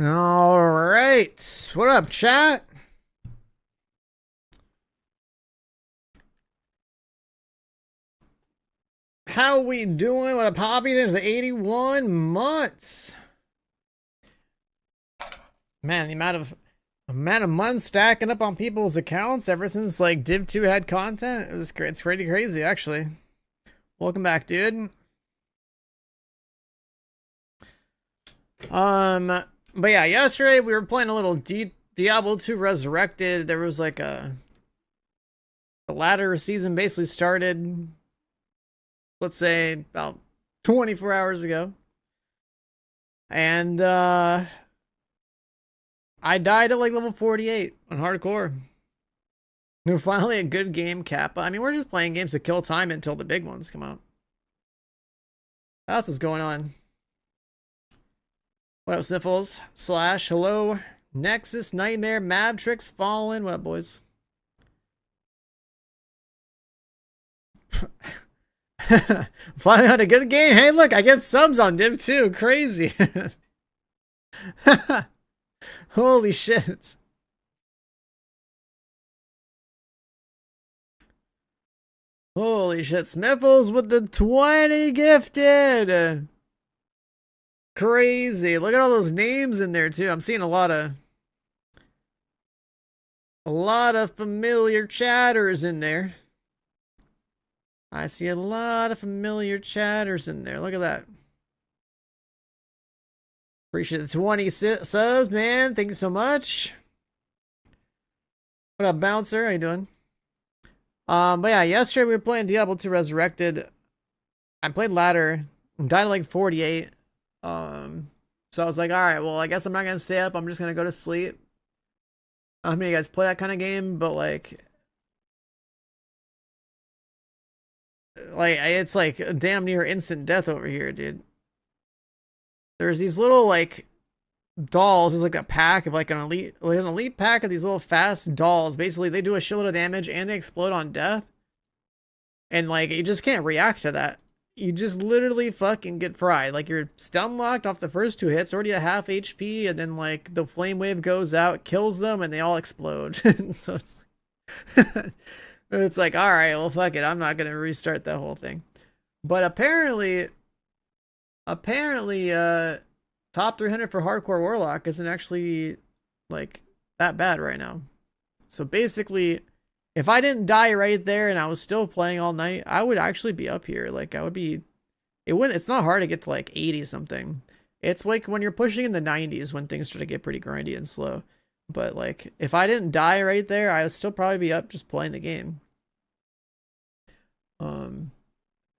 All right. What up, chat? How we doing? What up, Poppy? There's 81 months. Man, the amount of months stacking up on people's accounts ever since like Div 2 had content. It was great. It's pretty crazy, actually. Welcome back, dude. But yeah, yesterday we were playing a little Diablo 2 Resurrected. There was like the latter season basically started, let's say about 24 hours ago. And I died at like level 48 on hardcore. We're finally a good game, Kappa. I mean, we're just playing games to kill time until the big ones come out. That's what's going on. What up, Sniffles? Slash, hello. Nexus, Nightmare, Mabtrix, Fallen. What up, boys? Finally had a good game. Hey, look, I get subs on Div 2. Crazy. Holy shit. Holy shit. Sniffles with the 20 gifted. Crazy. Look at all those names in there too. I'm seeing a lot of familiar chatters in there. I see a lot of familiar chatters in there. Look at that. Appreciate the 20 subs, man. Thank you so much. What up, Bouncer? How you doing? But yeah, yesterday we were playing Diablo 2 Resurrected. I played ladder, died at like 48. So I was like, all right, well, I guess I'm not gonna stay up. I'm just gonna go to sleep. I don't know how many of you guys play that kind of game, but like it's like a damn near instant death over here, dude. There's these little like dolls. It's like a pack of like an elite pack of these little fast dolls. Basically, they do a shitload of damage and they explode on death. And like you just can't react to that. You just literally fucking get fried. Like you're stun locked off the first two hits, already at half HP, and then like the flame wave goes out, kills them, and they all explode. So it's like, all right, well, fuck it. I'm not gonna restart that whole thing. But apparently, top 300 for hardcore warlock isn't actually like that bad right now. So basically, if I didn't die right there and I was still playing all night, I would actually be up here. Like I would be. It's not hard to get to like 80 something. It's like when you're pushing in the 90s when things start to get pretty grindy and slow. But like if I didn't die right there, I would still probably be up just playing the game. Um,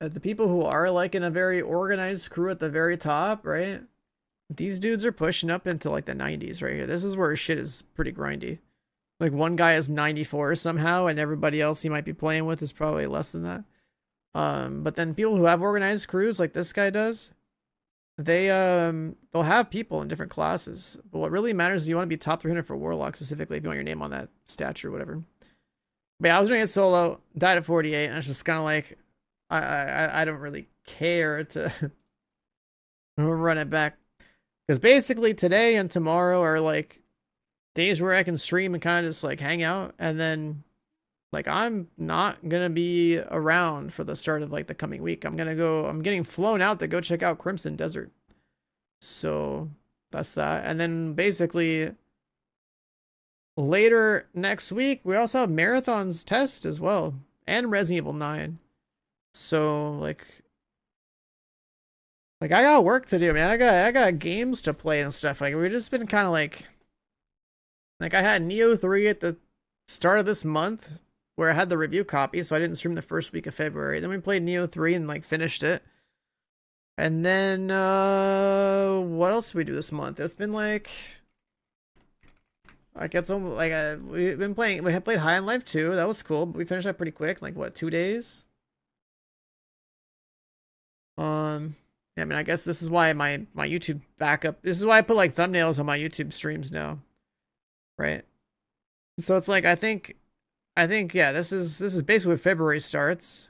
the people who are like in a very organized crew at the very top, right? These dudes are pushing up into like the 90s right here. This is where shit is pretty grindy. Like one guy is 94 somehow, and everybody else he might be playing with is probably less than that. But then people who have organized crews like this guy does, they'll have people in different classes. But what really matters is you want to be top 300 for Warlock specifically if you want your name on that statue or whatever. But yeah, I was doing it solo, died at 48, and it's just kind of like I don't really care to run it back. Because basically today and tomorrow are like days where I can stream and kind of just like hang out, and then like I'm not gonna be around for the start of like the coming week. I'm getting flown out to go check out Crimson Desert. So that's that. And then basically later next week we also have Marathon's test as well, and Resident Evil 9. So like I got work to do, man. I got games to play and stuff. Like we've just been kind of like I had Neo 3 at the start of this month where I had the review copy, so I didn't stream the first week of February. Then we played Neo 3 and like finished it. And then what else did we do this month? It's been like it's almost like we had played High on Life 2. That was cool, but we finished that pretty quick, like what, 2 days? Yeah, I mean, I guess this is why my YouTube backup. This is why I put like thumbnails on my YouTube streams now, right? So it's like I think yeah, this is basically when February starts.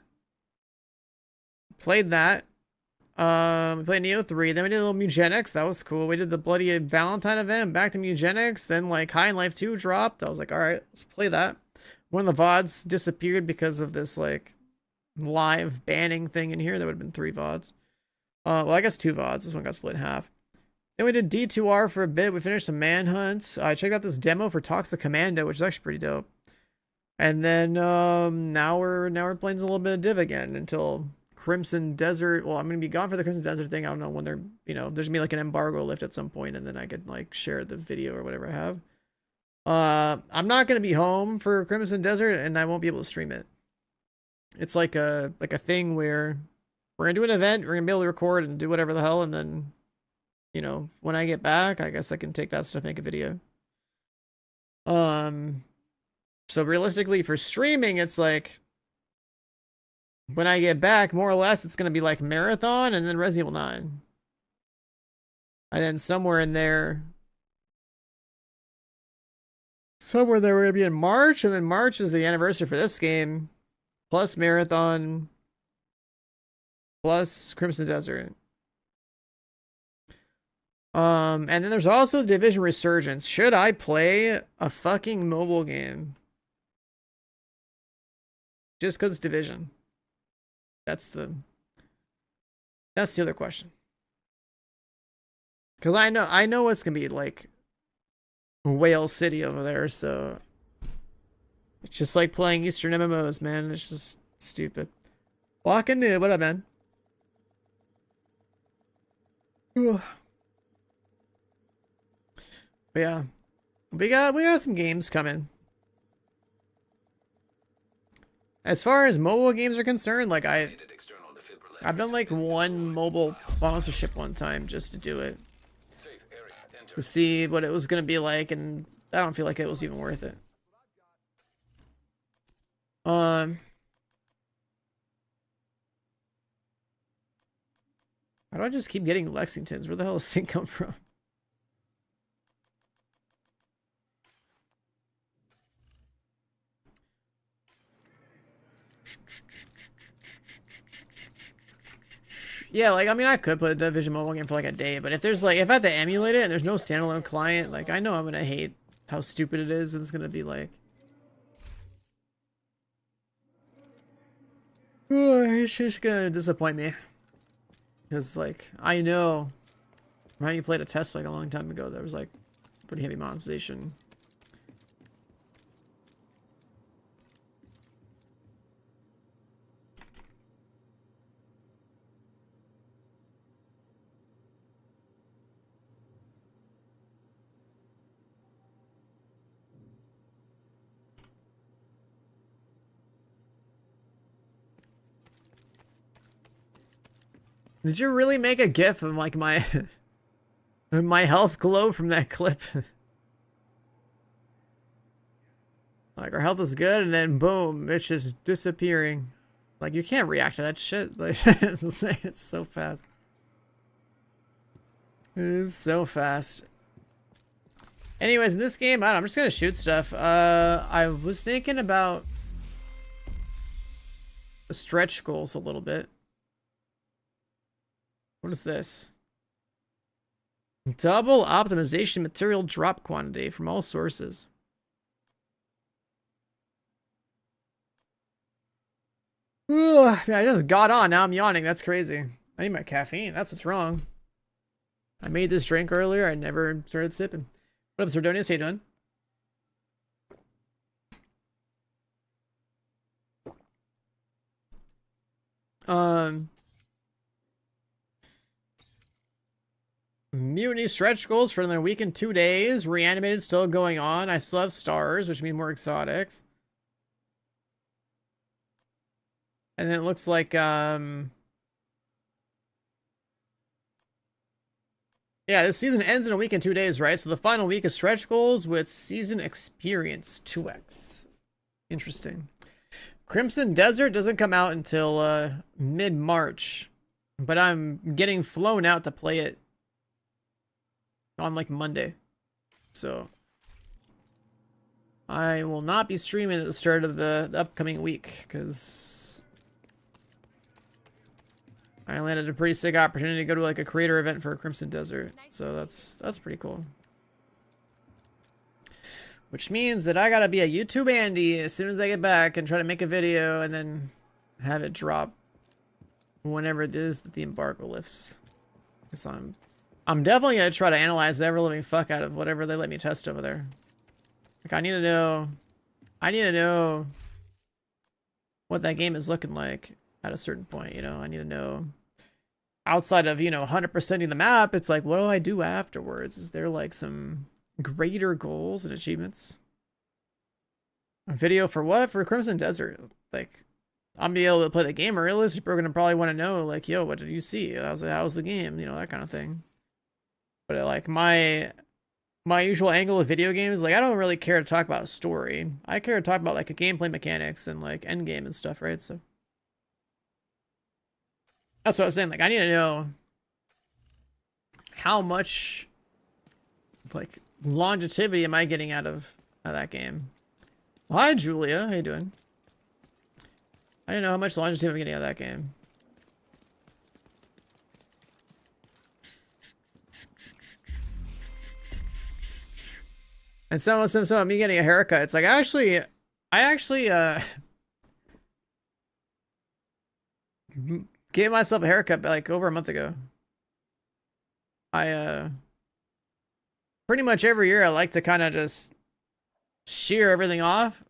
Played that. We played Neo 3, then we did a little Mugenics, that was cool. We did the bloody Valentine event, back to Mugenics, then like High and Life 2 dropped. I was like, alright, let's play that. One of the VODs disappeared because of this like live banning thing in here. There would have been 3 VODs. Well, I guess 2 VODs. This one got split in half. Then we did D2R for a bit. We finished the Manhunt. I checked out this demo for Toxic Commando, which is actually pretty dope. And then now we're playing a little bit of Div again until Crimson Desert. Well, I'm gonna be gone for the Crimson Desert thing. I don't know when they're, you know, there's gonna be like an embargo lift at some point, and then I could like share the video or whatever I have. I'm not gonna be home for Crimson Desert, and I won't be able to stream it. It's like a thing where we're gonna do an event, we're gonna be able to record and do whatever the hell, and then, you know, when I get back, I guess I can take that stuff, make a video. So realistically for streaming, it's like when I get back, more or less, it's gonna be like Marathon and then Resident Evil 9. And then somewhere there we're gonna be in March, and then March is the anniversary for this game, plus Marathon, plus Crimson Desert. And then there's also Division Resurgence. Should I play a fucking mobile game? Just because it's Division. That's the other question. Because I know it's gonna be like Whale City over there, so it's just like playing Eastern MMOs, man. It's just stupid. Walking new, what up, man? Ooh. But yeah, we got some games coming. As far as mobile games are concerned, like I've done like one mobile sponsorship one time just to do it, to see what it was gonna be like, and I don't feel like it was even worth it. How do I just keep getting Lexingtons? Where the hell does this thing come from? Yeah, like, I mean, I could put a Division mobile game for like a day, but if there's like, if I have to emulate it and there's no standalone client, like, I know I'm gonna hate how stupid it is, and it's gonna be like, oh, it's just gonna disappoint me. Because, like, I know, right, you played a test like a long time ago, there was like pretty heavy monetization. Did you really make a gif of like my my health glow from that clip? Like, our health is good, and then boom, it's just disappearing. Like, you can't react to that shit. Like, it's so fast. It's so fast. Anyways, in this game, I'm just gonna shoot stuff. I was thinking about stretch goals a little bit. What is this? Double optimization material drop quantity from all sources. Ugh, I just got on. Now I'm yawning. That's crazy. I need my caffeine. That's what's wrong. I made this drink earlier. I never started sipping. What up, Sardonius? How you doing? Mutiny stretch goals for another week and 2 days. Reanimated still going on. I still have stars, which mean more exotics. And then it looks like, yeah, this season ends in a week and 2 days, right? So the final week is stretch goals with season experience 2x. Interesting. Crimson Desert doesn't come out until mid-March, but I'm getting flown out to play it on like Monday. So I will not be streaming at the start of the upcoming week, because I landed a pretty sick opportunity to go to like a creator event for Crimson Desert. So that's pretty cool. Which means that I gotta be a YouTube Andy as soon as I get back and try to make a video and then have it drop whenever it is that the embargo lifts. Because I'm definitely gonna try to analyze the ever living fuck out of whatever they let me test over there. Like I need to know what that game is looking like at a certain point, you know. I need to know outside of, you know, 100%ing the map, it's like, what do I do afterwards? Is there like some greater goals and achievements? A video for what? For Crimson Desert. Like, I'm gonna be able to play the game, or realistically, we're gonna probably want to know, like, yo, what did you see? How's the game? You know, that kind of thing. But like my usual angle of video games, like I don't really care to talk about story. I care to talk about like a gameplay mechanics and like end game and stuff, right? So that's what I was saying. Like I need to know how much like longevity am I getting out of that game. Well, hi Julia, how you doing? I don't know how much longevity I'm getting out of that game. And some me getting a haircut. It's like I actually gave myself a haircut like over a month ago. I pretty much every year I like to kind of just shear everything off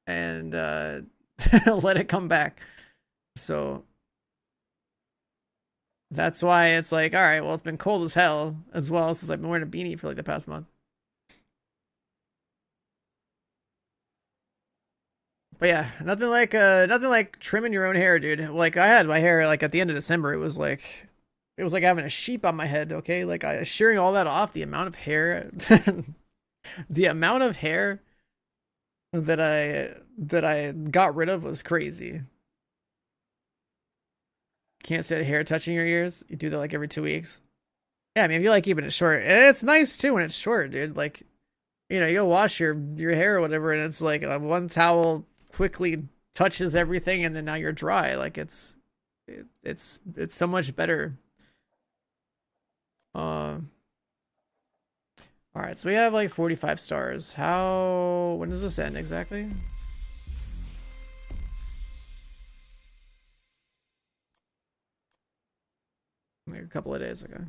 and let it come back. So that's why it's like, all right, well, it's been cold as hell as well since I've been wearing a beanie for like the past month. But yeah, nothing like trimming your own hair, dude. Like I had my hair like at the end of December, it was like having a sheep on my head, okay? Like I shearing all that off, the amount of hair the amount of hair that I got rid of was crazy. Can't say the hair touching your ears. You do that like every 2 weeks. Yeah, I mean if you like keeping it short, and it's nice too when it's short, dude. Like, you know, you'll wash your hair or whatever, and it's like one towel quickly touches everything, and then now you're dry. Like it's so much better. All right, so we have like 45 stars. When does this end exactly? Like a couple of days ago.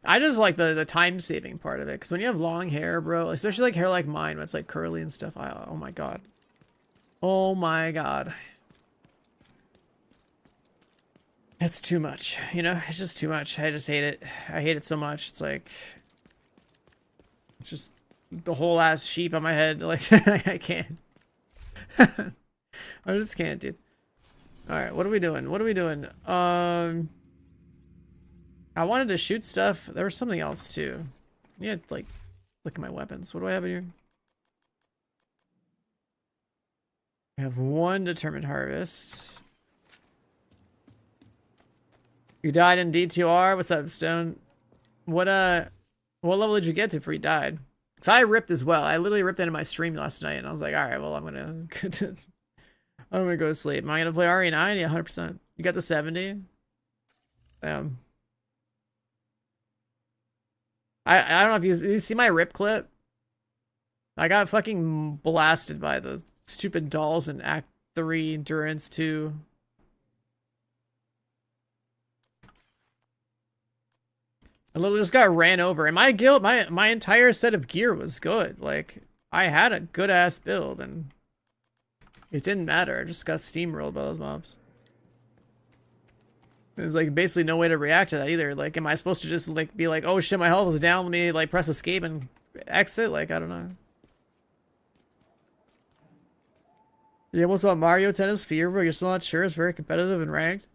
I just like the time saving part of it, because when you have long hair, bro, especially like hair like mine, when it's like curly and stuff, oh my god. Oh my god. It's too much, you know? It's just too much. I just hate it. I hate it so much. It's like, it's just the whole ass sheep on my head. Like, I can't. I just can't, dude. All right, what are we doing? What are we doing? I wanted to shoot stuff. There was something else too. Yeah, like, look at my weapons. What do I have in here? I have one determined harvest. You died in D2R? What's up, Stone? What level did you get to before you died? Cause I ripped as well. I literally ripped into my stream last night, and I was like, all right, well, I'm gonna go to sleep. Am I gonna play RE9? Yeah, 100%. You got the 70? I don't know if you see my rip clip. I got fucking blasted by the stupid dolls in Act 3, Endurance 2. I literally just got ran over. And my guild, my entire set of gear was good. Like, I had a good ass build, and it didn't matter. I just got steamrolled by those mobs. There's like basically no way to react to that either. Like, am I supposed to just like be like, oh shit, my health is down, let me like press escape and exit? Like, I don't know. Yeah, what's up, Mario Tennis Fever? You're still not sure? It's very competitive and ranked.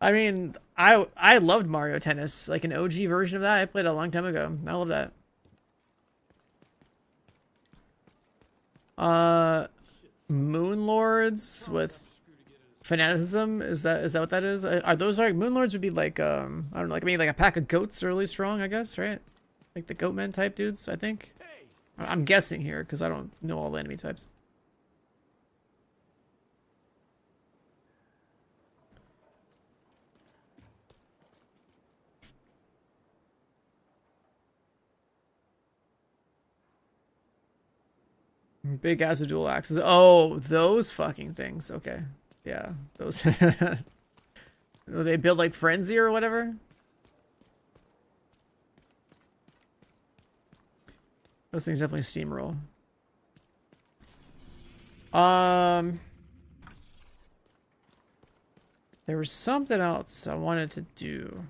I mean, I loved Mario Tennis, like an OG version of that. I played it a long time ago. I love that. Moon Lords with fanaticism, is that what that is? Are those like Moon Lords would be like I don't know, like, I mean, like a pack of goats are really strong, I guess, right? Like the goatmen type dudes, I think. I'm guessing here because I don't know all the enemy types. Big ass with dual axes. Oh, those fucking things. Okay. Yeah, those. They build like Frenzy or whatever. Those things definitely steamroll. There was something else I wanted to do.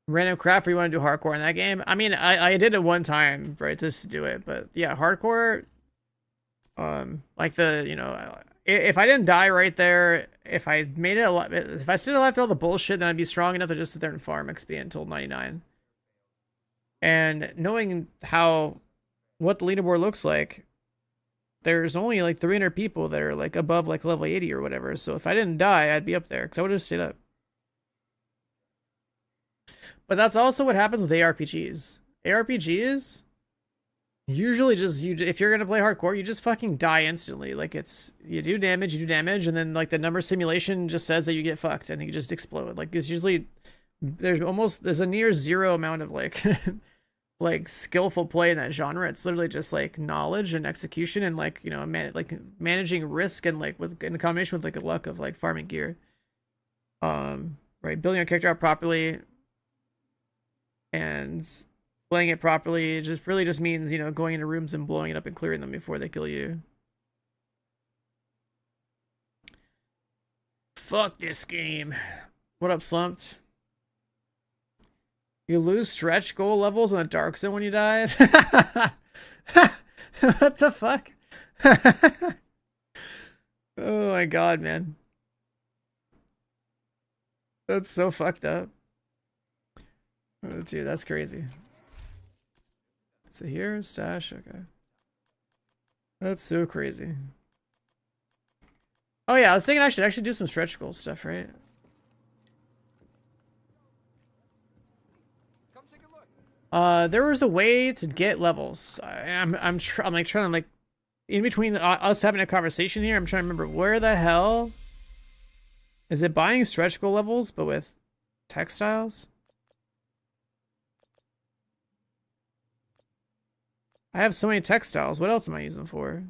Random craft where you want to do hardcore in that game? I mean, I did it one time, right, just to do it, but yeah, hardcore, like the, you know, if I didn't die right there, if I made it a lot, if I still left all the bullshit, then I'd be strong enough to just sit there and farm XP until 99. And knowing what the leaderboard looks like, there's only like 300 people that are like above like level 80 or whatever. So if I didn't die, I'd be up there because I would have stayed up. But that's also what happens with ARPGs. ARPGs usually just if you're gonna play hardcore, you just fucking die instantly. Like you do damage, and then like the number simulation just says that you get fucked and you just explode. Like it's usually there's a near zero amount of like like skillful play in that genre. It's literally just like knowledge and execution and like, you know, like managing risk and like in combination with like a luck of like farming gear. Right, building your character out properly and playing it properly. It just really just means, you know, going into rooms and blowing it up and clearing them before they kill you. Fuck this game. What up, Slumped? You lose stretch goal levels in the dark zone when you die? What the fuck? Oh my god, man. That's so fucked up. Oh, dude, that's crazy. So here, stash, okay. That's so crazy. Oh yeah, I was thinking I should actually do some stretch goal stuff, right? There was a way to get levels. I'm like trying to like in between us having a conversation here. I'm trying to remember where the hell is it buying stretch goal levels, but with textiles. I have so many textiles. What else am I using them for?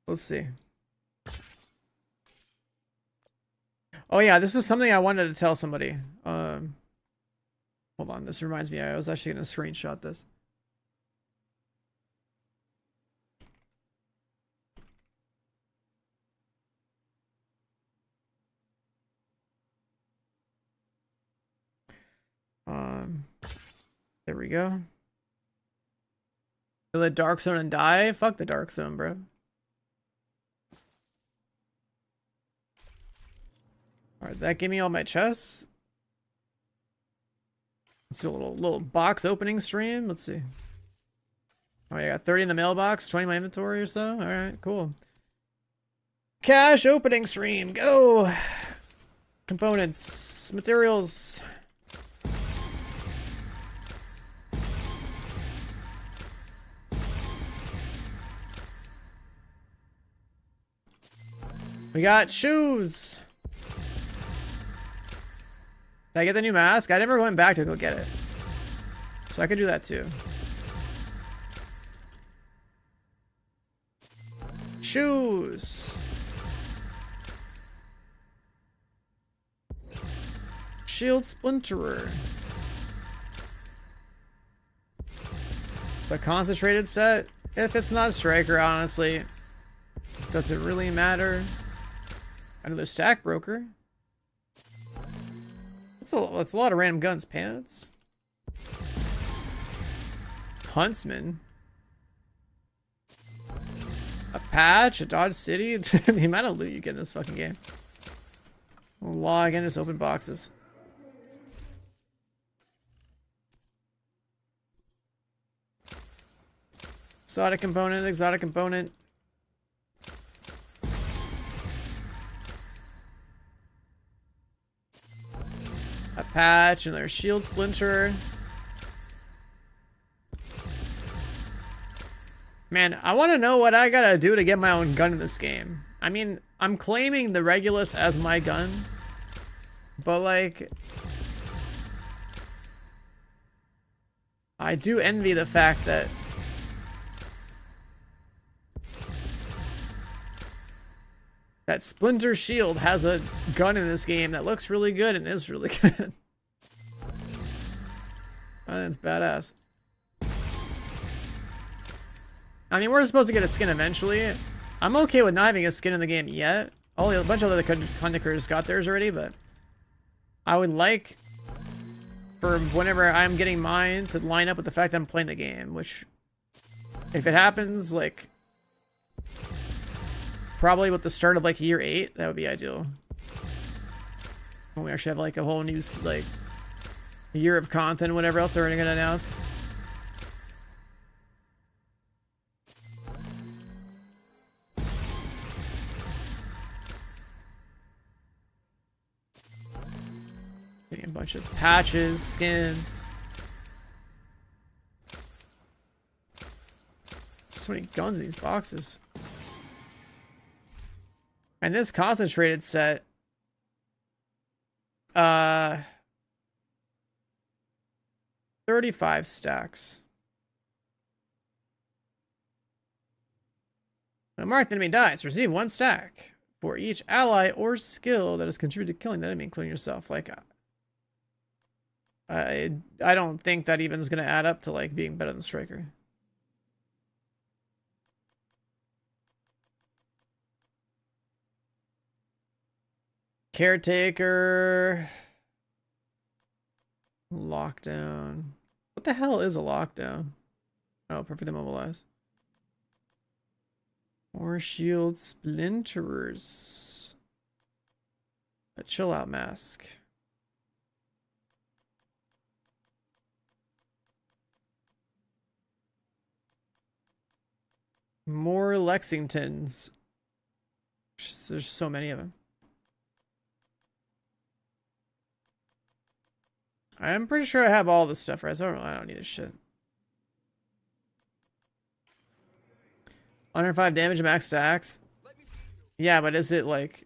Let's see. Oh yeah, this is something I wanted to tell somebody. Hold on, this reminds me, I was actually gonna screenshot this. There we go. Kill the dark zone and die? Fuck the dark zone, bro. Alright, that gave me all my chests. Let's do a little box opening stream. Let's see. Oh, I got 30 in the mailbox, 20 in my inventory or so. Alright, cool. Cash opening stream. Go! Components. Materials. We got shoes. Did I get the new mask? I never went back to go get it. So I could do that too. Shoes. Shield Splinterer. The concentrated set? If it's not Striker, honestly. Does it really matter? Another stack broker. That's a lot of random guns. Pants. Huntsman. A patch, a Dodge City. The amount of loot you get in this fucking game. We'll log in, just open boxes. Exotic component, exotic component. A patch and their shield splinter. Man, I want to know what I gotta do to get my own gun in this game. I mean, I'm claiming the Regulus as my gun, but like, I do envy the fact that Splinter Shield has a gun in this game that looks really good and is really good. That's badass. I mean, we're supposed to get a skin eventually. I'm okay with not having a skin in the game yet. Only a bunch of other conductors got theirs already, but I would like for whenever I'm getting mine to line up with the fact that I'm playing the game, which if it happens, like probably with the start of like year 8, that would be ideal. When we actually have like a whole new like year of content, whatever else they're gonna announce. Getting a bunch of patches, skins. So many guns in these boxes. And this concentrated set, 35 stacks. When a marked enemy dies, receive 1 stack for each ally or skill that has contributed to killing the enemy, including yourself. Like, I don't think that even is going to add up to like being better than Striker. Caretaker. Lockdown. What the hell is a lockdown? Oh, perfect immobilize. More shield splinterers. A chill out mask. More Lexingtons. There's so many of them. I'm pretty sure I have all this stuff, right? So I don't need this shit. 105 damage, max stacks. Yeah, but is it like...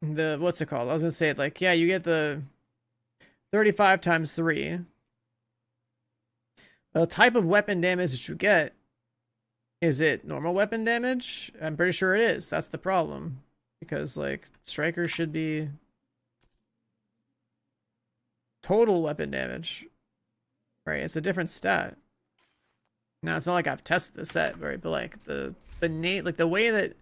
What's it called? I was gonna say, like, yeah, you get the 35 times 3. The type of weapon damage that you get, is it normal weapon damage? I'm pretty sure it is. That's the problem. Because, like, strikers should be total weapon damage. Right, it's a different stat. Now, it's not like I've tested the set, right? But, like, the way that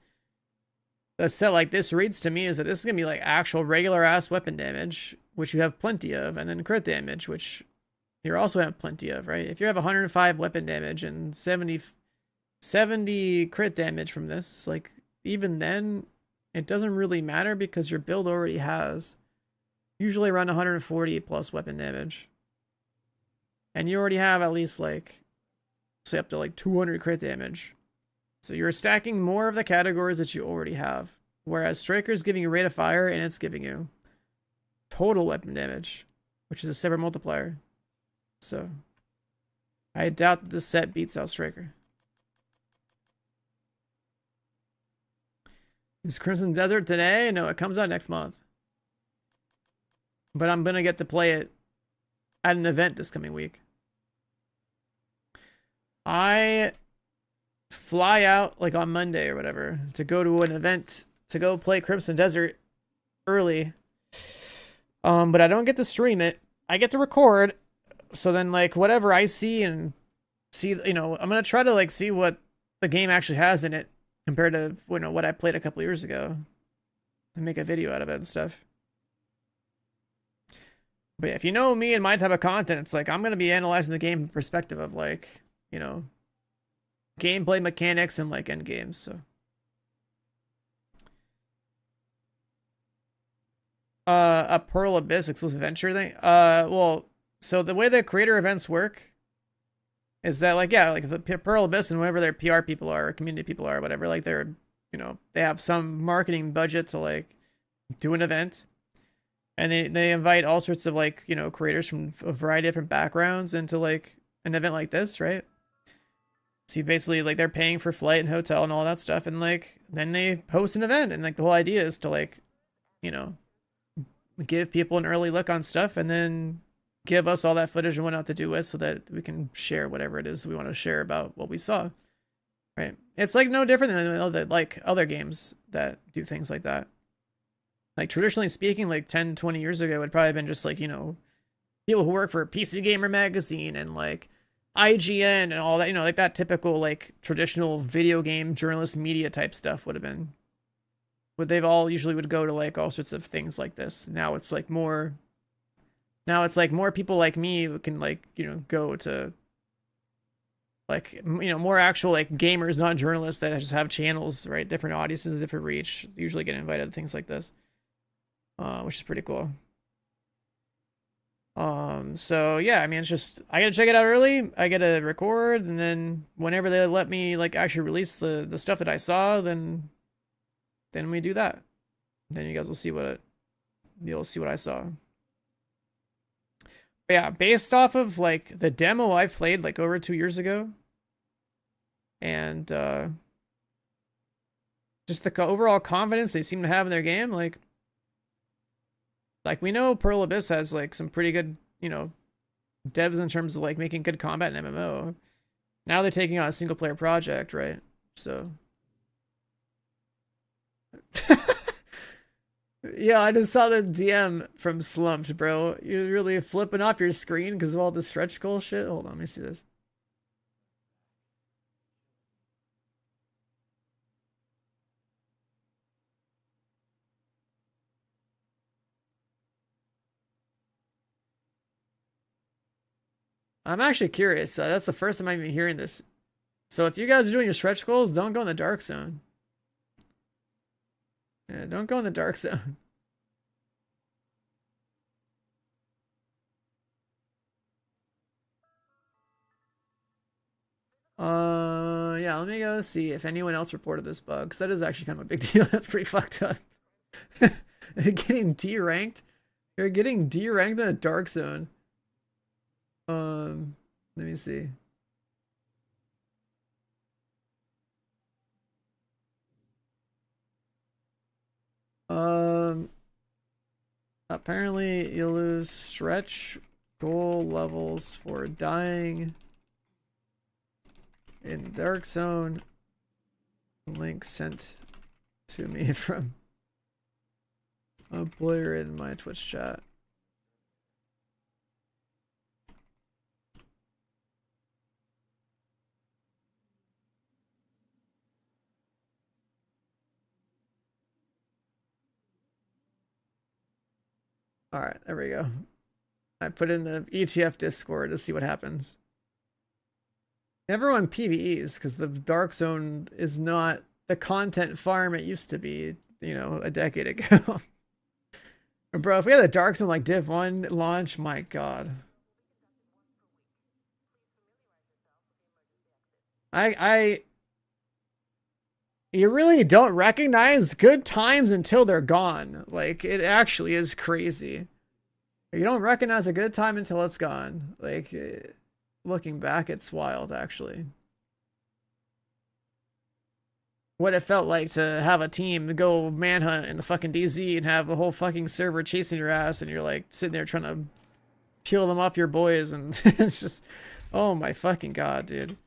a set like this reads to me is that this is going to be, like, actual regular-ass weapon damage, which you have plenty of, and then crit damage, which you also have plenty of, right? If you have 105 weapon damage and 70 crit damage from this, like, even then it doesn't really matter because your build already has usually around 140 plus weapon damage, and you already have at least, like, say up to like 200 crit damage, so you're stacking more of the categories that you already have, whereas Striker's giving you rate of fire and it's giving you total weapon damage, which is a separate multiplier. So I doubt that this set beats out Striker. Is Crimson Desert today? No, it comes out next month. But I'm gonna get to play it at an event this coming week. I fly out like on Monday or whatever to go to an event to go play Crimson Desert early. But I don't get to stream it. I get to record. So then, like, whatever I see, you know, I'm gonna try to like see what the game actually has in it compared to, you know, what I played a couple years ago, and make a video out of it and stuff. But yeah, if you know me and my type of content, it's like I'm gonna be analyzing the game from the perspective of, like, you know, gameplay mechanics and like end games. So a Pearl Abyss exclusive venture thing. Well, so the way the creator events work is that, like, yeah, like the Pearl Abyss and whatever their PR people are, or community people are, or whatever, like, they're, you know, they have some marketing budget to like do an event, And they invite all sorts of like, you know, creators from a variety of different backgrounds into like an event like this, right? So you basically like they're paying for flight and hotel and all that stuff, and like then they host an event, and like the whole idea is to like, you know, give people an early look on stuff, and then give us all that footage and whatnot to do with, so that we can share whatever it is we want to share about what we saw. Right? It's like no different than other games that do things like that. Like traditionally speaking, like 10, 20 years ago, it would probably have been just like, you know, people who work for PC Gamer magazine and like IGN and all that, you know, like that typical like traditional video game journalist media type stuff would have been. But they've all usually would go to like all sorts of things like this. Now it's like more people like me who can like, you know, go to like, you know, more actual like gamers, not journalists that just have channels, right? Different audiences, different reach, usually get invited to things like this. Which is pretty cool. So yeah, I mean, it's just, I gotta check it out early, I gotta record, and then whenever they let me like actually release the stuff that I saw, then we do that. Then you guys will see you'll see what I saw. But yeah, based off of like the demo I've played like over 2 years ago, and just the overall confidence they seem to have in their game, like we know Pearl Abyss has like some pretty good, you know, devs in terms of like making good combat in MMO. Now they're taking on a single player project, right? So yeah, I just saw the DM from Slumped, bro. You're really flipping off your screen because of all the stretch goal shit. Hold on, let me see this. I'm actually curious. That's the first time I'm even hearing this. So if you guys are doing your stretch goals, don't go in the dark zone. Yeah, don't go in the dark zone. Yeah, let me go see if anyone else reported this bug, because that is actually kind of a big deal. That's pretty fucked up. Getting D-ranked? You're getting D-ranked in a dark zone. Let me see. Um, Apparently you lose stretch goal levels for dying in dark zone. Link sent to me from a player in my Twitch chat. All right, there we go. I put in the ETF Discord to see what happens. Everyone PvEs because the Dark Zone is not the content farm it used to be, you know, a decade ago. Bro, if we had the Dark Zone like Div 1 launch, my god. You really don't recognize good times until they're gone. Like, it actually is crazy. You don't recognize a good time until it's gone. Like, looking back, it's wild, actually. What it felt like to have a team go manhunt in the fucking DZ and have the whole fucking server chasing your ass, and you're like sitting there trying to peel them off your boys, and it's just, oh my fucking god, dude.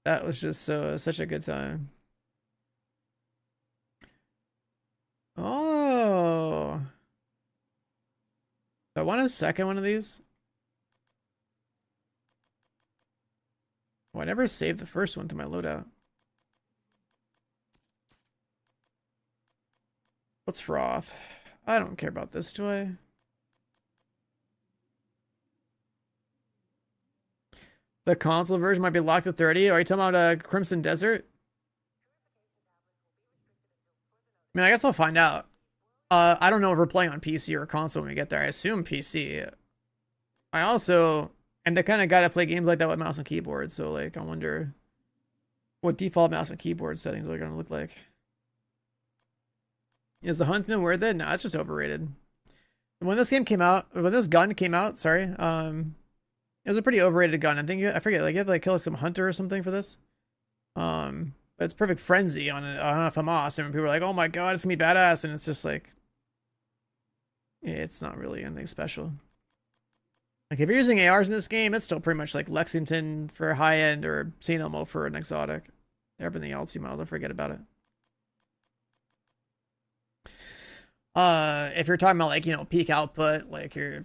That was just such a good time. Oh. I want a second one of these. Oh, I never saved the first one to my loadout. What's Froth? I don't care about this, do I? The console version might be locked at 30. Are you talking about Crimson Desert? I mean, I guess I'll find out. I don't know if we're playing on PC or console when we get there. I assume PC. I also, and they kind of got to play games like that with mouse and keyboard. So, like, I wonder what default mouse and keyboard settings are going to look like. Is the Huntsman worth it? No, it's just overrated. When this game came out, when this gun came out, sorry, it was a pretty overrated gun. I think I forget, like you have to like kill some hunter or something for this. But it's Perfect Frenzy on FMOS, and people are like, "Oh my god, it's gonna be badass," and it's just like, it's not really anything special. Like if you're using ARs in this game, it's still pretty much like Lexington for high end or Saint Elmo for an exotic. Everything else you might as well forget about it. If you're talking about like, you know, peak output, like you're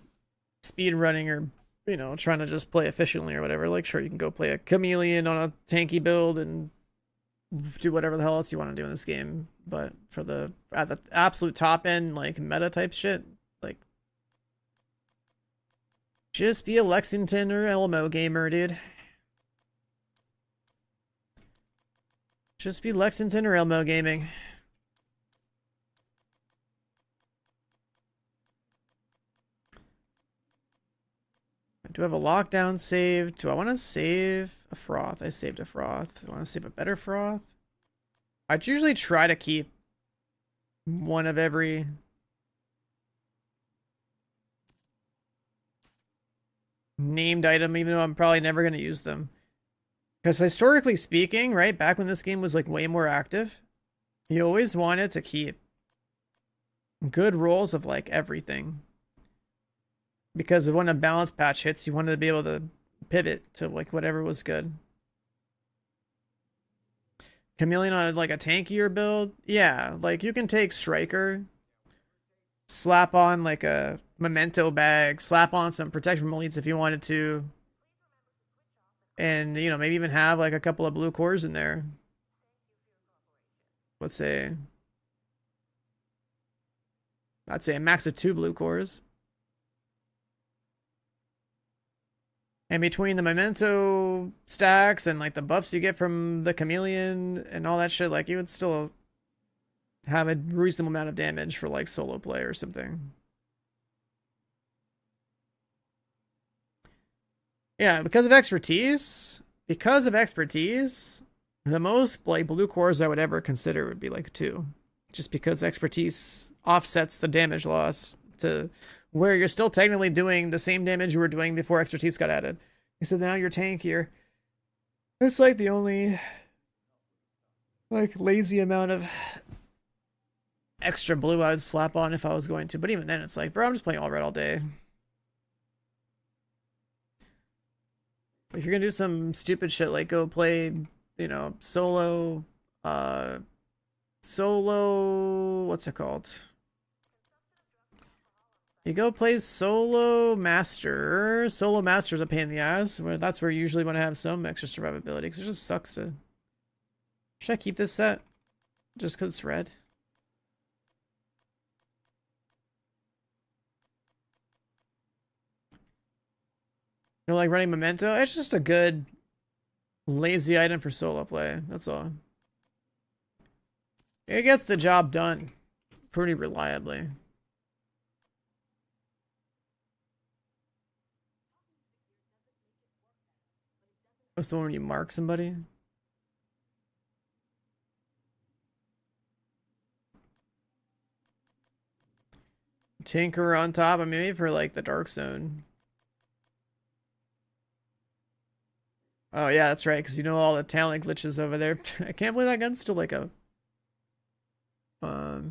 speed running or, you know, trying to just play efficiently or whatever, like sure, you can go play a chameleon on a tanky build and do whatever the hell else you want to do in this game. But for the at the absolute top end, like meta type shit, like just be a Lexington or Elmo gamer, dude. Just be Lexington or Elmo gaming. Do I have a lockdown save? Do I want to save a froth? I saved a froth. Do I want to save a better froth? I'd usually try to keep one of every... named item, even though I'm probably never going to use them. Because historically speaking, right, back when this game was like way more active, you always wanted to keep good rolls of like everything. Because of when a balance patch hits, you wanted to be able to pivot to like whatever was good. Chameleon on like a tankier build, yeah, like you can take Striker, slap on like a memento bag, slap on some protection from elites if you wanted to, and you know, maybe even have like a couple of blue cores in there. Let's say, I'd say a max of 2 blue cores. And between the memento stacks and like the buffs you get from the chameleon and all that shit, like you would still have a reasonable amount of damage for like solo play or something. Yeah, because of expertise, the most like blue cores I would ever consider would be like 2. Just because expertise offsets the damage loss to where you're still technically doing the same damage you were doing before expertise got added. So now you're tankier. It's like the only like lazy amount of extra blue I would slap on if I was going to. But even then it's like, bro, I'm just playing all red all day. If you're gonna do some stupid shit like go play, you know, solo, what's it called? You go play Solo Master. Solo Master's a pain in the ass. That's where you usually want to have some extra survivability, because it just sucks to... Should I keep this set? Just because it's red? You know, like running Memento? It's just a good, lazy item for solo play. That's all. It gets the job done pretty reliably. What's the one where you mark somebody? Tinker on top. I mean, maybe for like the Dark Zone. Oh yeah, that's right, because you know all the talent glitches over there. I can't believe that gun's still like a... I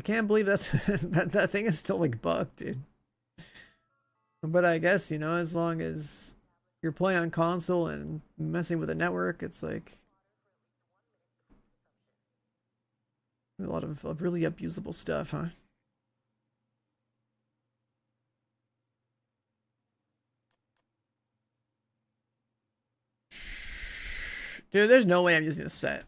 can't believe that's that thing is still like bugged, dude. But I guess, you know, as long as you're playing on console and messing with the network, it's like a lot of really abusable stuff, huh? Dude, there's no way I'm using this set.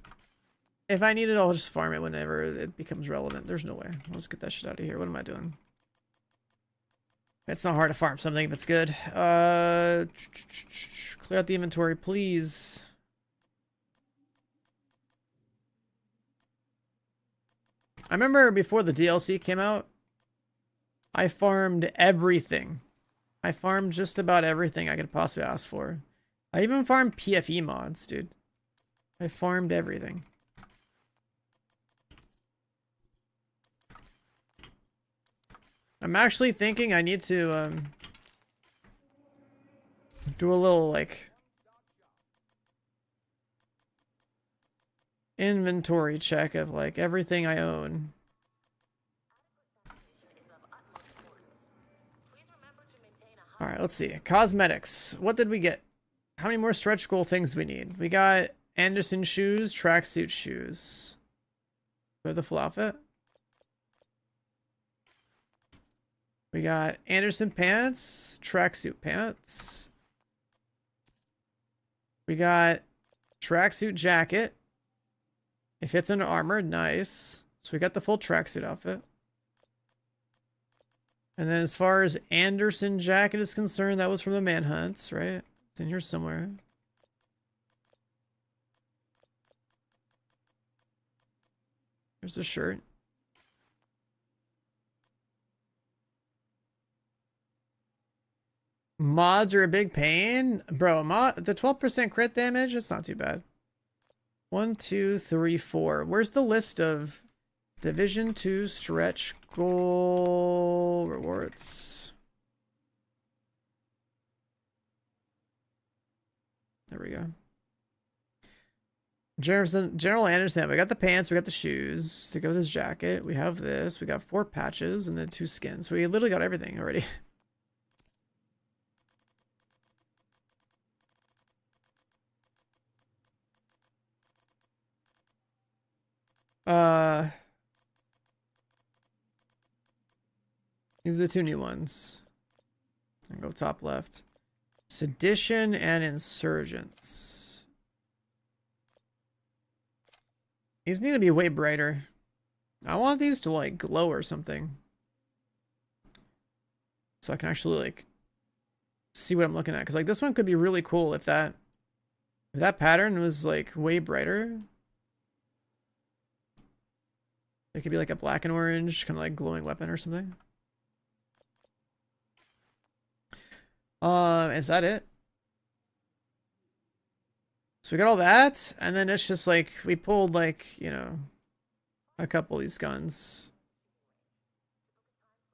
If I need it, I'll just farm it whenever it becomes relevant. There's no way. Let's get that shit out of here. What am I doing? It's not hard to farm something if it's good. Clear out the inventory, please. I remember before the DLC came out, I farmed everything. I farmed just about everything I could possibly ask for. I even farmed PFE mods, dude. I farmed everything. I'm actually thinking I need to do a little like inventory check of like everything I own. All right, let's see. Cosmetics. What did we get? How many more stretch goal things do we need? We got Anderson shoes, tracksuit shoes. For the full outfit. We got Anderson pants, tracksuit pants. We got tracksuit jacket. It fits under armor, nice. So we got the full tracksuit outfit. And then as far as Anderson jacket is concerned, that was from the Manhunt, right? It's in here somewhere. There's a shirt. Mods are a big pain. Bro, the 12% crit damage, it's not too bad. 1, 2, 3, 4. Where's the list of Division 2 stretch goal rewards? There we go. General Anderson, we got the pants, we got the shoes to go with his jacket. We have this. We got 4 patches and then 2 skins. We literally got everything already. These are the 2 new ones. And go top left. Sedition and Insurgents. These need to be way brighter. I want these to like glow or something. So I can actually like see what I'm looking at. Cause like this one could be really cool if that pattern was like way brighter. It could be like a black and orange kind of like glowing weapon or something. Is that it? So we got all that, and then it's just like we pulled like, you know, a couple of these guns.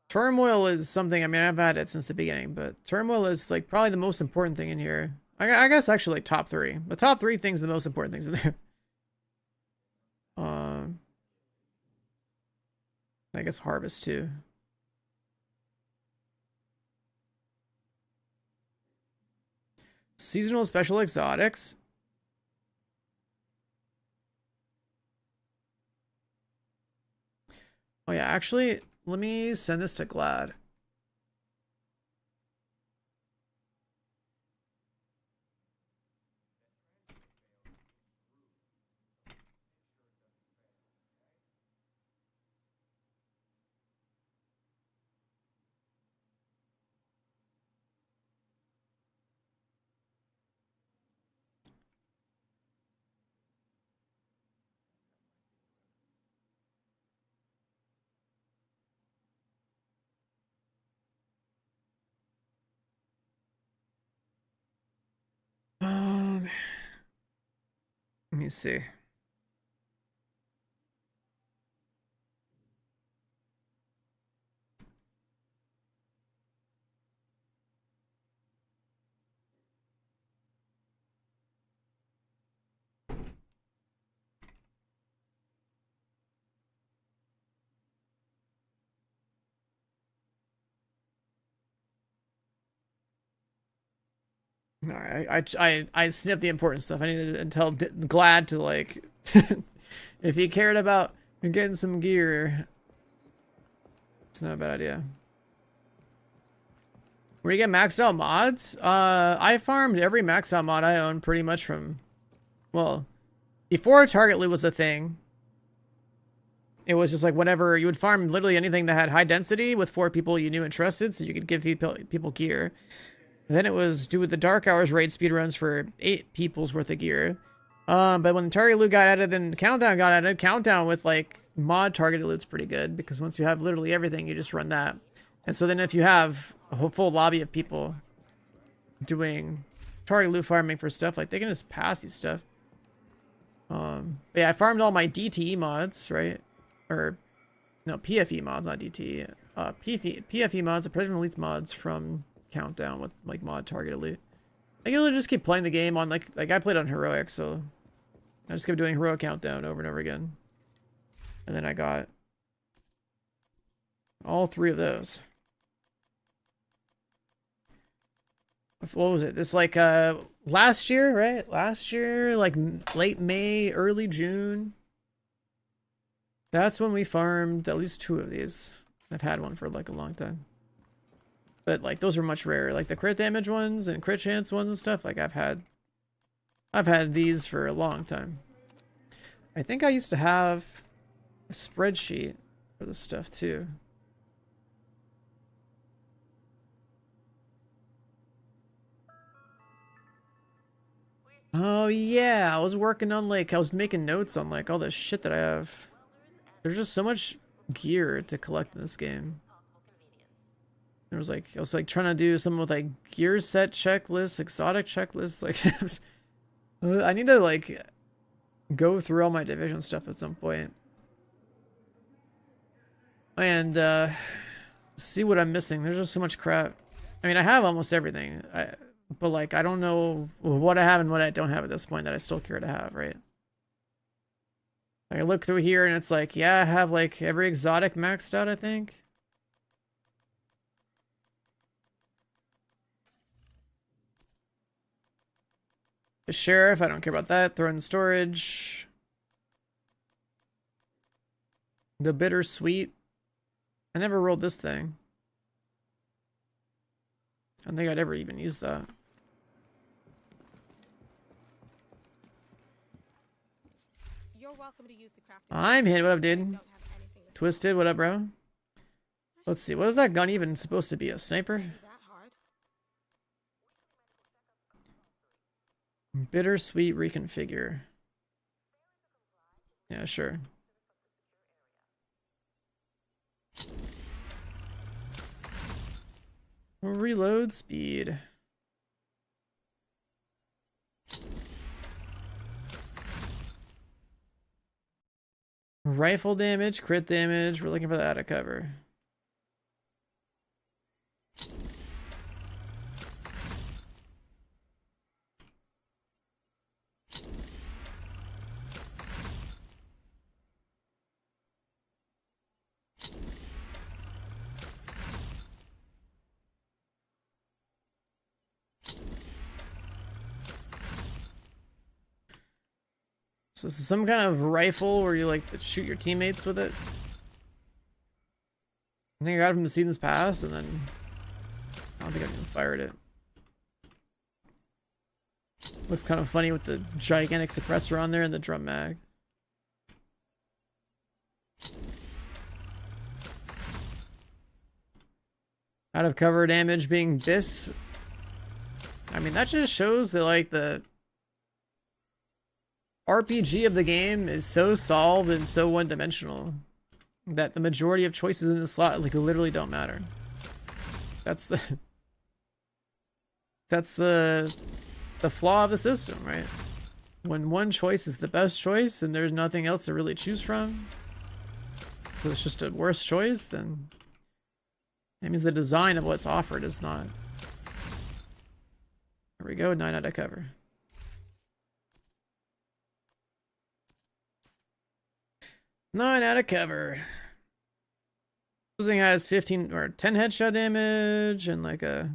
Turmoil is something, I mean, I've had it since the beginning, but Turmoil is like probably the most important thing in here. I guess actually like top 3. The top 3 things are the most important things in there. I guess Harvest too. Seasonal special exotics. Oh yeah, actually, let me send this to Glad. Let me see. All right, I snipped the important stuff. I needed to tell Glad to like, if he cared about getting some gear, it's not a bad idea. Where do you get maxed out mods? I farmed every maxed out mod I own pretty much from, well, before Target Loot was a thing. It was just like whenever you would farm literally anything that had high density with 4 people you knew and trusted, so you could give people gear. And then it was do with the Dark Hours raid speedruns for 8 people's worth of gear. But when Target Loot got added and Countdown got added, Countdown with like mod targeted loot's pretty good because once you have literally everything, you just run that. And so then if you have a whole full lobby of people doing target loot farming for stuff, like they can just pass you stuff. Yeah, I farmed all my DTE mods, right? Or no, PFE mods, not DTE. PFE mods, the Predator Elites mods from Countdown with like mod target elite. I usually just keep playing the game on like I played on heroic, so I just kept doing heroic Countdown over and over again. And then I got all 3 of those. What was it? This like last year, right? Last year, like late May, early June. That's when we farmed at least 2 of these. I've had one for like a long time. But like those are much rarer. Like the crit damage ones and crit chance ones and stuff, like I've had these for a long time. I think I used to have a spreadsheet for this stuff too. Oh yeah, I was working on like I was making notes on like all the shit that I have. There's just so much gear to collect in this game. There was like I was like trying to do something with like gear set checklist, exotic checklist. Like I need to like go through all my division stuff at some point and see what I'm missing. There's just so much crap. I mean, I have almost everything. But like I don't know what I have and what I don't have at this point that I still care to have, right? I look through here and it's like, yeah, I have like every exotic maxed out, I think. The sheriff, I don't care about that. Throw in storage. The bittersweet. I never rolled this thing. I don't think I'd ever even use that. You're welcome to use the crafting. I'm hit. What up, dude? Twisted, what up, bro? Let's see. What is that gun even supposed to be? A sniper? Bittersweet reconfigure. Yeah, sure. Reload speed. Rifle damage, crit damage. We're looking for the out of cover. So this is some kind of rifle where you like shoot your teammates with it. I think I got it from the seasons past, and then I don't think I've even fired it. Looks kind of funny with the gigantic suppressor on there and the drum mag. Out of cover damage being this. I mean, that just shows that like the RPG of the game is so solved and so one-dimensional that the majority of choices in the slot like literally don't matter. That's the flaw of the system, right? When one choice is the best choice and there's nothing else to really choose from, so it's just a worse choice, then that means the design of what's offered is not. There we go, 9 out of cover. Nine out of cover. This thing has 15 or 10 headshot damage and like a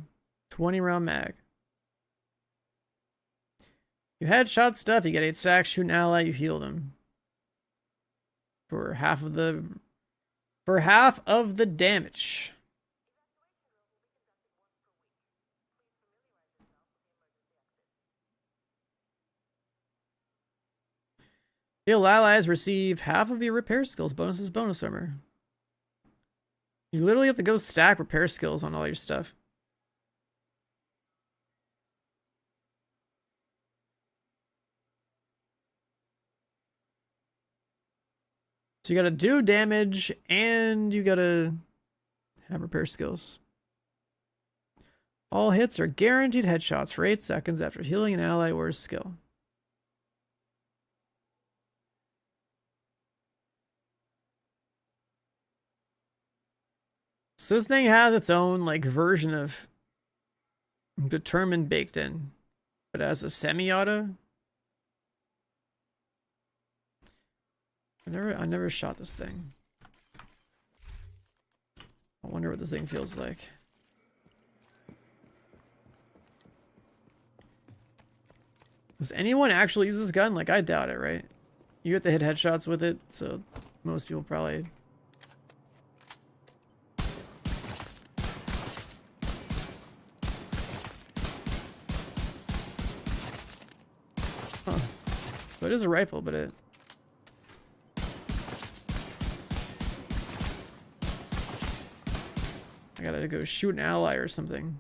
20 round mag. You headshot stuff, you get 8 stacks, shoot an ally, you heal them. For half of the damage. Heal allies receive half of your repair skills bonuses bonus armor. You literally have to go stack repair skills on all your stuff. So you gotta do damage and you gotta have repair skills. All hits are guaranteed headshots for 8 seconds after healing an ally or a skill. So this thing has its own like version of determined baked in, but as a semi-auto. I never shot this thing. I wonder what this thing feels like. Does anyone actually use this gun? Like, I doubt it, right? You have to hit headshots with it, so most people probably... Huh. So it is a rifle, but it... I gotta go shoot an ally or something.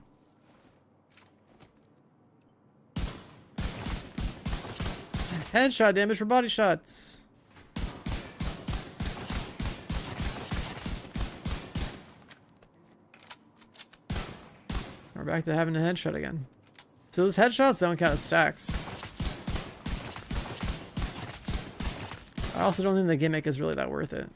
Headshot damage for body shots. We're back to having a headshot again. So those headshots don't count as stacks. I also don't think the gimmick is really that worth it.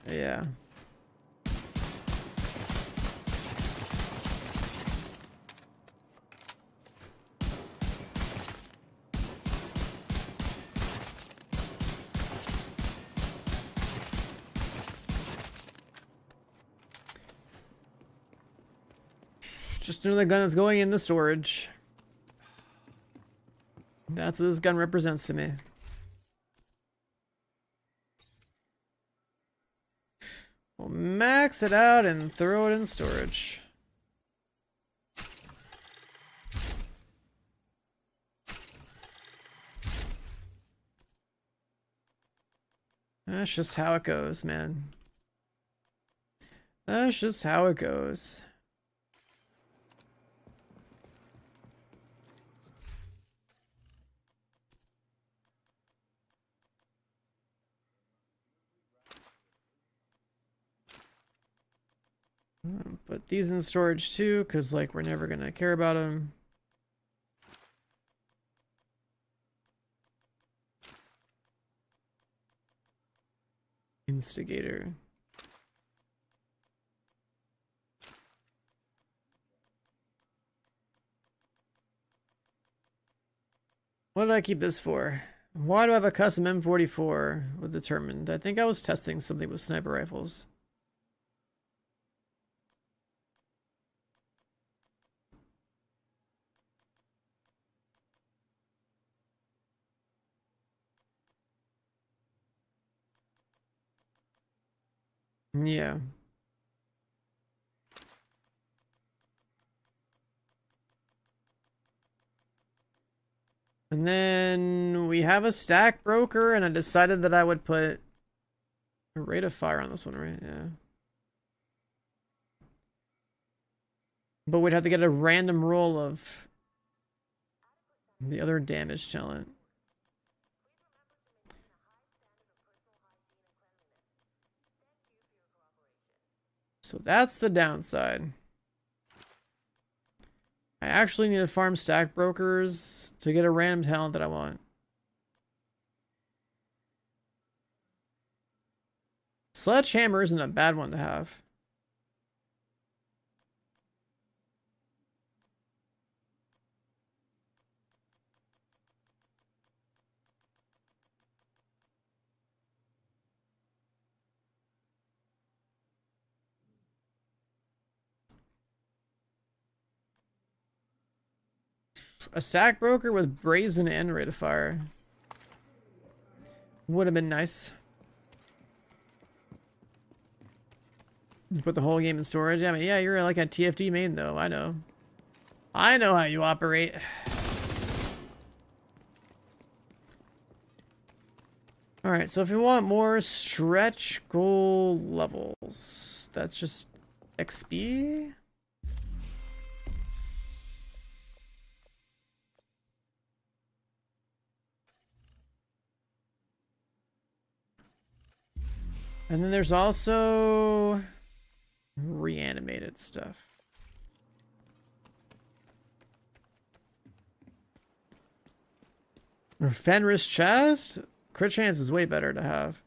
Yeah. Just another gun that's going in the storage. That's what this gun represents to me. We'll max it out and throw it in storage. That's just how it goes, man. That's just how it goes. Put these in storage too, because like we're never gonna care about them. Instigator. What did I keep this for? Why do I have a custom M44 with determined? I think I was testing something with sniper rifles. Yeah. And then we have a stack broker, and I decided that I would put a rate of fire on this one, right? Yeah. But we'd have to get a random roll of the other damage talent. So that's the downside. I actually need to farm stack brokers to get a random talent that I want. Sledgehammer isn't a bad one to have. A stack broker with brazen and rate of fire would have been nice. Put the whole game in storage. I mean, yeah, you're like a TFD main though. I know. I know how you operate. Alright, so if you want more stretch goal levels, that's just XP. And then there's also reanimated stuff. Or Fenris chest? Crit chance is way better to have.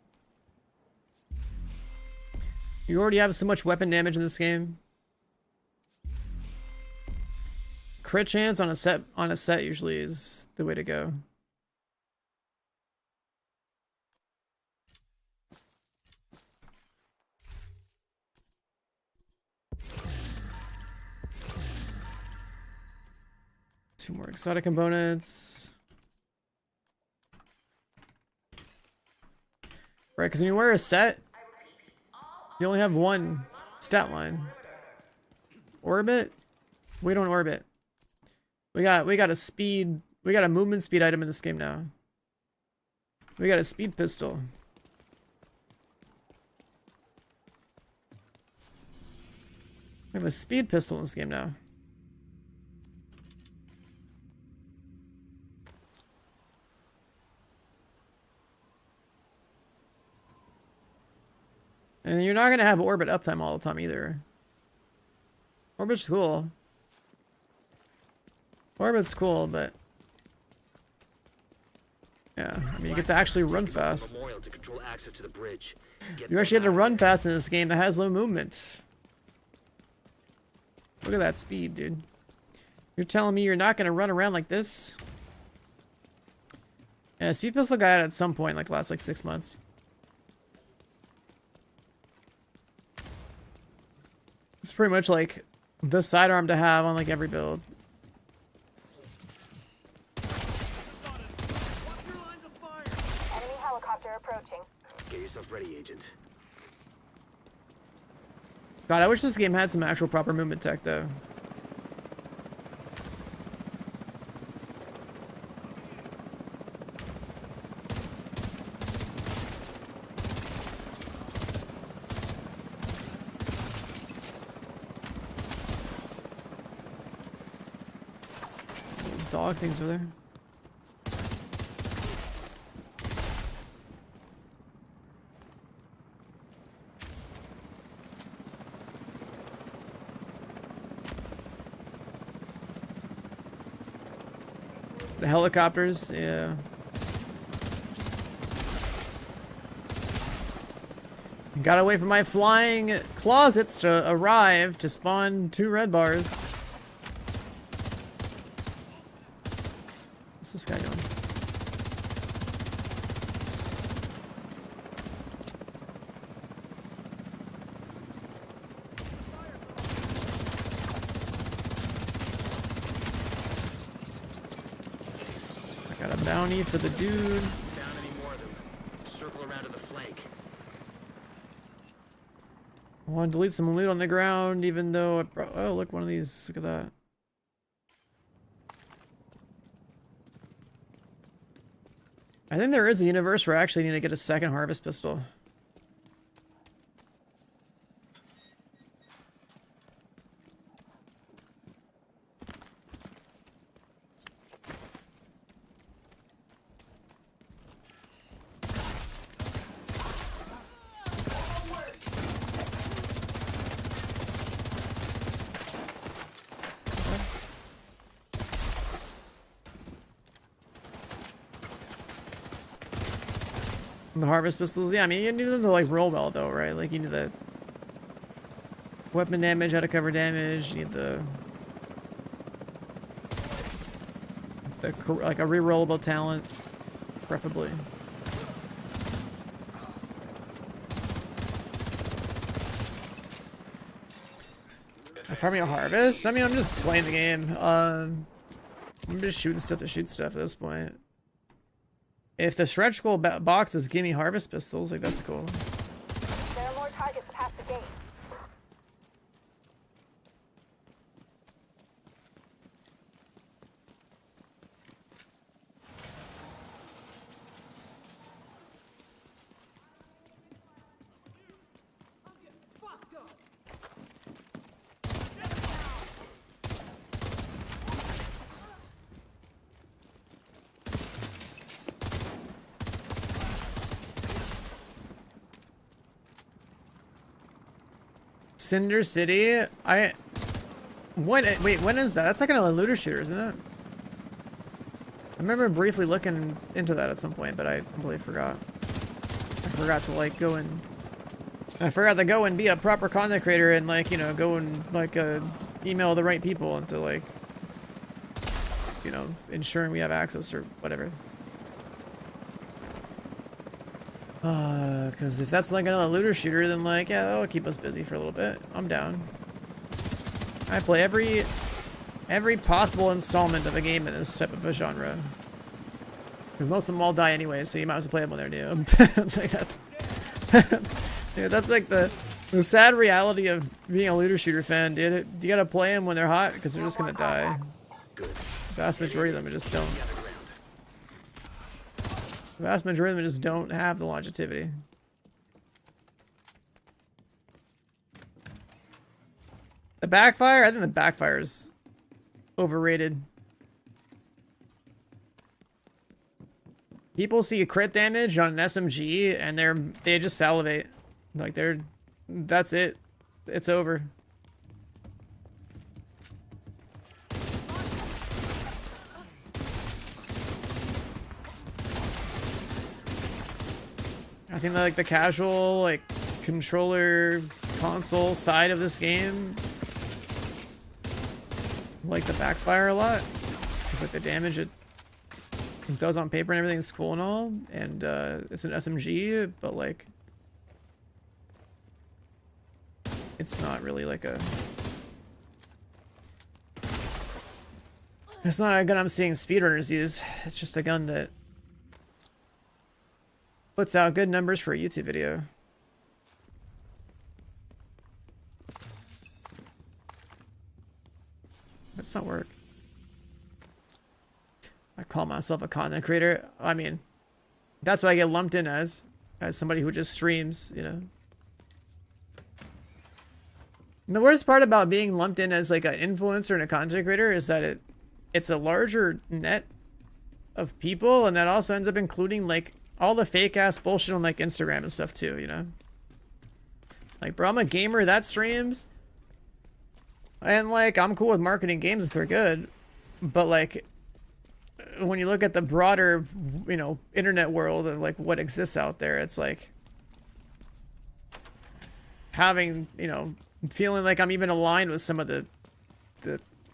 You already have so much weapon damage in this game. Crit chance on a set usually is the way to go. Two more exotic components. Right, because when you wear a set, you only have one stat line. Orbit? We don't orbit. We got a speed, we got a movement speed item in this game now. We got a speed pistol. We have a speed pistol in this game now. And you're not going to have orbit uptime all the time either. Orbit's cool. Orbit's cool, but... yeah, I mean, you get to actually run fast. You actually get to run fast in this game that has low movement. Look at that speed, dude. You're telling me you're not going to run around like this? Yeah, speed pistol got out at some point, like last 6 months. It's pretty much like the sidearm to have on like every build. Enemy helicopter approaching. Get yourself ready, Agent. God, I wish this game had some actual proper movement tech though. Dog things over there. The helicopters, yeah. Gotta wait for my flying closets to arrive to spawn 2 red bars. What's this guy doing? I got a bounty for the dude. Found any more of them? Circle around to the flank. I want to delete some loot on the ground, even though oh, look, one of these. Look at that. I think there is a universe where I actually need to get a second harvest pistol. The harvest pistols, yeah, I mean, you need them to like roll well though, right? Like you need the weapon damage, how to cover damage, you need the like a rerollable talent, preferably. Farming a harvest? I mean, I'm just playing the game. I'm just shooting stuff to shoot stuff at this point. If the stretch goal boxes give me harvest pistols, like that's cool. There are more targets past the gate. Cinder City. When is that? That's like a looter shooter, isn't it? I remember briefly looking into that at some point, but I completely forgot. I forgot to like go and be a proper content creator and like, you know, go and like email the right people into like, you know, ensuring we have access or whatever. Because if that's like another looter shooter, then like, yeah, that'll keep us busy for a little bit. I'm down. I play every possible installment of a game in this type of a genre. Because most of them all die anyway, so you might as well play them when they're new. Like that's, yeah, that's like the sad reality of being a looter shooter fan, dude. You gotta play them when they're hot, because they're just gonna die. Good. The vast majority of them just don't. The vast majority of them just don't have the longevity. The backfire? I think the backfire is overrated. People see crit damage on an SMG and they just salivate. Like that's it. It's over. I think that like the casual like controller console side of this game like the backfire a lot. It's like the damage it does on paper and everything's cool and all, and it's an SMG, but like it's not really like it's not a gun I'm seeing speedrunners use. It's just a gun that puts out good numbers for a YouTube video. That's not work. I call myself a content creator. I mean, that's what I get lumped in as somebody who just streams, you know. And the worst part about being lumped in as like an influencer and a content creator is that it's a larger net of people, and that also ends up including like all the fake ass bullshit on like Instagram and stuff too, you know. Like, bro, I'm a gamer that streams. And like, I'm cool with marketing games if they're good, but like, when you look at the broader, you know, internet world and like what exists out there, it's like having, you know, feeling like I'm even aligned with some of the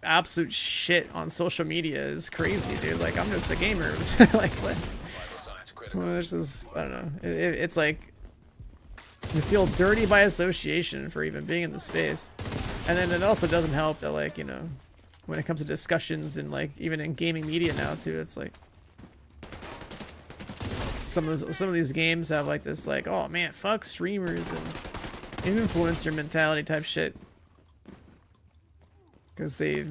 absolute shit on social media is crazy, dude. Like, I'm just a gamer. Like, what? Well, this is, I don't know. It's like you feel dirty by association for even being in the space. And then it also doesn't help that, like, you know, when it comes to discussions and like even in gaming media now too, it's like some of these games have like this like, oh man, fuck streamers and influencer mentality type shit, because they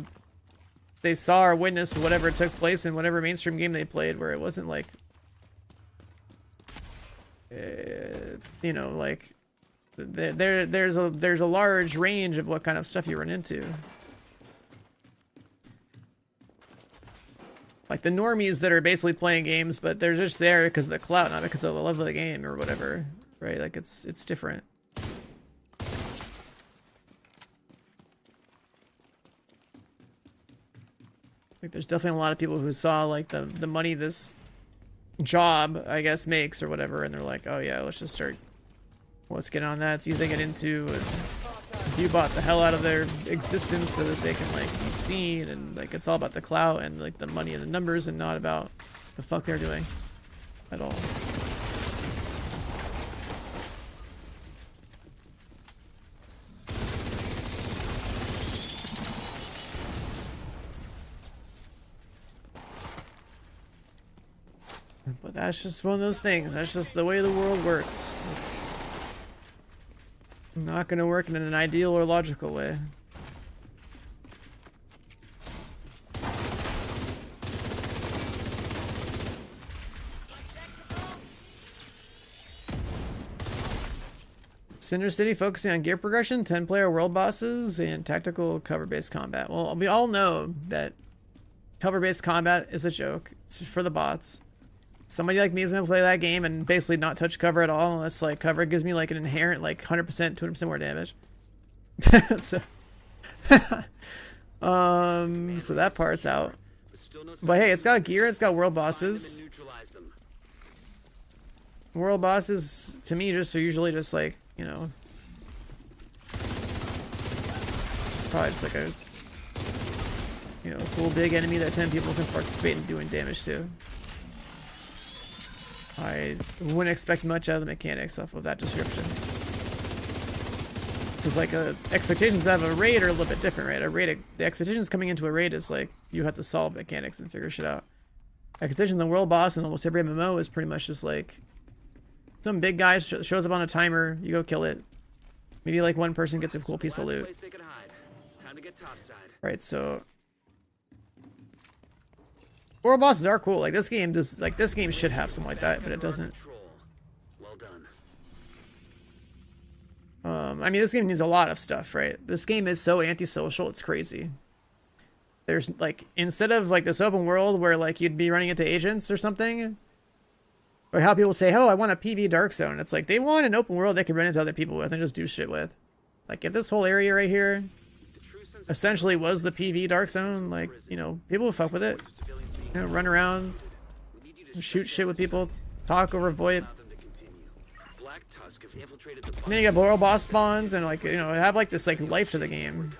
saw or witnessed whatever took place in whatever mainstream game they played, where it wasn't like you know, like there's a large range of what kind of stuff you run into. Like the normies that are basically playing games, but they're just there because of the clout, not because of the love of the game or whatever, right? Like it's different. Like there's definitely a lot of people who saw like the money this job, I guess, makes or whatever, and they're like, oh yeah, let's get on that, see if they get into it. You bought the hell out of their existence so that they can like be seen, and like it's all about the clout and like the money and the numbers, and not about the fuck they're doing at all. But that's just one of those things. That's just the way the world works. It's not going to work in an ideal or logical way. Cinder City focusing on gear progression, 10-player world bosses, and tactical cover-based combat. Well, we all know that cover-based combat is a joke. It's for the bots. Somebody like me is gonna play that game and basically not touch cover at all unless like cover gives me like an inherent like 100%, 200% more damage. So, so that part's out. But still no But sign hey, of it's got them. gear, it's got world Find them bosses. and neutralize them. World bosses, to me, just are usually just like, you know, it's probably just like a, you know, cool big enemy that 10 people can participate in doing damage to. I wouldn't expect much out of the mechanics off of that description. Because like expectations of a raid are a little bit different, right? A raid, the expectations coming into a raid is like you have to solve mechanics and figure shit out. Expectation the world boss in almost every MMO is pretty much just like some big guy shows up on a timer, you go kill it. Maybe like one person gets a cool piece of Last loot. place they can hide. Time to get topside. Right, so world bosses are cool. Like this game does, like this game should have something like that, but it doesn't. Control. Well done. I mean, this game needs a lot of stuff, right? This game is so antisocial, it's crazy. There's like, instead of like this open world where like you'd be running into agents or something, or how people say, oh, I want a PV dark zone. It's like they want an open world they can run into other people with and just do shit with. Like if this whole area right here The true sense of essentially was the PV dark zone, like, you know, people would fuck with it. civilians being You know, run around, we need you to shoot shit with people, talk over VoIP. allow them to continue. Black Tusk have infiltrated the And then you got world boss spawns and like, you know, have like this like life to the game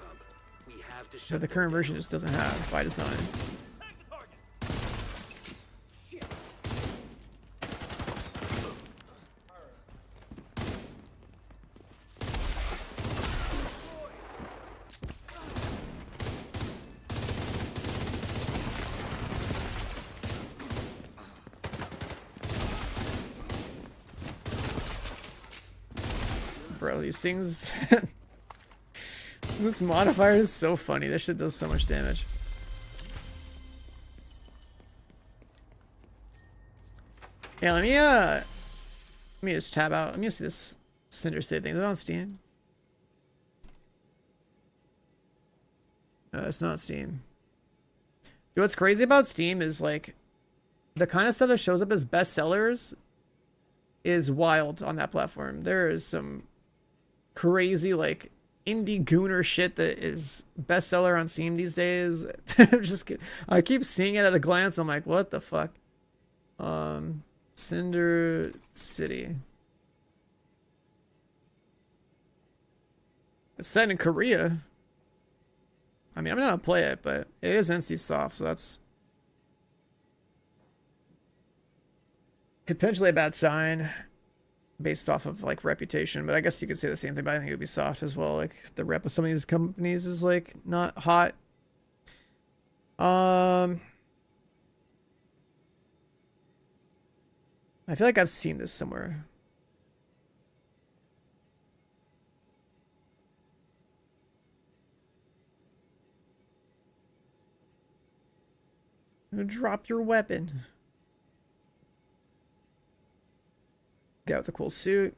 we have to that shut the them current down. version just doesn't have by design. Bro, these things. This modifier is so funny. This shit does so much damage. Yeah, let me just tab out. Let me see this Cinder City thing. Is it on Steam? It's not Steam. You know what's crazy about Steam is like the kind of stuff that shows up as bestsellers is wild on that platform. There is some crazy like indie gooner shit that is bestseller on Steam these days. I keep seeing it at a glance. I'm like, what the fuck? Cinder City. It's set in Korea. I mean, I'm not gonna play it, but it is NC soft, so that's potentially a bad sign based off of like reputation. But I guess you could say the same thing, but I think it would be soft as well. Like the rep of some of these companies is like not hot. I feel like I've seen this somewhere. Drop your weapon. Guy with a cool suit.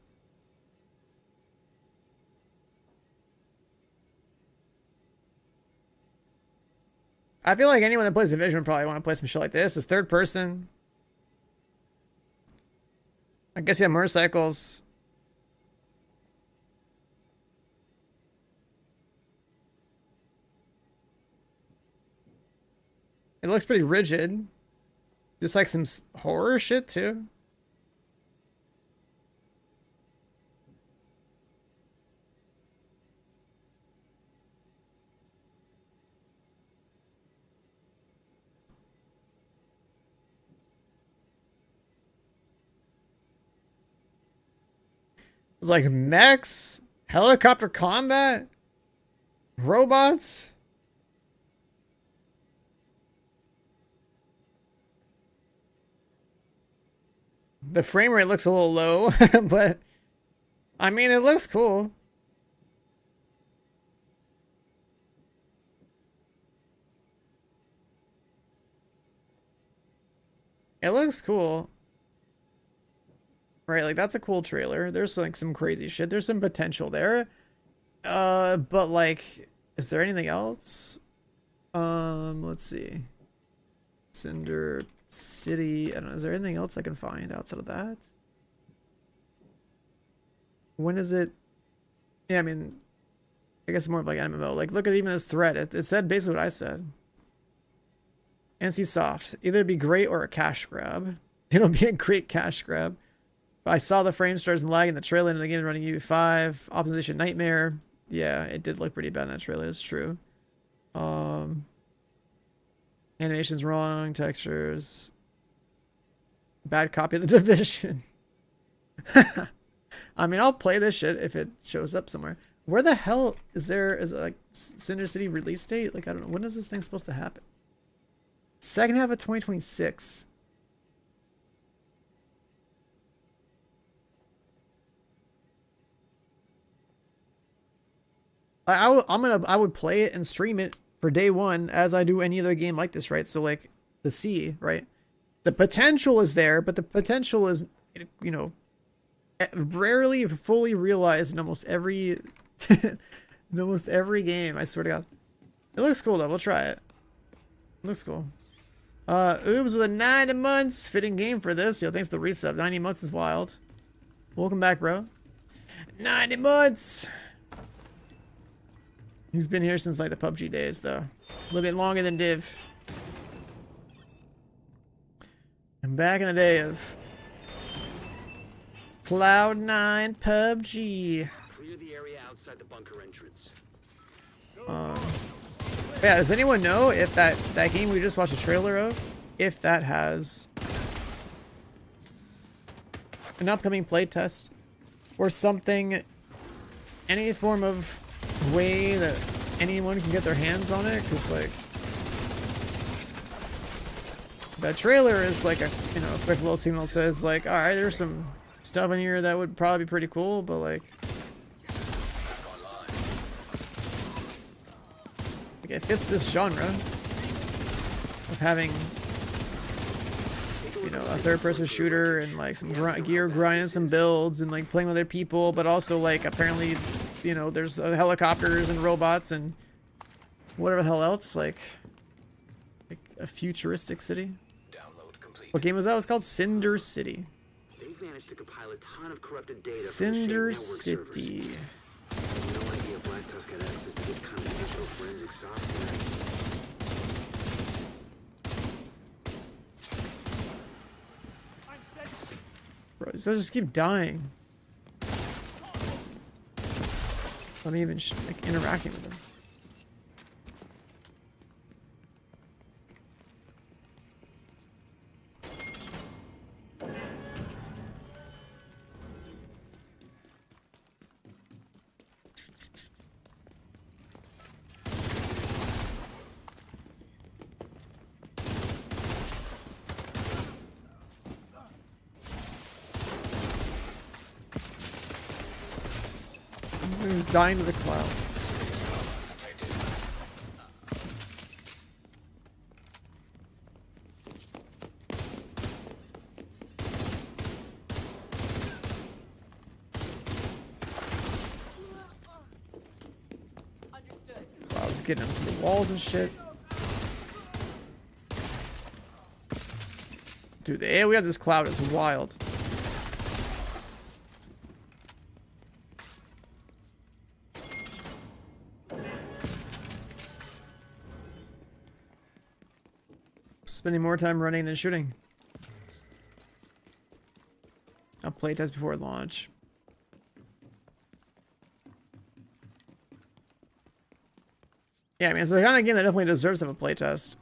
I feel like anyone that plays Division would probably want to play some shit like this. It's third person. I guess you have motorcycles. It looks pretty rigid. Just like some horror shit too. It's like mechs, helicopter combat, robots. The frame rate looks a little low, but I mean, it looks cool. It looks cool. Right, like that's a cool trailer. There's like some crazy shit. There's some potential there. But like, is there anything else? Let's see. Cinder City. I don't know. Is there anything else I can find outside of that? When is it? Yeah, I mean, I guess more of like MMO. Like, look at even this thread. It said basically what I said. NC Soft. Either be great or a cash grab. It'll be a great cash grab. But I saw the frame stars and lag in the trailer and the game running UE5. Optimization nightmare. Yeah, it did look pretty bad in that trailer. It's true. Animation's wrong. Textures. Bad copy of the Division. I mean, I'll play this shit if it shows up somewhere. Where the hell is it like Cinder City release date? Like, I don't know. When is this thing supposed to happen? Second half of 2026. I would play it and stream it for day one as I do any other game like this, right? So like the C, right? The potential is there, but the potential is, you know, rarely fully realized in almost every game. I swear to God. It looks cool though. We'll try it. It looks cool. Oobs with a 90 months. Fitting game for this. Yo, thanks for the resub. 90 months is wild. Welcome back, bro. 90 months. He's been here since like the PUBG days though. A little bit longer than Div. And back in the day of Cloud9 PUBG. Clear the area outside the bunker entrance. Yeah, does anyone know if that game we just watched a trailer of, if that has an upcoming playtest or something, any form of way that anyone can get their hands on it? Because like that trailer is like a, you know, a quick little signal says like, all right, there's some stuff in here that would probably be pretty cool, but like it fits this genre of having, you know, a third-person shooter and like some gear grinding, some builds, and like playing with other people, but also like apparently, you know, there's helicopters and robots and whatever the hell else, like a futuristic city. Download complete. What game was that? It was called Cinder City. They've managed to compile a ton of corrupted data Cinder from the shared network City. servers. I have no idea Black Tusk had access to this kind of digital forensic software. Bro, these guys just keep dying. Not even like interacting with them. He's dying to the cloud. Cloud's getting him through the walls and shit. Dude, the AoE on this cloud is wild. Spending more time running than shooting. I'll playtest before launch. Yeah, I mean, it's the kind of game that definitely deserves to have a playtest.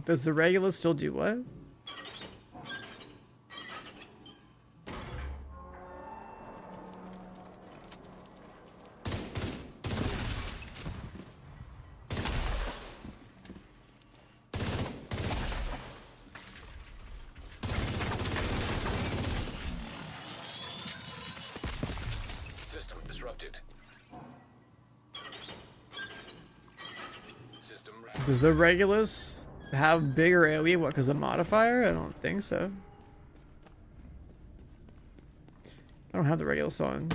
Does the Regulus still do what? System disrupted. System Does the Regulus have bigger AoE? What, because of modifier? I don't think so. I don't have the Regulus on.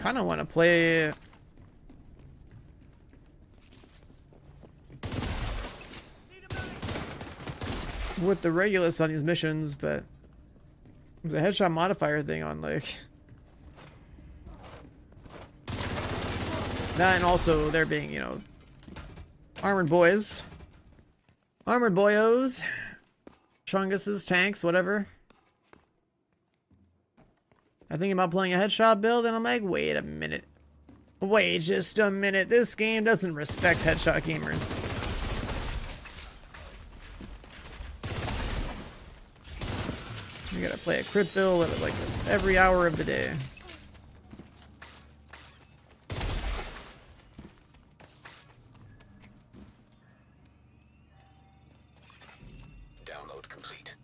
kind of want to play with the Regulus on these missions, but there's a headshot modifier thing on like that, and also there being, you know, armored boys, armored boyos, Chungus's tanks, whatever. I think about playing a headshot build, and I'm like, wait a minute. Wait just a minute. This game doesn't respect headshot gamers. You gotta play a crit build at like every hour of the day. Download complete.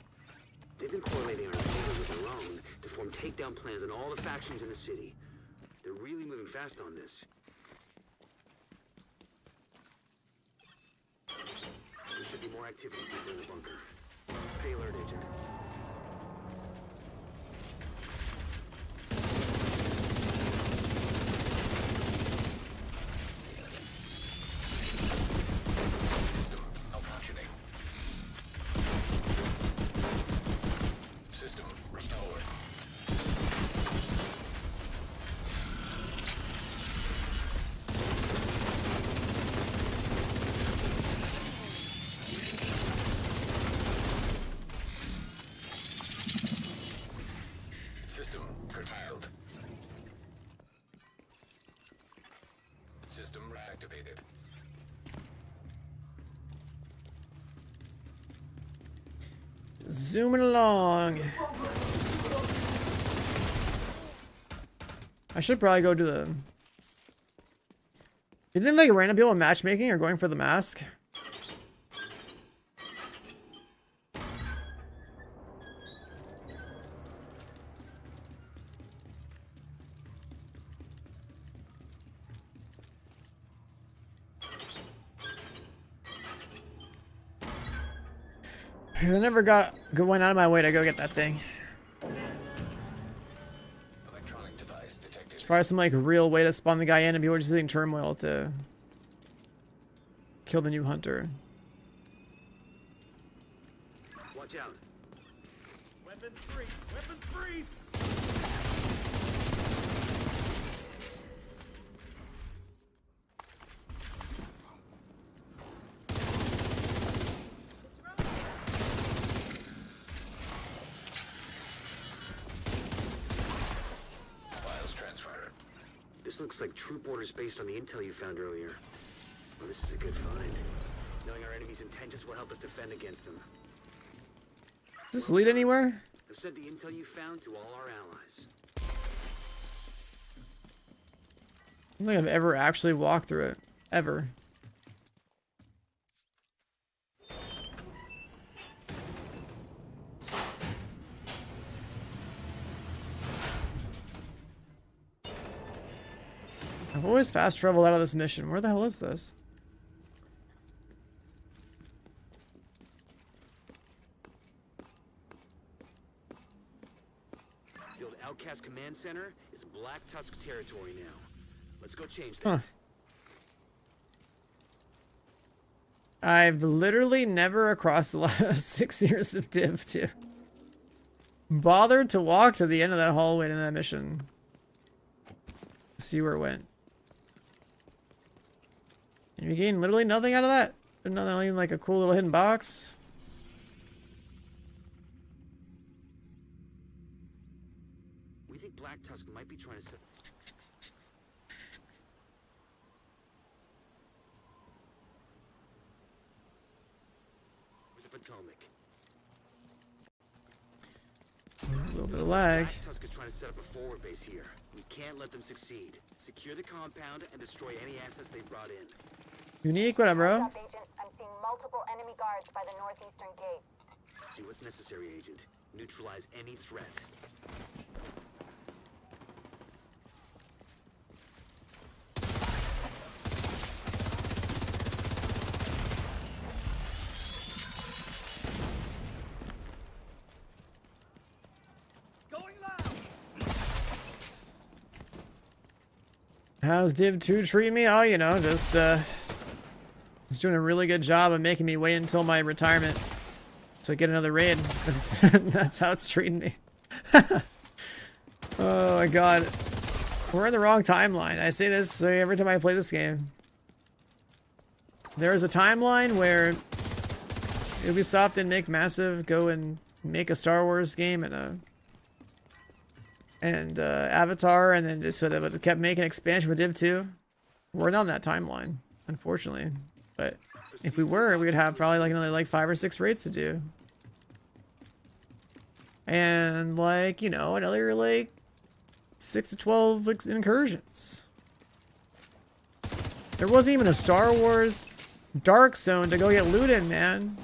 They've been correlating our data with their own to form takedown plans on all the factions in the city. They're really moving fast on this. There should be more activity deeper in the bunker. Stay alert, Agent. System malfunctioning. System restored. System curtailed. System reactivated. Zooming along. I should probably go to the... You think like random people in matchmaking are going for the mask? I never went out of my way to go get that thing. Electronic device detected. It's probably some like real way to spawn the guy in, and people are just using turmoil to kill the new hunter. Watch out. Weapons free! Weapons free! Files transferred. This looks like troop orders based on the intel you found earlier. Well, this is a good find. Knowing our enemy's intentions will help us defend against them. Does this lead anywhere? I've sent the intel you found to all our allies. I don't think I've ever actually walked through it. Ever. I've always fast traveled out of this mission. Where the hell is this? The old Outcast Command Center is Black Tusk territory now. Let's go change that. Huh. I've literally never across the last 6 years of Div 2 bothered to walk to the end of that hallway in that mission. See where it went. And you gain literally nothing out of that. There's nothing like a cool little hidden box. We think Black Tusk might be trying to set... the Potomac. A little bit of lag. Black Tusk is trying to set up a forward base here. We can't let them succeed. Secure the compound and destroy any assets they've brought in. Unique, what up, bro? What's up, Agent? I'm seeing multiple enemy guards by the northeastern gate. Do what's necessary, Agent. Neutralize any threat. Going loud! How's Div 2 treating me? Oh, you know, just doing a really good job of making me wait until my retirement to get another raid. That's how it's treating me. Oh my god. We're in the wrong timeline. I say this every time I play this game. There is a timeline where Ubisoft didn't make Massive go and make a Star Wars game and Avatar, and then just sort of kept making expansion with Div 2. We're not on that timeline, unfortunately. But if we were, we would have probably like another like 5 or 6 raids to do. And like, you know, another like 6 to 12 like, incursions. There wasn't even a Star Wars Dark Zone to go get loot in, man.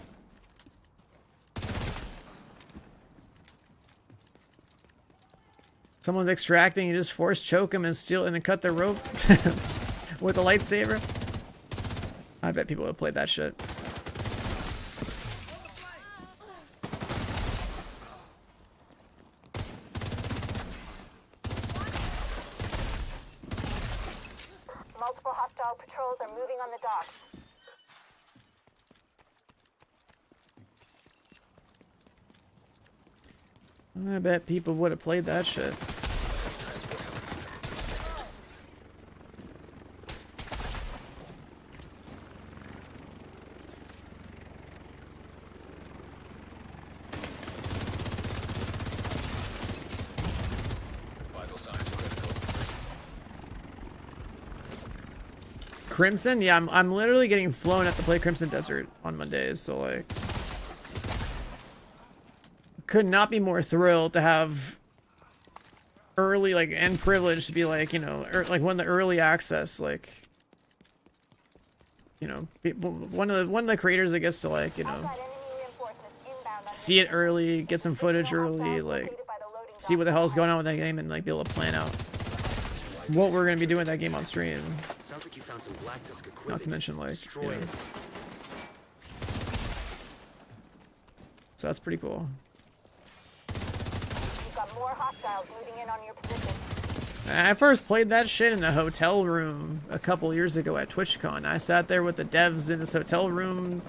Someone's extracting, you just force choke them and steal and then cut their rope with a lightsaber. I bet people have played that shit. Multiple hostile patrols are moving on the docks. I bet people would have played that shit. Crimson? Yeah, I'm literally getting flown up to play Crimson Desert on Mondays, so like could not be more thrilled to have early like and privileged to be like, you know, like one of the early access, like, you know, people, one of the creators that gets to like, you know, see it early, get some footage early, like see what the hell is going on with that game and like be able to plan out what we're gonna be doing with that game on stream. Sounds like you found some black disk equipment. Not to mention like, you know. So that's pretty cool. You've got more hostiles moving in on your position. I first played that shit in a hotel room a couple years ago at TwitchCon. I sat there with the devs in this hotel room.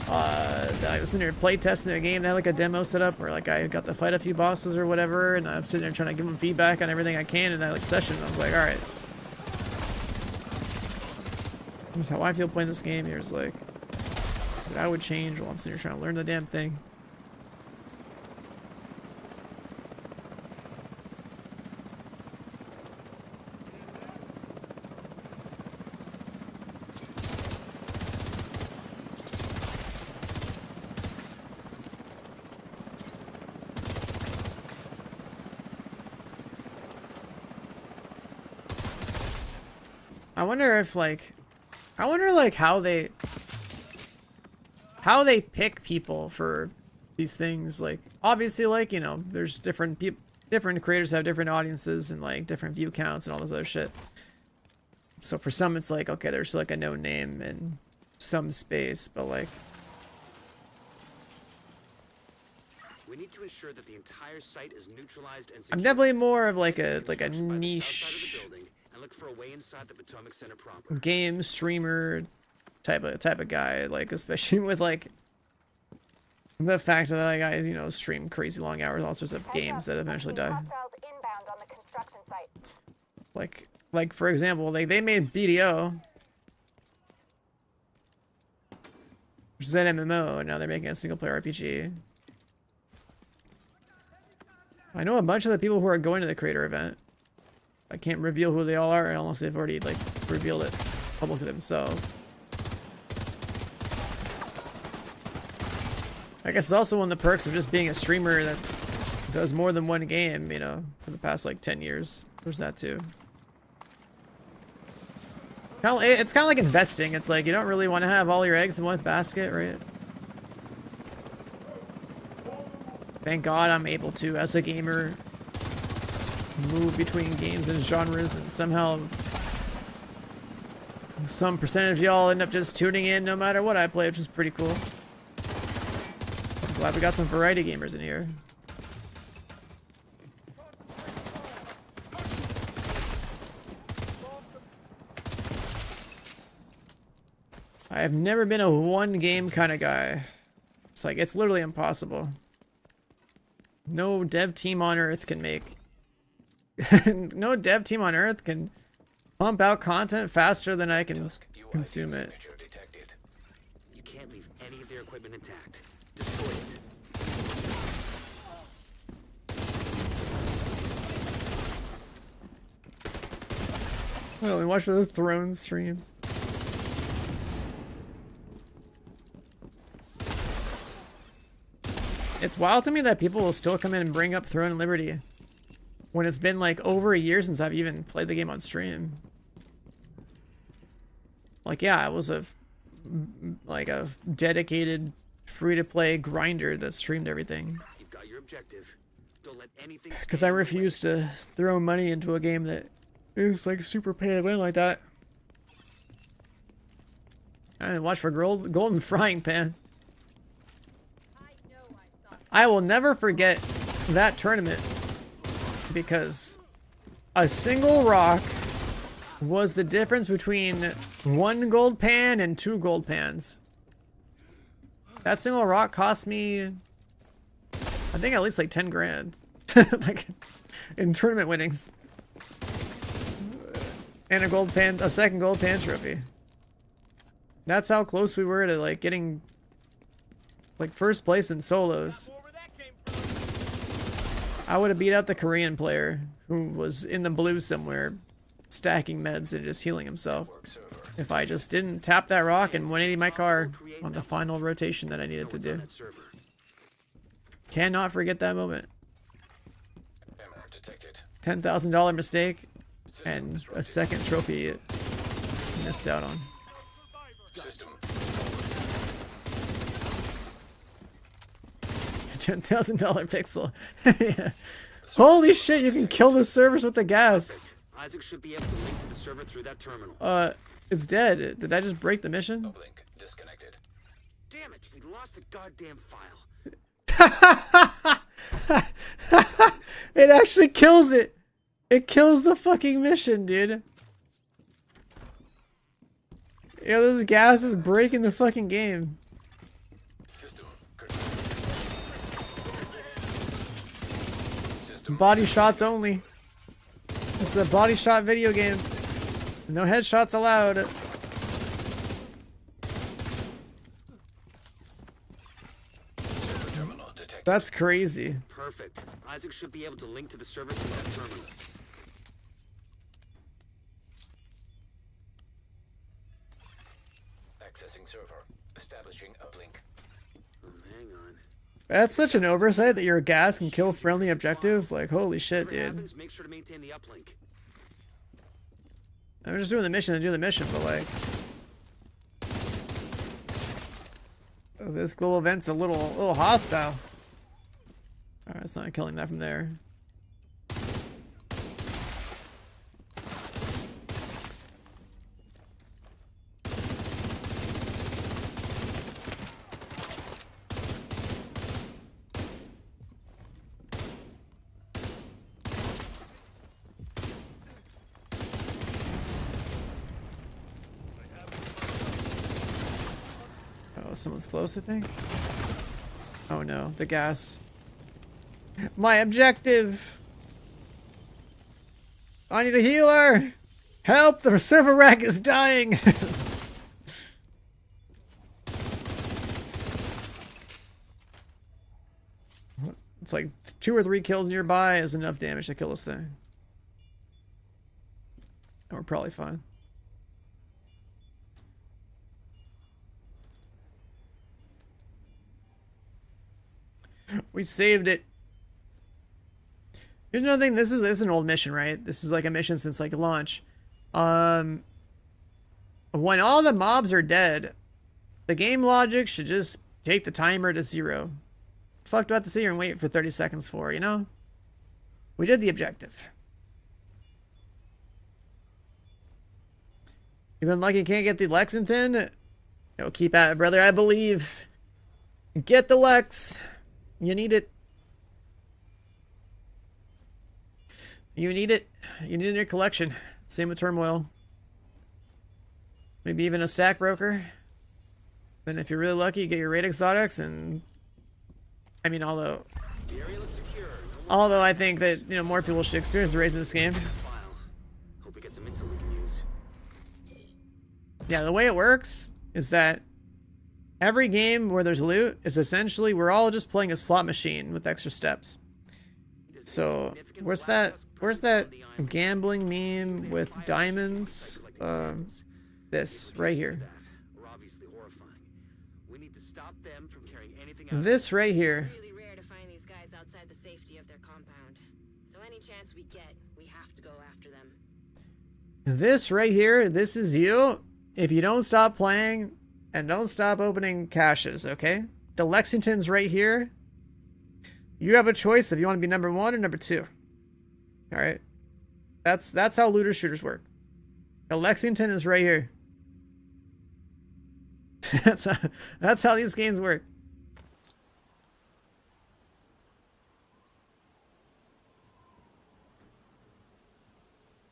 I was sitting there playtesting their game. They had like a demo set up where like I got to fight a few bosses or whatever, and I'm sitting there trying to give them feedback on everything I can in that like session. I was like, all right, here's how I feel playing this game. Here's like what I would change while I'm sitting here trying to learn the damn thing. I wonder if like, I wonder like how they pick people for these things. Like obviously like, you know, there's different people, different creators have different audiences and like different view counts and all this other shit. So for some it's like, okay, there's like a no name and some space, but like We need to ensure that the entire site is neutralized and I'm definitely more of like a niche look for a way inside the Potomac Center proper. game streamer type of guy, like especially with like the fact that like, I, you know, stream crazy long hours, all sorts of games that eventually die. Hostiles inbound on the construction site. Like for example, they made BDO, which is an MMO, and now they're making a single player RPG. I know a bunch of the people who are going to the creator event. I can't reveal who they all are unless they've already like revealed it publicly themselves. I guess it's also one of the perks of just being a streamer that does more than one game, you know, for the past like 10 years. There's that too. It's kind of like investing. It's like you don't really want to have all your eggs in one basket, right? Thank God I'm able to, as a gamer, move between games and genres, and somehow some percentage of y'all end up just tuning in no matter what I play, which is pretty cool. I'm glad we got some variety gamers in here. I've never been a one game kind of guy. It's like, it's literally impossible. No dev team on Earth can make... no dev team on Earth can pump out content faster than I can consume it. You can't leave any of their equipment intact. Destroy it. Well, we watch the Throne streams. It's wild to me that people will still come in and bring up Throne and Liberty when it's been like over a year since I've even played the game on stream. Like, yeah, I was a dedicated free-to-play grinder that streamed everything. You've got your objective. Don't let anything. Because I refuse to throw money into a game that is like super pay to win like that. I watch for golden frying pans. I will never forget that tournament because a single rock was the difference between 1 gold pan and 2 gold pans. That single rock cost me, I think, at least like 10 grand. Like in tournament winnings. And a second gold pan trophy. That's how close we were to like getting like first place in solos. I would have beat out the Korean player who was in the blue somewhere stacking meds and just healing himself if I just didn't tap that rock and 180 my car on the final rotation that I needed to do. Cannot forget that moment. $10,000 mistake and a second trophy missed out on. $10,000 pixel. Yeah. Holy shit, you can kill the servers with the gas. Isaac should be able to link to the server through that terminal. It's dead. Did I just break the mission? Uplink disconnected. Damn it, we lost the goddamn file. It actually kills it. It kills the fucking mission, dude. Yeah, this gas is breaking the fucking game. Body shots only. This is a body shot video game. No headshots allowed. That's crazy. Perfect. Isaac should be able to link to the server through that terminal. Accessing server. Establishing uplink. Hang on. That's such an oversight that your gas can kill friendly objectives. Like, holy shit, Whatever dude. happens, make sure to maintain the uplink. I'm just doing the mission to do the mission, but like... Oh, this global event's a little hostile. Alright, it's not killing that from there. Oh, someone's close, I think. Oh no, the gas. My objective! I need a healer! Help! The server rack is dying! It's like 2 or 3 kills nearby is enough damage to kill this thing. And we're probably fine. We saved it. Here's another thing. This is an old mission, right? This is like a mission since like launch. When all the mobs are dead, the game logic should just take the timer to 0. Fuck do I have to sit here and wait for 30 seconds for, you know? We did the objective. You've been lucky you can't get the Lexington? No, keep at it, brother. I believe. Get the Lex. You need it. You need it. You need it in your collection. Same with Turmoil. Maybe even a stack broker. Then if you're really lucky, you get your raid exotics, and I mean, although The area looks secure. I think that, you know, more people should experience the raids in this game. File. Hope we get some intel we can use. Yeah, the way it works is that every game where there's loot is essentially we're all just playing a slot machine with extra steps. So where's that gambling meme with diamonds? This right here. Are obviously horrifying. We need to stop them from carrying anything out. This right here. Really rare to find these guys outside the safety of their compound. So any chance we get, we have to go after them. This right here, this is you. If you don't stop playing and don't stop opening caches, okay? The Lexington's right here. You have a choice if you want to be number 1 or number 2. All right. That's how looter shooters work. The Lexington is right here. that's how these games work.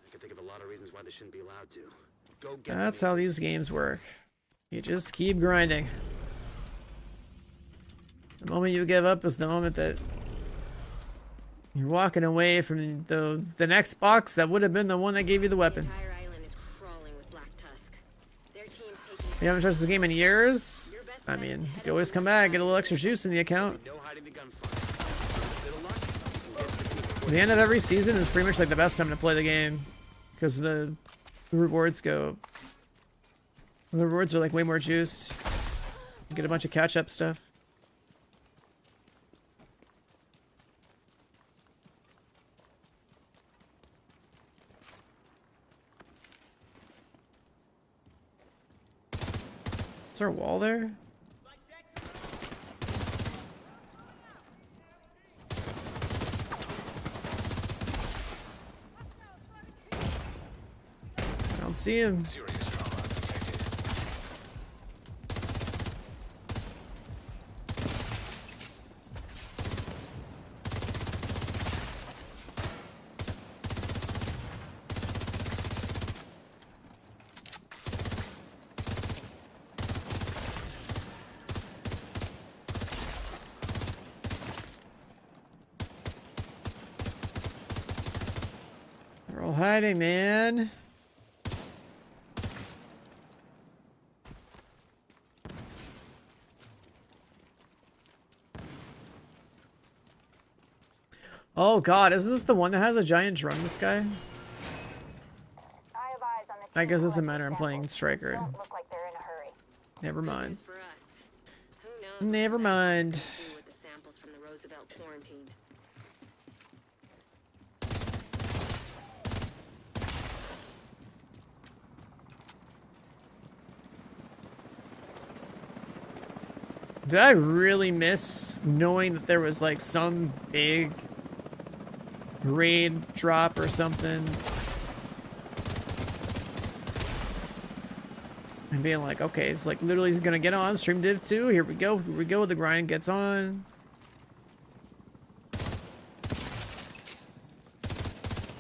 I can think of a lot of reasons why they shouldn't be allowed to. Go get That's them. how these games work. You just keep grinding. The moment you give up is the moment that you're walking away from the next box that would have been the one that gave you the The weapon. entire island is crawling with Black Tusk. Their team's taking. You haven't touched this game in years? Your best I bet is mean, to you head can always over come to back, the get a little extra juice in the account. No hiding the gunfire. With a little luck, you can get to the people. The end of every season is pretty much like the best time to play the game because the rewards go. The rewards are like way more juiced. You get a bunch of catch-up stuff. Is there a wall there? I don't see him. Serious trauma detected. They're all hiding, man. Oh god, isn't this the one that has a giant drum in the sky? I have eyes on the I team guess it doesn't collecting matter, I'm playing samples. Striker. Don't look like they're in a hurry. Never Good mind. news for us. Who knows what Never the mind. Vatican can do with the samples from the Roosevelt quarantine. Did I really miss knowing that there was like some big raid drop or something? And being like, okay, it's like literally gonna get on stream div 2. Here we go. Here we go. The grind gets on.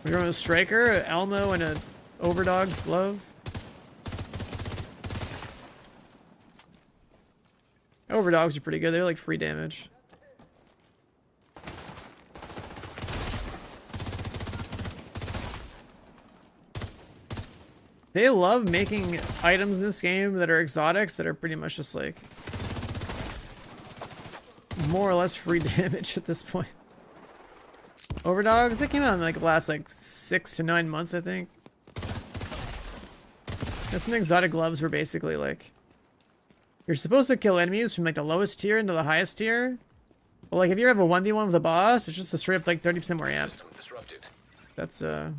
We're going with Striker, Elmo, and a Overdog's glove. Overdogs are pretty good. They're like free damage. They love making items in this game that are exotics that are pretty much just like more or less free damage at this point. Overdogs, they came out in like the last like 6 to 9 months, I think. And some exotic gloves were basically like you're supposed to kill enemies from like the lowest tier into the highest tier. But like if you have a 1v1 with a boss, it's just a straight up like 30% more amp. System disrupted. That's System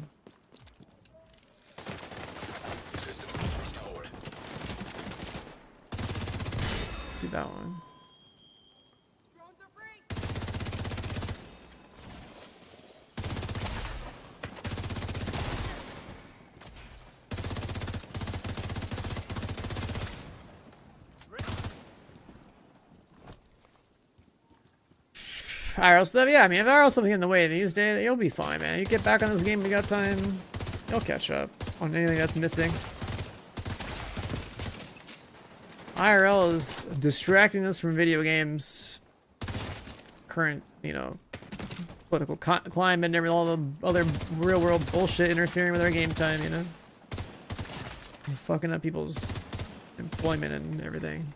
restored. see that one. IRL stuff, yeah, I mean, if IRL something in the way these days, you'll be fine, man. You get back on this game, you got time, you'll catch up on anything that's missing. IRL is distracting us from video games. Current, you know, political climate and all the other real world bullshit interfering with our game time, you know? And fucking up people's employment and everything.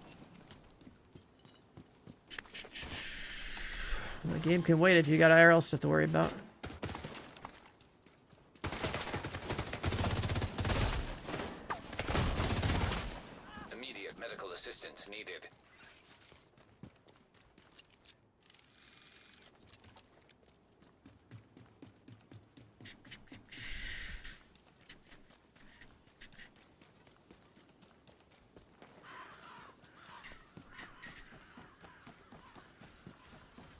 The game can wait if you got IRL stuff to worry about. Immediate medical assistance needed.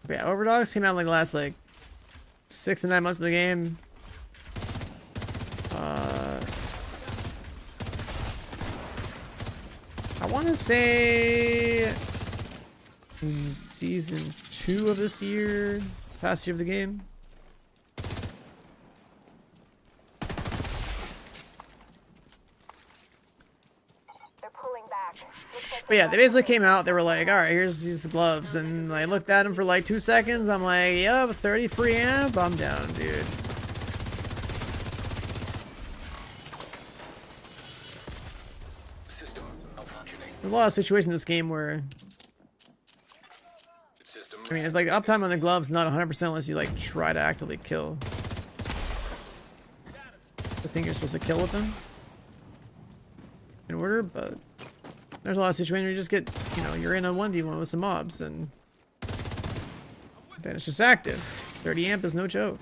But yeah, Overdogs came out like the last like 6 to 9 months of the game. I want to say in season 2 of this year, this past year of the game. They're pulling back. Looks like But yeah, they basically came out, they were like, alright, here's these gloves. And I looked at them for like 2 seconds. I'm like, yep, 30 free amp. I'm down, dude. System malfunctioning. There's a lot of situations in this game where, System. I mean, it's like uptime on the gloves not 100% unless you like try to actively kill the thing you're supposed to kill with them in order, but there's a lot of situations where you just get, you know, you're in a 1v1 with some mobs and then it's just active. 30 amp is no joke.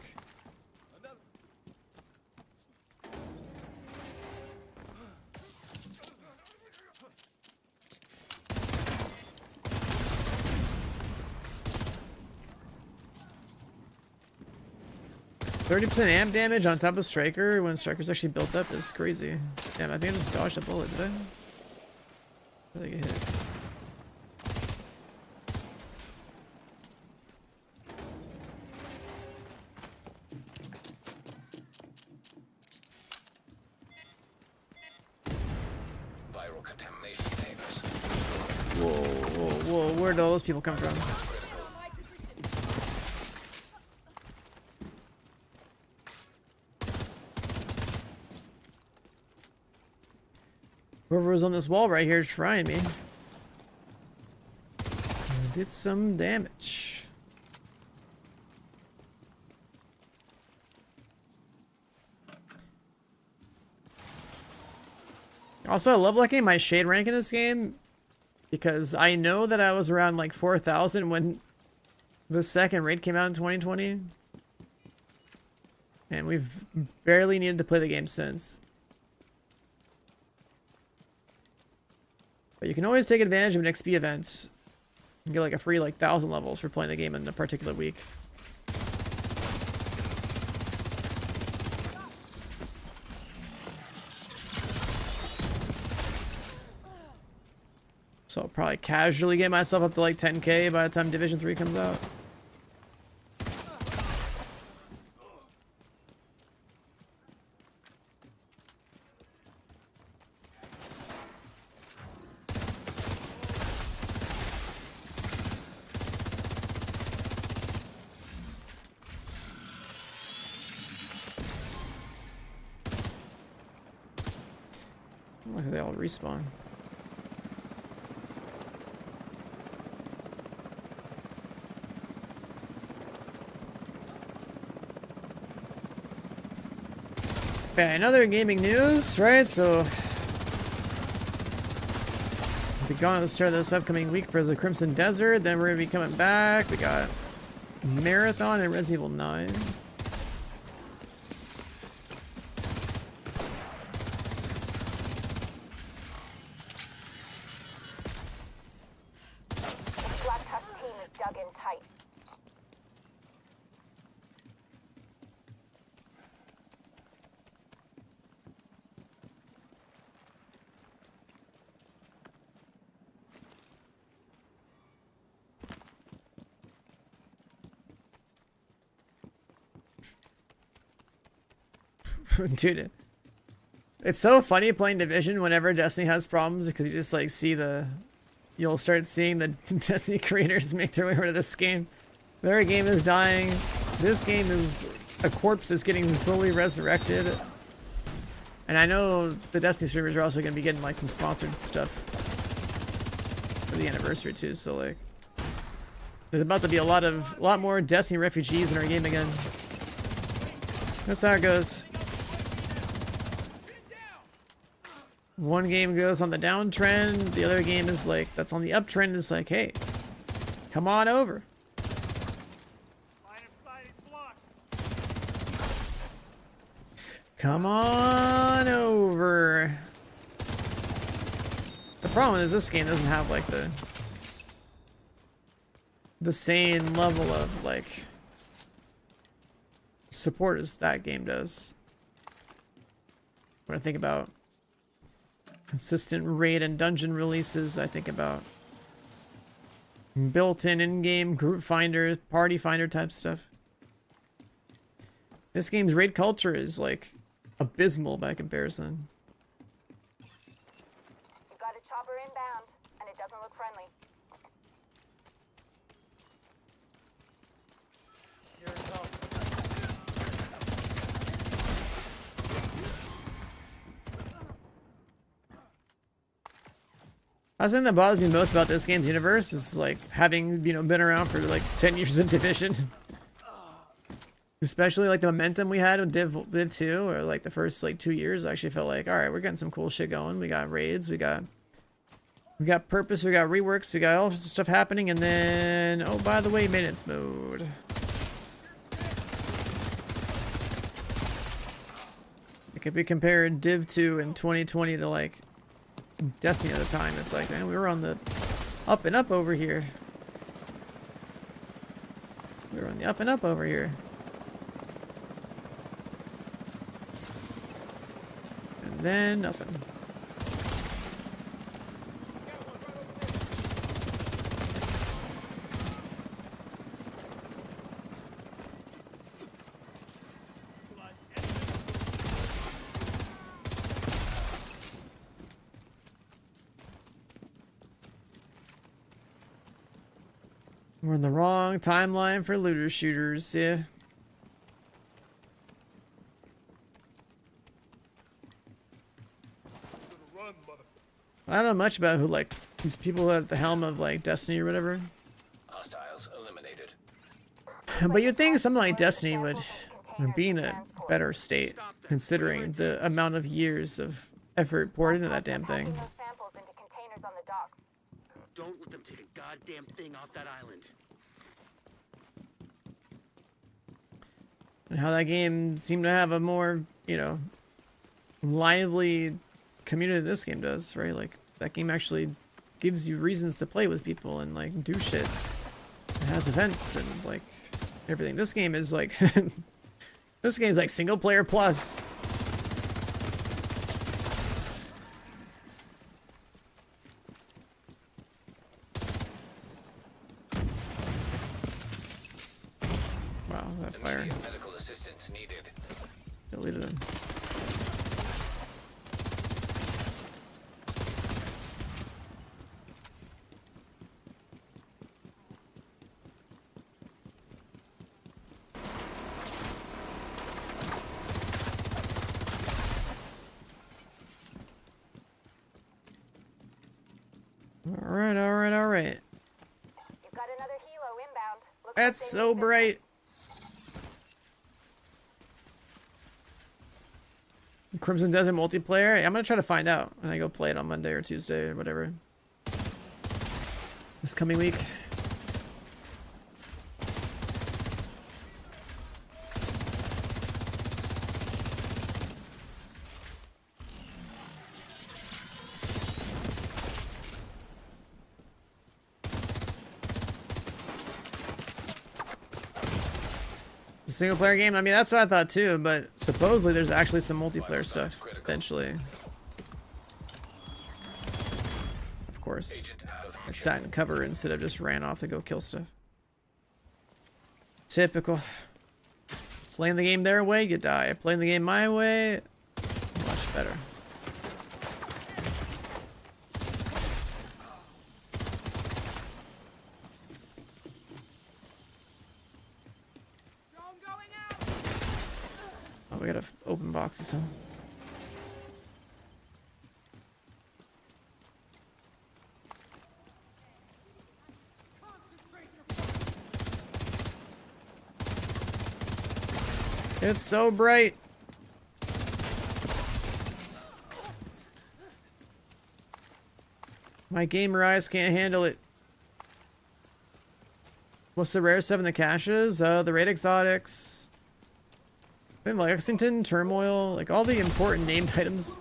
%30 amp damage on top of Striker when Striker's actually built up is crazy. Damn, I think I just dodged a bullet, did I? Really get hit. Viral contamination papers. Whoa, whoa, whoa, where did all those people come from? Whoever was on this wall right here is trying me. Did some damage. Also, I love looking at my shade rank in this game because I know that I was around like 4,000 when the second raid came out in 2020. And we've barely needed to play the game since. But you can always take advantage of an XP event and get like a free like 1,000 levels for playing the game in a particular week. So I'll probably casually get myself up to like 10k by the time Division 3 comes out. Look at they all respawn. Okay, another gaming news, right? So, we've gone at the start of this upcoming week for the Crimson Desert. Then we're gonna be coming back. We got Marathon and Resident Evil 9. Black Tusk team is dug in tight. Dude, it's so funny playing Division whenever Destiny has problems because you just like see the you'll start seeing the Destiny creators make their way over to this game. Their game is dying. This game is a corpse that's getting slowly resurrected. And I know the Destiny streamers are also going to be getting like some sponsored stuff for the anniversary too. So like, there's about to be a lot more Destiny refugees in our game again. That's how it goes. One game goes on the downtrend, the other game is like, that's on the uptrend. It's like, hey, come on over. Come on over. The problem is this game doesn't have like the same level of like support as that game does. When I think about consistent raid and dungeon releases, I think about built-in in-game group finder, party finder type stuff. This game's raid culture is like abysmal by comparison. We've got a chopper inbound, and it doesn't look friendly. I think that bothers me most about this game's universe is like having, you know, been around for like 10 years in Division. Especially like the momentum we had with Div 2, or like the first like 2 years. I actually felt like, all right, we're getting some cool shit going. We got raids, we got purpose, we got reworks, we got all sorts of stuff happening, and then, oh, by the way, maintenance mode. Like if we compare Div 2 in 2020 to like Destiny at the time, it's like, man, we were on the up and up over here. We were on the up and up over here. And then nothing. We're in the wrong timeline for looter shooters, yeah. I don't know much about who, like, these people at the helm of, like, Destiny or whatever. Hostiles eliminated. But you'd think something like Destiny would be in a better state, considering the amount of years of effort poured into that damn thing. Packing those samples into containers on the docks. Don't let them take a goddamn thing off that island. And how that game seemed to have a more, you know, lively community than this game does, right? Like, that game actually gives you reasons to play with people and, like, do shit. It has events and, like, everything. This game is, like, this game's, like, single player plus. Wow, that fire. Immediate medical assistance needed. Deleted him. Alright, alright, alright. You've got another helo inbound. Looks That's like they so need this. bright. Crimson Desert multiplayer? I'm gonna try to find out when I go play it on Monday or Tuesday or whatever. This coming week. Single player game? I mean, that's what I thought too, but supposedly there's actually some multiplayer stuff eventually. Of course. Agent out of I sat in cover instead of just ran off to go kill stuff. Typical. Playing the game their way, you die. Playing the game my way, much better. we gotta open boxes, huh? It's so bright. My gamer eyes can't handle it. What's the rare stuff in the caches? The raid exotics. And Lexington, Turmoil, like all the important named items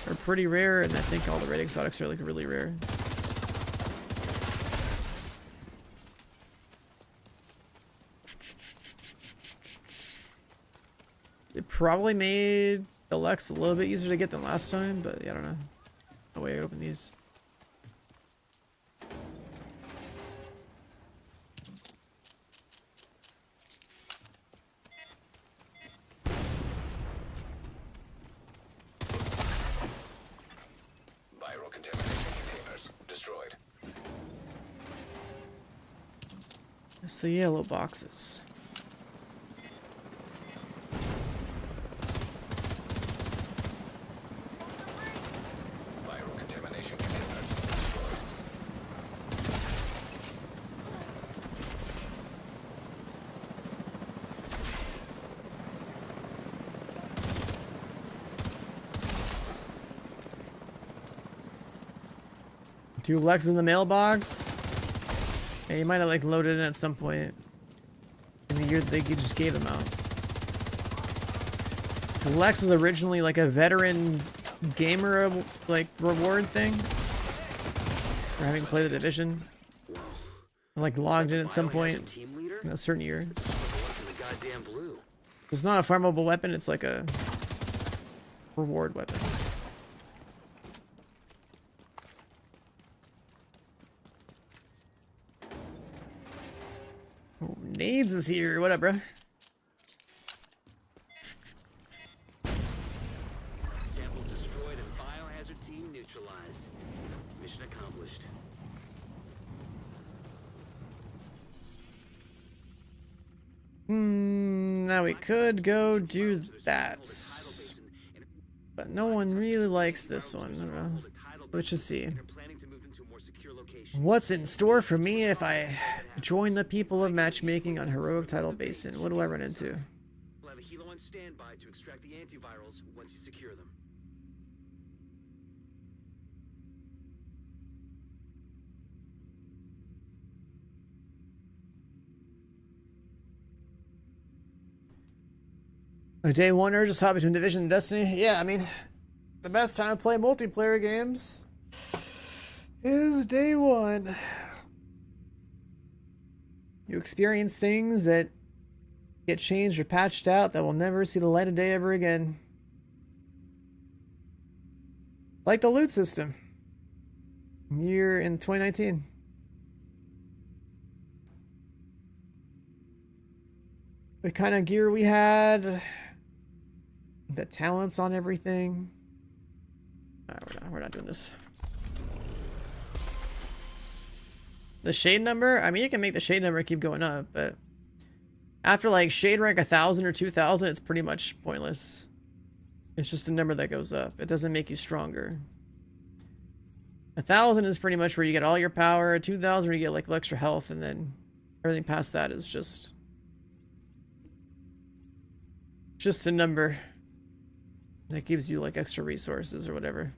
are pretty rare, and I think all the raid exotics are like really rare. It probably made the Lex a little bit easier to get than last time, but yeah, I don't know. No way I could open these. Viral contamination containers destroyed. It's the yellow boxes. Viral contamination containers destroyed. Two Lex in the mailbox. Yeah, you might have like loaded in at some point in the year that they just gave them out. The Lex was originally like a veteran gamer like reward thing for having played the Division. And like logged in at some point Team leader? in a certain year. What's in the goddamn blue? It's not a farmable weapon, it's like a reward weapon. Oh, Nades is here. What up, bro? Samples destroyed and biohazard team neutralized. Mission accomplished. Now we could go do that. But no one really likes this one. I don't know. Let's just see. What's in store for me if I join the people of matchmaking on Heroic Tidal Basin? What do I run into? We'll have a helo on standby to extract the antivirals once you secure them. A day oneer just hop between Division and Destiny? Yeah, I mean, the best time to play multiplayer games is day one. You experience things that get changed or patched out that will never see the light of day ever again. Like the loot system. Year in 2019. The kind of gear we had. The talents on everything. We're not doing this. The shade number, I mean, you can make the shade number keep going up, but after like shade rank 1,000 or 2,000, it's pretty much pointless. It's just a number that goes up. It doesn't make you stronger. 1,000 is pretty much where you get all your power. 2,000 where you get like extra health, and then everything past that is just a number that gives you like extra resources or whatever.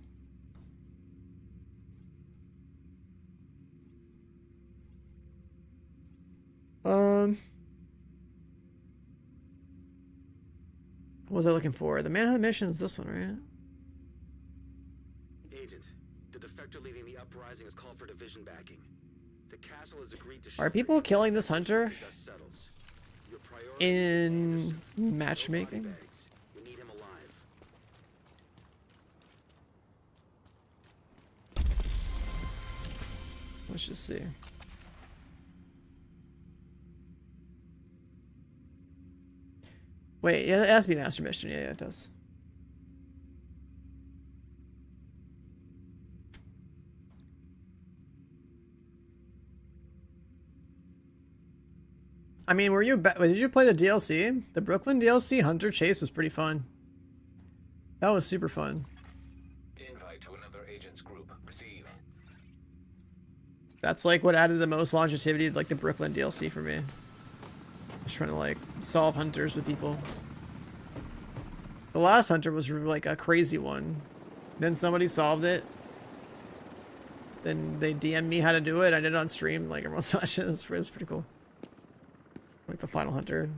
What was I looking for? The manhunt mission is this one, right? Agent, the defector leading the uprising has called for division backing. The castle has agreed to Are people killing this hunter dust settles. Your priority in is no body matchmaking? bags. We need him alive. Let's just see. Wait, yeah, it has to be Master Mission. Yeah, it does. I mean, did you play the DLC? The Brooklyn DLC Hunter Chase was pretty fun. That was super fun. Invite to another agent's group. Receive. That's like what added the most longevity to like the Brooklyn DLC for me. Just trying to like solve hunters with people. The last hunter was like a crazy one. Then somebody solved it. Then they DM'd me how to do it. I did it on stream. Like everyone's watching. It's pretty cool. Like the final hunter.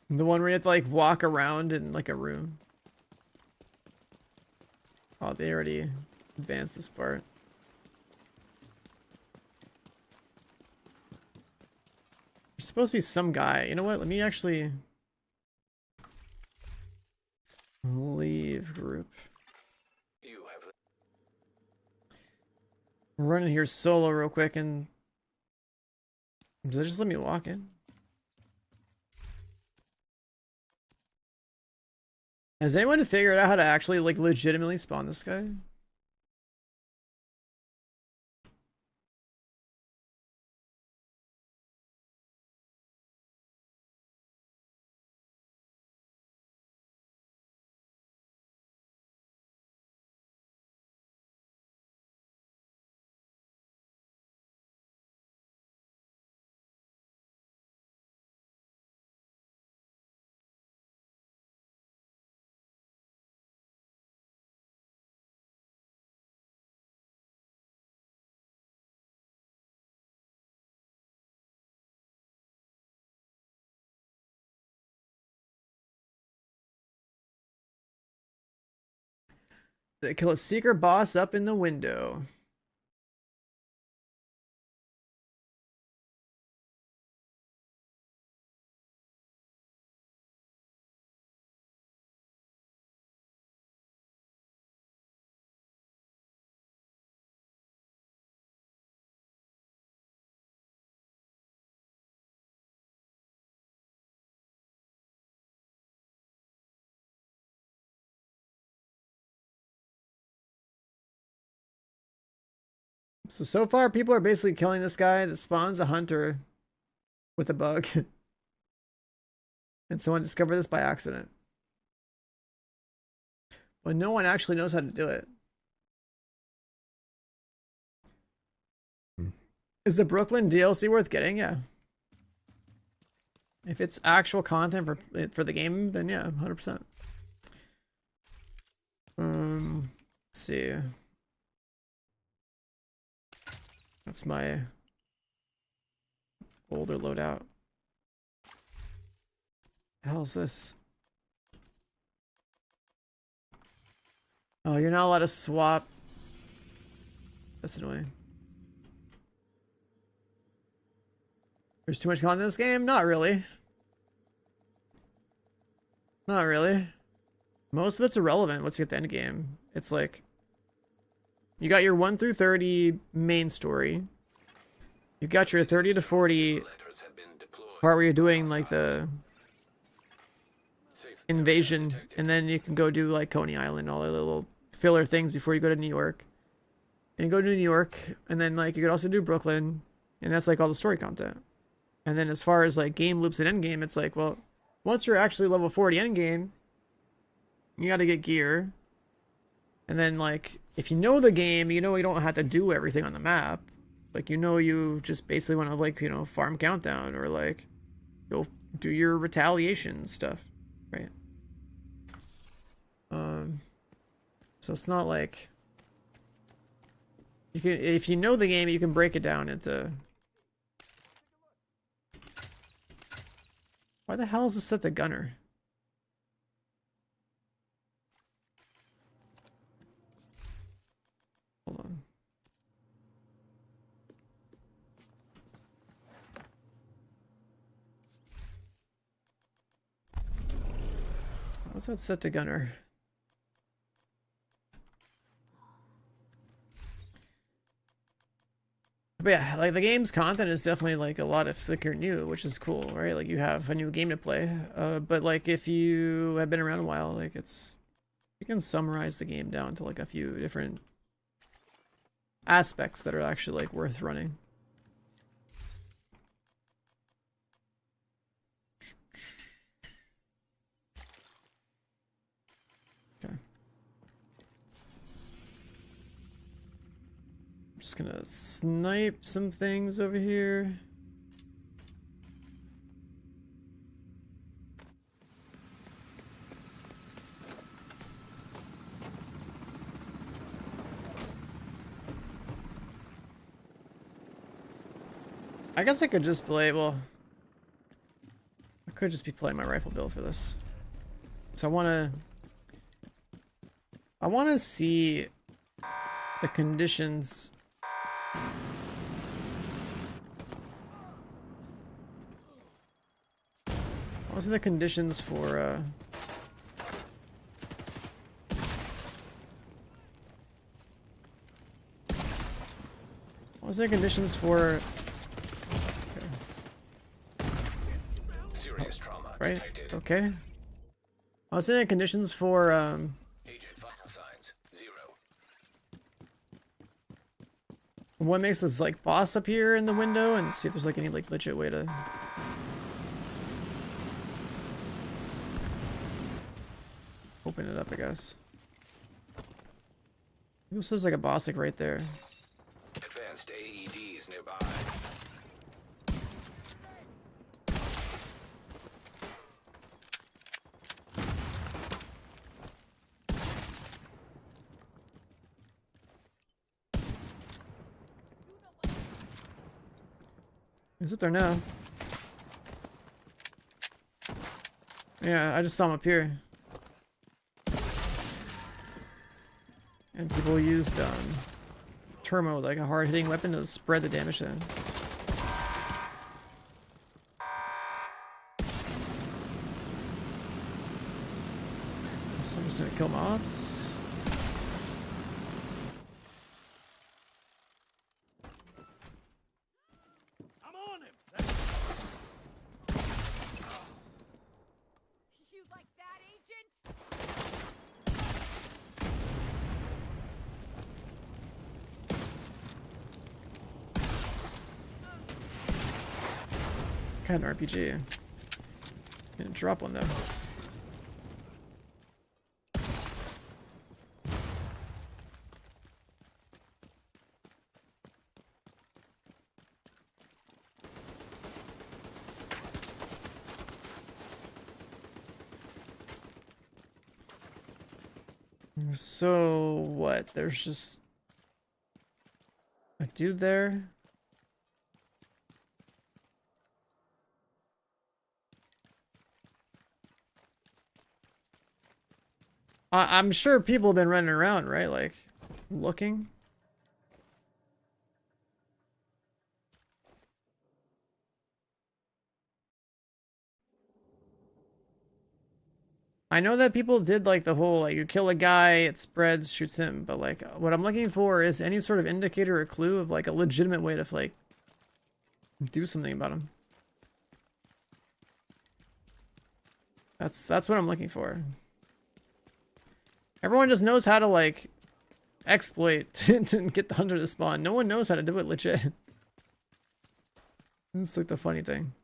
The one where you have to like walk around in like a room. Oh, they already advanced this part. There's supposed to be some guy. You know what? Let me actually leave group. You have I'm running here solo real quick and does it just let me walk in? Has anyone figured out how to actually like legitimately spawn this guy? They kill a secret boss up in the window. So far people are basically killing this guy that spawns a hunter with a bug. And someone discovered this by accident. But no one actually knows how to do it. Is the Brooklyn DLC worth getting? Yeah. If it's actual content for the game, then yeah, 100%. Let's see. That's my older loadout. The hell is this? Oh, you're not allowed to swap. That's annoying. There's too much content in this game? Not really. Not really. Most of it's irrelevant once you get the end game. It's like you got your 1 through 30 main story. You got your 30 to 40 part where you're doing like the invasion, and then you can go do like Coney Island, all the little filler things before you go to New York. And you go to New York, and then like you could also do Brooklyn, and that's like all the story content. And then as far as like game loops and end game, it's like, well, once you're actually level 40 end game, you got to get gear. And then like if you know the game, you know you don't have to do everything on the map. Like, you know, you just basically want to like, you know, farm countdown or like go do your retaliation stuff, right? So it's not like you can, if you know the game, you can break it down into. Why the hell is this set the gunner? Hold on. How's that set to gunner? But yeah, like the game's content is definitely like a lot of thicker new, which is cool, right? Like you have a new game to play. But like if you have been around a while, like you can summarize the game down to like a few different aspects that are actually like worth running. Okay. I'm just gonna snipe some things over here. I guess I could just play, well, I could just be playing my rifle build for this. So I wanna see the conditions. What are the conditions for what was the conditions for Serious trauma right? detected. Okay. I was saying the conditions for Agent vital signs 0. what makes this like boss appear in the window and see if there's like any like legit way to open it up, I guess. This says like a boss like right there. Advanced AEDs nearby. He's up there now. Yeah, I just saw him up here. And people used Turmo, like a hard-hitting weapon, to spread the damage then. So I'm just gonna kill mobs. You like that, Agent? Kind of RPG. Gonna drop one though. So what? There's just a dude there. I'm sure people have been running around, right? Like, looking. I know that people did like the whole, like, you kill a guy, it spreads, shoots him, but like, what I'm looking for is any sort of indicator or clue of like a legitimate way to like do something about him. That's what I'm looking for. Everyone just knows how to like exploit to get the hunter to spawn. No one knows how to do it legit. That's like the funny thing.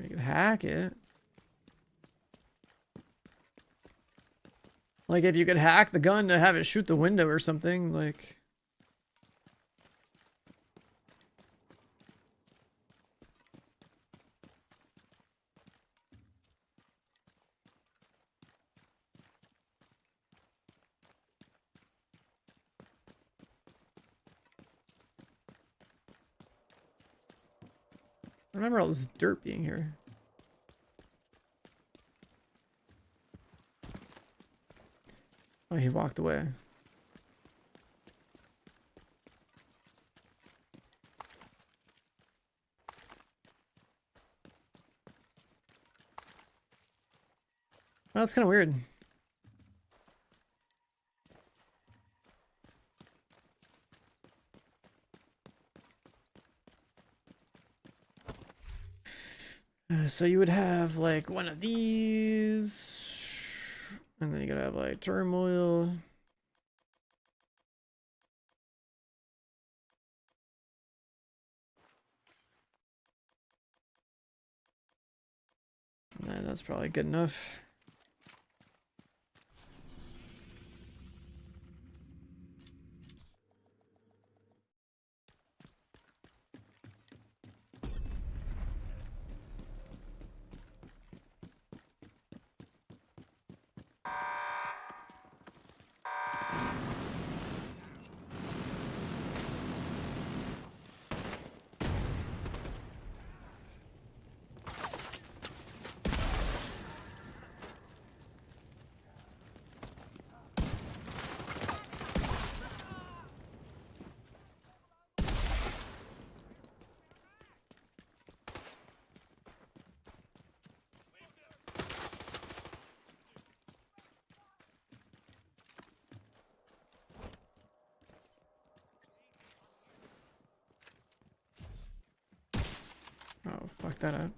You could hack it. Like if you could hack the gun to have it shoot the window or something, like. I remember all this dirt being here. Oh, he walked away. Well, that's kind of weird. So you would have like one of these, and then you gotta have like turmoil. And that's probably good enough. Oh, fuck that up.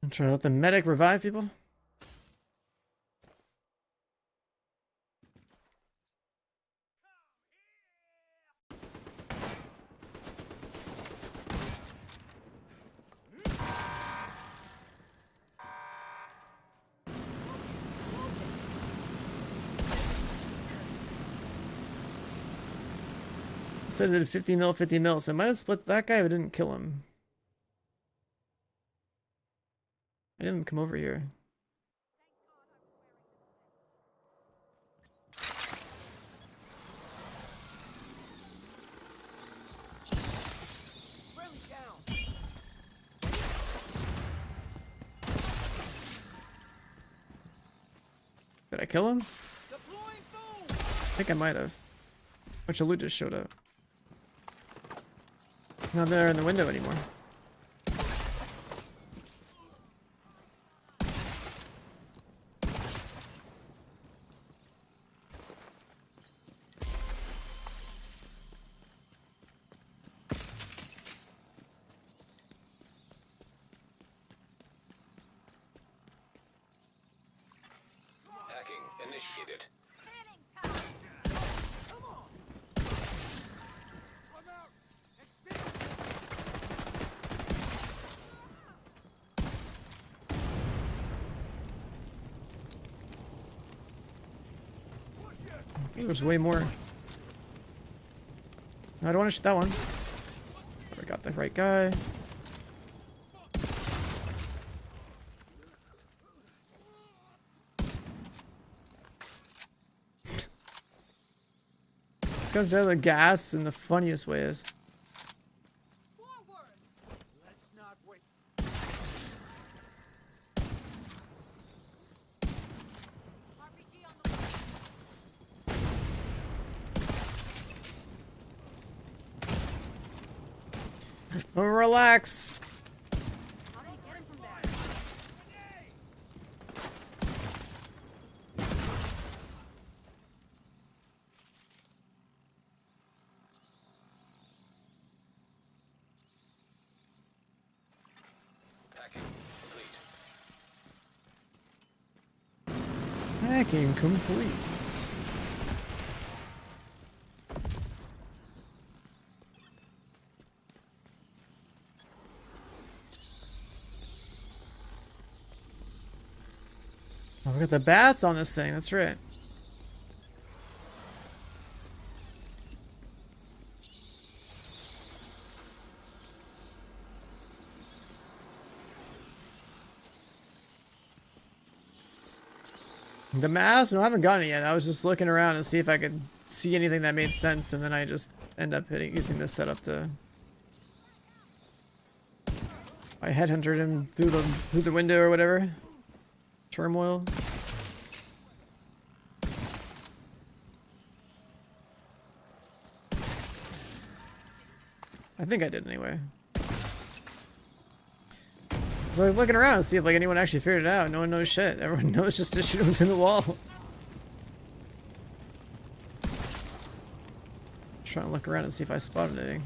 I'm trying to let the medic revive people. Said it did 50 mil, 50 mil, so I might have split that guy, but didn't kill him. I didn't come over here. Did I kill him? I think I might have. A bunch of loot just showed up. Not there in the window anymore. Hacking initiated. There's way more. I don't want to shoot that one. I got the right guy. This guy's out of the gas in the funniest ways. Oh, relax. Hacking complete. Hacking complete. Oh, we got the bats on this thing. That's right. The mask? No, I haven't gotten it yet. I was just looking around to see if I could see anything that made sense, and then I just end up using this setup to. I headhunted him through the window or whatever. Turmoil. I think I did anyway. So I was looking around to see if like anyone actually figured it out. No one knows shit. Everyone knows just to shoot him through the wall. Trying to look around and see if I spotted anything.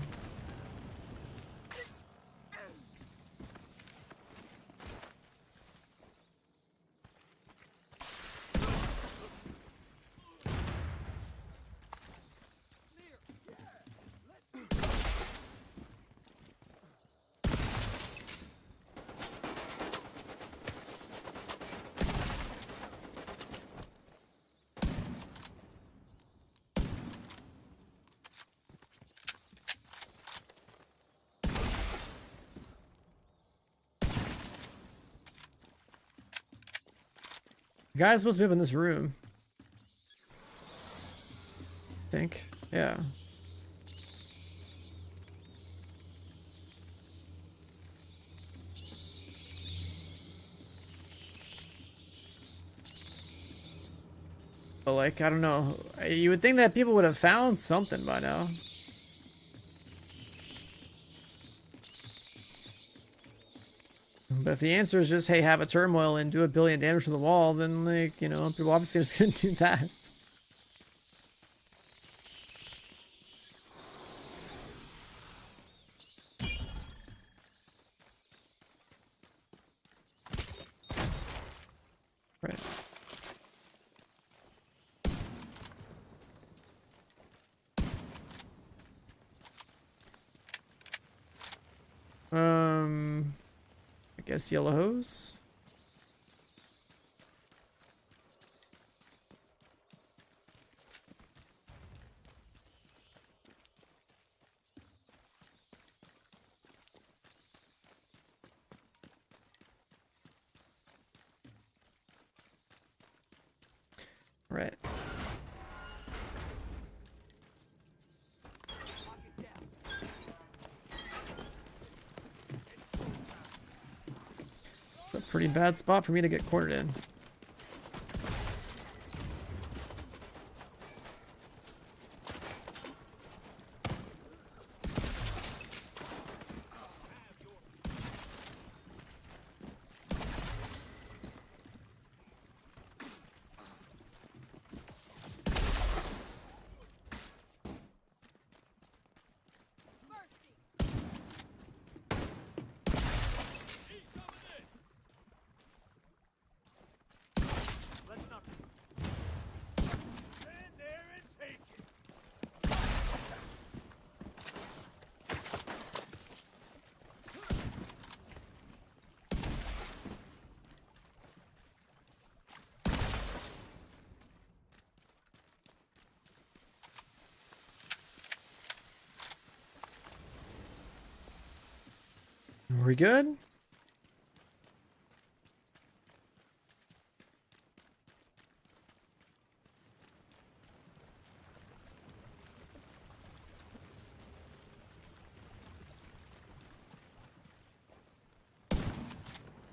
The guy's supposed to be up in this room. I think. Yeah. But like, I don't know. You would think that people would have found something by now. But if the answer is just, hey, have a turmoil and do 1 billion damage to the wall, then, like, you know, people obviously just gonna do that. Right. I guess yellow hose. Right. It's a pretty bad spot for me to get cornered in. Are we good?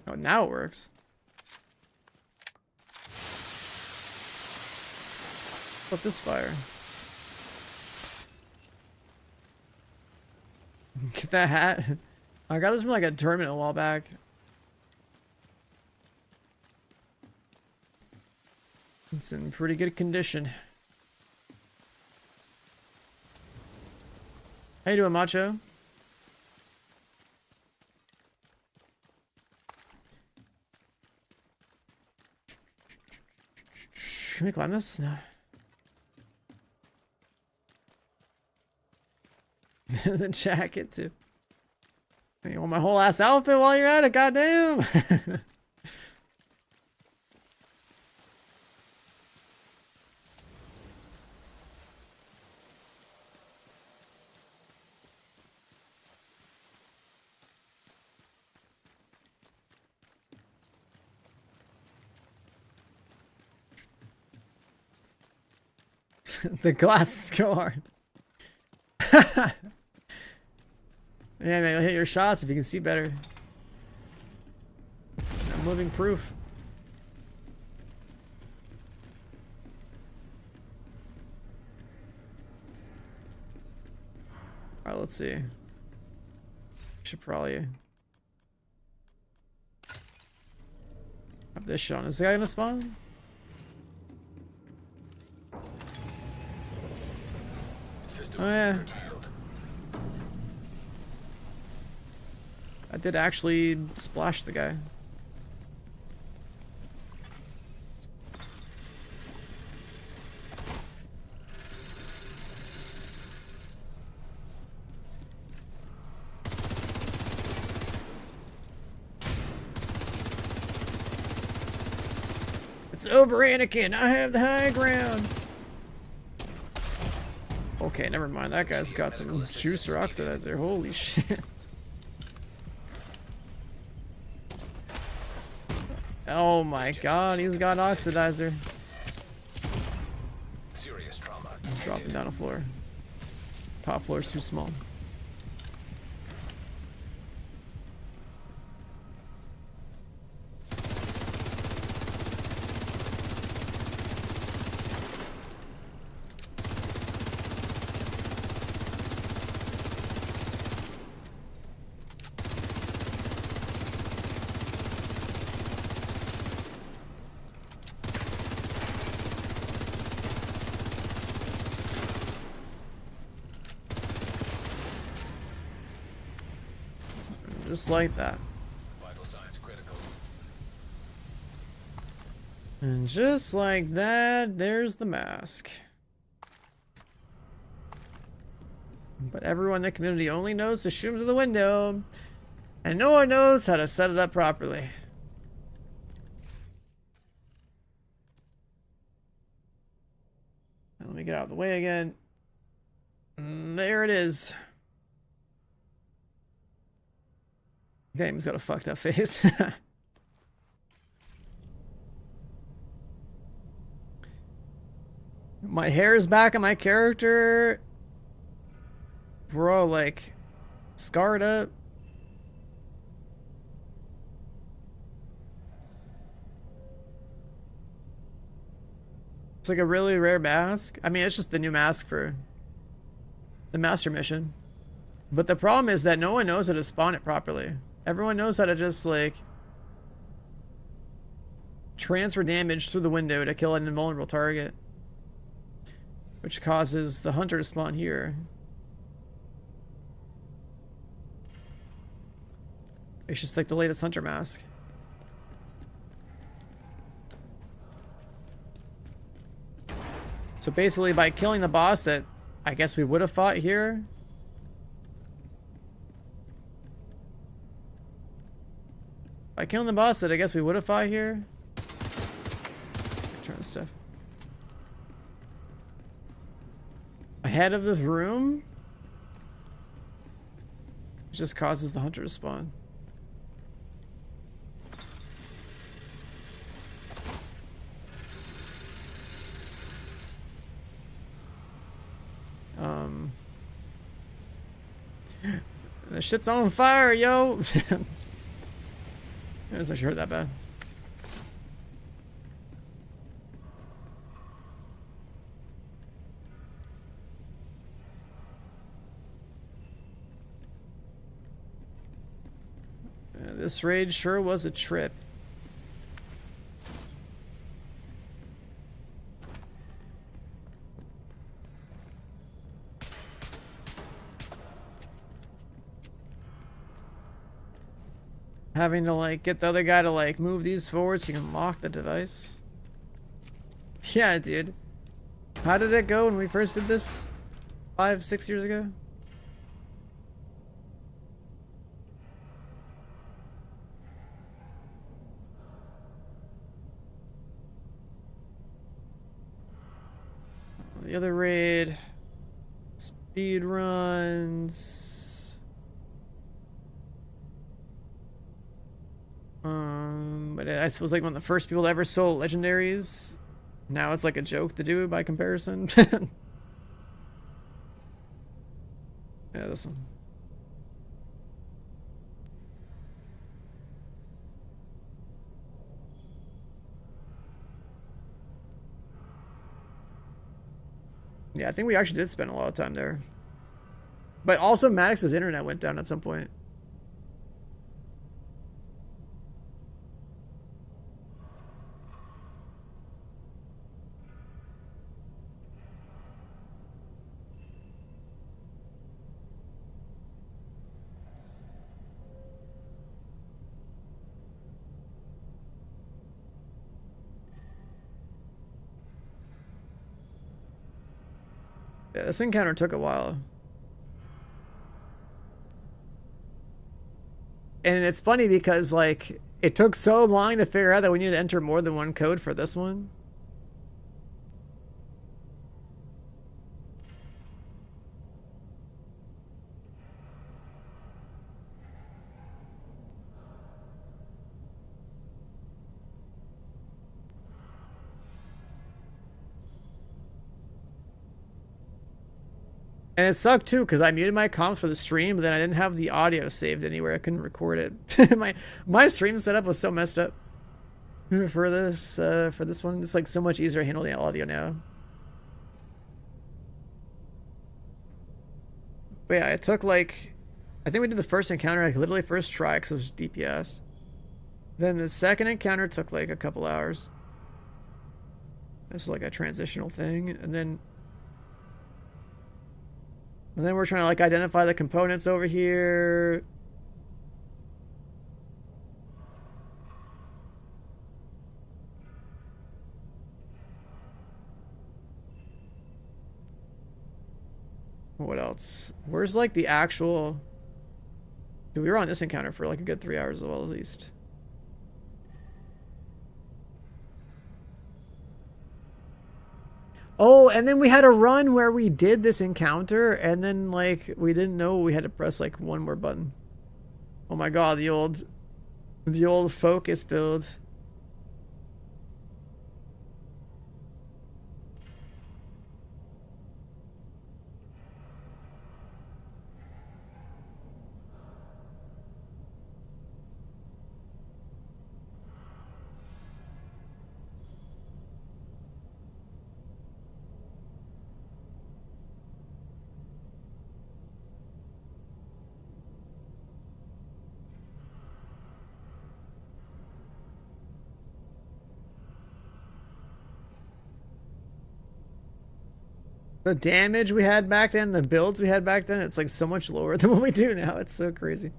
Oh, now it works. What's this fire? Get that hat. I got this from like a tournament a while back. It's in pretty good condition. How you doing, Macho? Can we climb this? No. The jacket too. You want my whole ass outfit while you're at it? Goddamn. The glasses go hard. Yeah, man, you'll hit your shots if you can see better. I'm living proof. Alright, let's see. Should probably have this shot. Is the guy gonna spawn? System Oh yeah. curtailed. I did actually splash the guy. It's over, Anakin. I have the high ground. Okay, never mind. That guy's got some juice or oxidizer. Holy shit. Oh my god, he's got oxidizer. Serious trauma. Dropping down a floor. Top floor's too small. Just like that. Vital signs critical. And just like that, there's the mask. But everyone in the community only knows to shoot him through the window, and no one knows how to set it up properly. Now let me get out of the way again. There it is. Game's got a fucked up face. My hair is back on my character. We're all like scarred up. It's like a really rare mask. I mean, it's just the new mask for the master mission. But the problem is that no one knows how to spawn it properly. Everyone knows how to just like transfer damage through the window to kill an invulnerable target, which causes the hunter to spawn here. It's just like the latest hunter mask. So basically by killing the boss that I guess we would have fought here, by killing the boss that I guess we would have fought here. Turn stuff. Ahead of this room. It just causes the hunter to spawn. The shit's on fire, yo. I was not sure that bad. This raid sure was a trip. Having to like get the other guy to like move these forward so you can lock the device. Yeah, dude. How did it go when we first did this 5-6 years ago? The other raid, speed runs. But I suppose like one of the first people to ever sold legendaries Now it's like a joke to do by comparison. Yeah, this one. Yeah, I think we actually did spend a lot of time there. But also Maddox's internet went down at some point. Yeah, this encounter took a while. And it's funny because, like, it took so long to figure out that we need to enter more than one code for this one. And it sucked too because I muted my comms for the stream, but then I didn't have the audio saved anywhere. I couldn't record it. my stream setup was so messed up for this one. It's like so much easier to handle the audio now. But yeah, it took like, I think we did the first encounter like literally first try because it was DPS. Then the second encounter took like a couple hours. It's like a transitional thing, and then we're trying to like identify the components over here. What else? Where's like the actual... Dude, we were on this encounter for like a good 3 hours as well, at least. Oh, and then we had a run where we did this encounter, and then like we didn't know we had to press like one more button. Oh my god, the old focus build. The damage we had back then, the builds we had back then, it's like so much lower than what we do now. It's so crazy.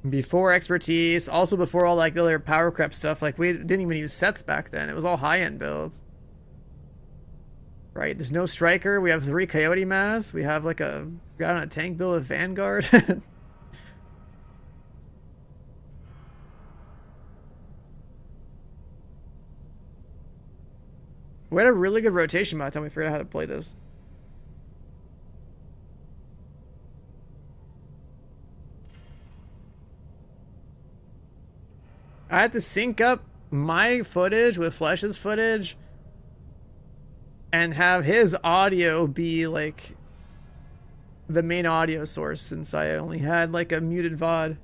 Before expertise, also before all like the other power creep stuff, like we didn't even use sets back then. It was all high-end builds. Right, there's no striker. We have 3 coyote masks. We have like a guy on a tank build with Vanguard. We had a really good rotation by the time we figured out how to play this. I had to sync up my footage with Flesh's footage and have his audio be like the main audio source since I only had like a muted VOD.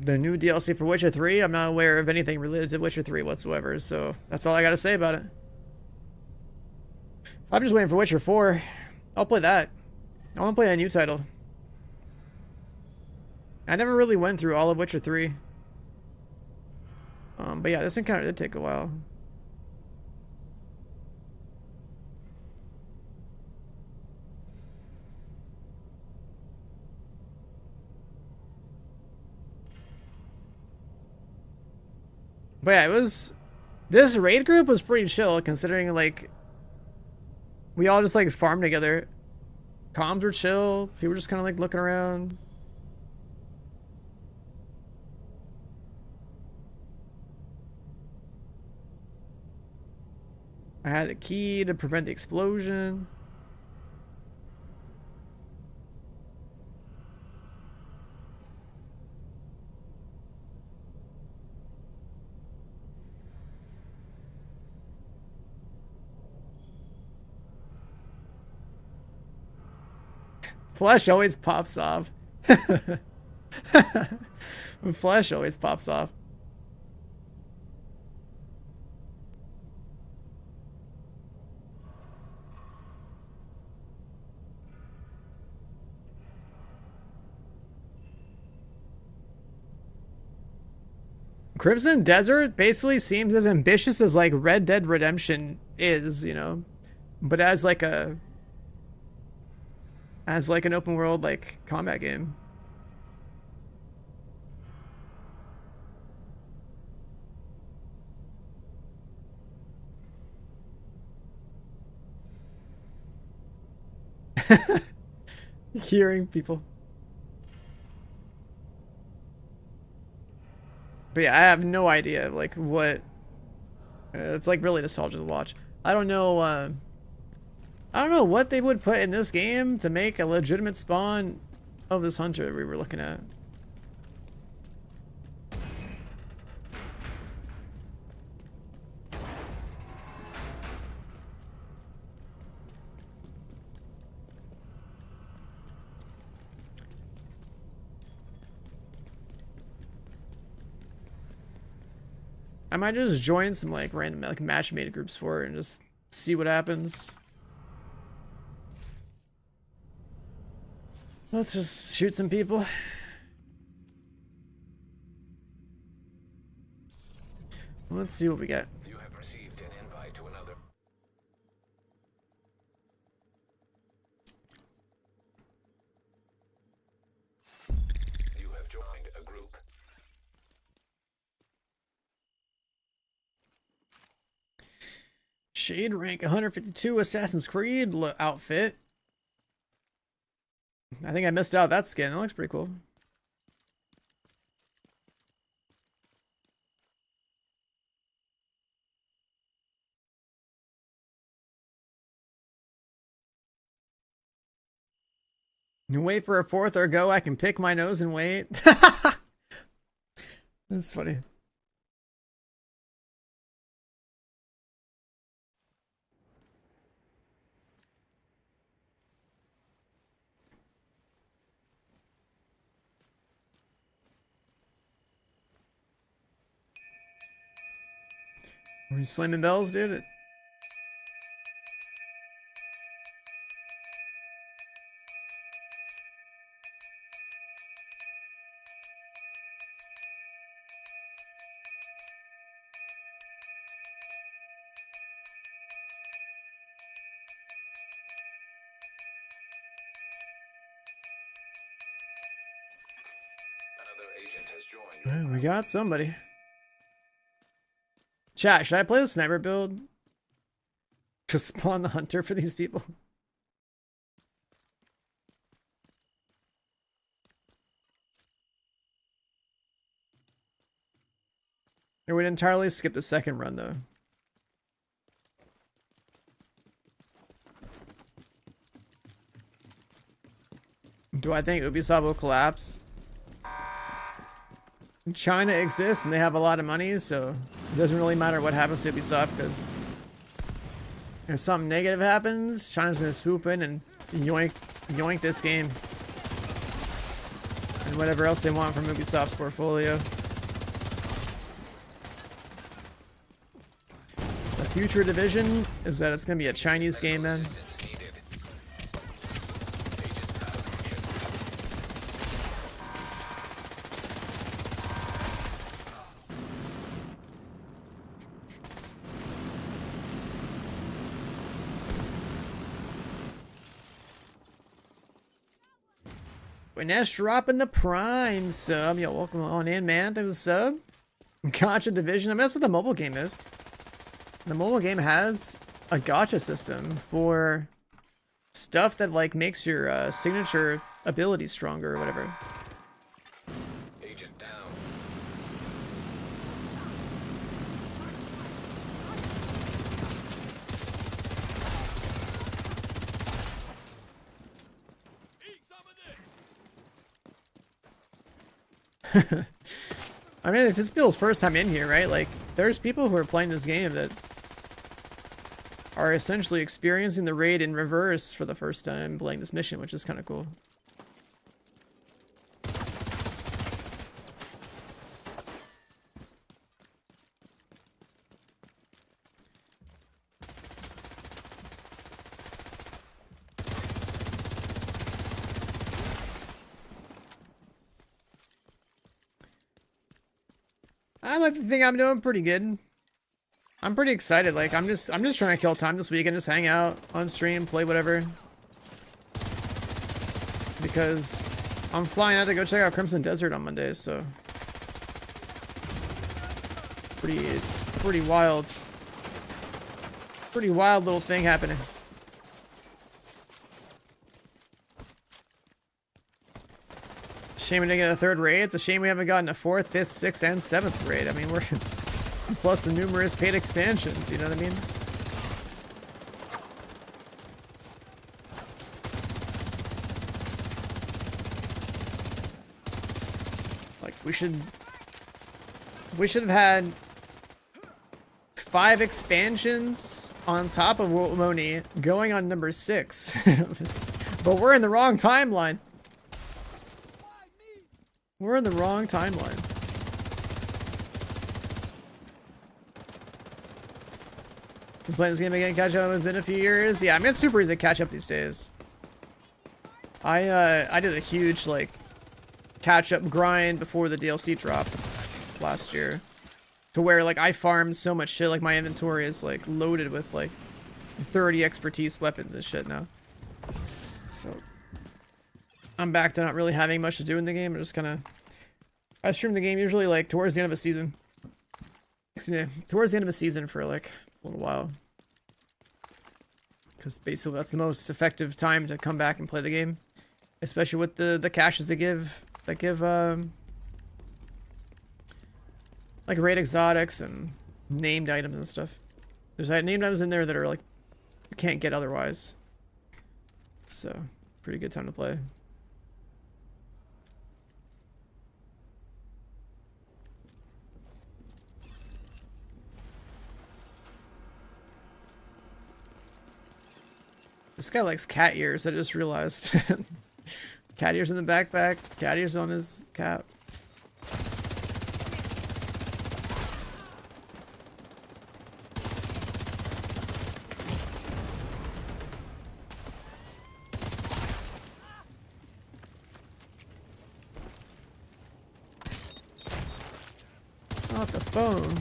the new DLC for Witcher 3. I'm not aware of anything related to Witcher 3 whatsoever, so that's all I gotta say about it. I'm just waiting for Witcher 4. I'll play that. I want to play a new title. I never really went through all of Witcher 3. But yeah, this encounter did take a while. But yeah, this raid group was pretty chill considering like we all just like farmed together. Comms were chill. People were just kind of like looking around. I had a key to prevent the explosion. Flesh always pops off. Flesh always pops off. Crimson Desert basically seems as ambitious as like Red Dead Redemption is, you know, but as like an open world like combat game. Hearing people. But yeah, I have no idea like what it's like really nostalgic to watch. I don't know what they would put in this game to make a legitimate spawn of this hunter we were looking at. I might just join some like random like match-made groups for it and just see what happens. Let's just shoot some people. Let's see what we get. You have received an invite to another. You have joined a group. Shade rank 152 Assassin's Creed outfit. I think I missed out that skin. It looks pretty cool. You wait for a fourth or go, I can pick my nose and wait. That's funny. Are you slamming bells, dude? Another agent has joined. We got somebody. Chat, should I play the sniper build to spawn the hunter for these people? Or would entirely skip the second run though. Do I think Ubisoft will collapse? China exists and they have a lot of money, so it doesn't really matter what happens to Ubisoft because if something negative happens, China's gonna swoop in and yoink this game. and whatever else they want from Ubisoft's portfolio. The future Division is that it's gonna be a Chinese game, man. Assistance needed. Agent out of mission. Winesh dropping the Prime sub. Yo, welcome on in, man. Thanks for the sub. Gotcha Division. I mean, that's what the mobile game is. The mobile game has a gotcha system for stuff that like makes your signature ability stronger or whatever. Agent down. I mean, if it's Bill's first time in here, right? Like, there's people who are playing this game that are essentially experiencing the raid in reverse for the first time playing this mission, which is kind of cool. I like to think I'm doing pretty good. I'm pretty excited. Like I'm just trying to kill time this week and just hang out on stream, play whatever. Because I'm flying out to go check out Crimson Desert on Monday, so pretty wild. Pretty wild little thing happening. Shame we didn't get a third raid. It's a shame we haven't gotten a 4th, 5th, 6th, and 7th raid. I mean, we're plus the numerous paid expansions, you know what I mean? Like, we should have had 5 expansions on top of Womoni going on number 6. But we're in the wrong timeline. We're in the wrong timeline. Been playing this game again, catch up. It's been a few years. Yeah, I mean, it's super easy to catch up these days. I did a huge, like, catch-up grind before the DLC dropped last year. To where, like, I farmed so much shit, like, my inventory is, like, loaded with, like, 30 expertise weapons and shit now. So I'm back to not really having much to do in the game. I'm just kind of... I stream the game usually, like, towards the end of a season. Excuse me. Towards the end of a season for, like, a little while. Because basically that's the most effective time to come back and play the game. Especially with the caches they give... That give, like, raid exotics and named items and stuff. There's named items in there that are, like, you can't get otherwise. So, pretty good time to play. This guy likes cat ears, I just realized. Cat ears in the backpack, cat ears on his cap. Not the phone.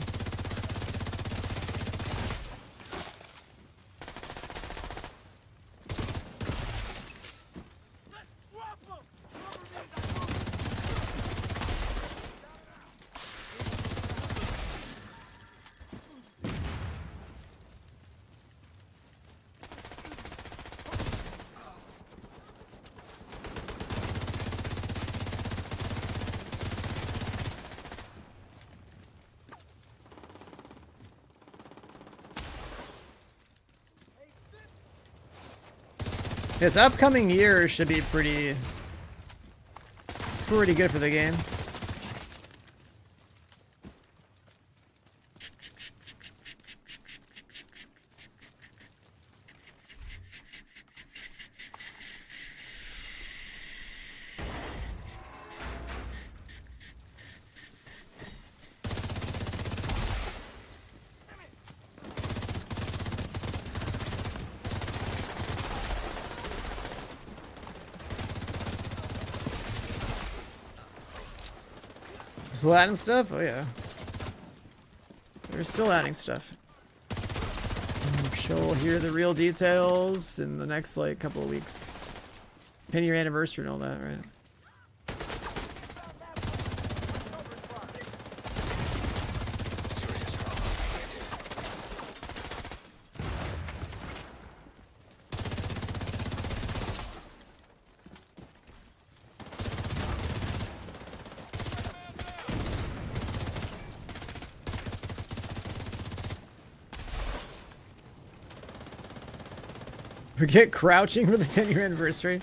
This upcoming year should be pretty good for the game. Still adding stuff? Oh yeah. They're still adding stuff. I'm sure we'll hear the real details in the next like couple of weeks. 10-year anniversary and all that, right? Forget crouching for the 10-year anniversary.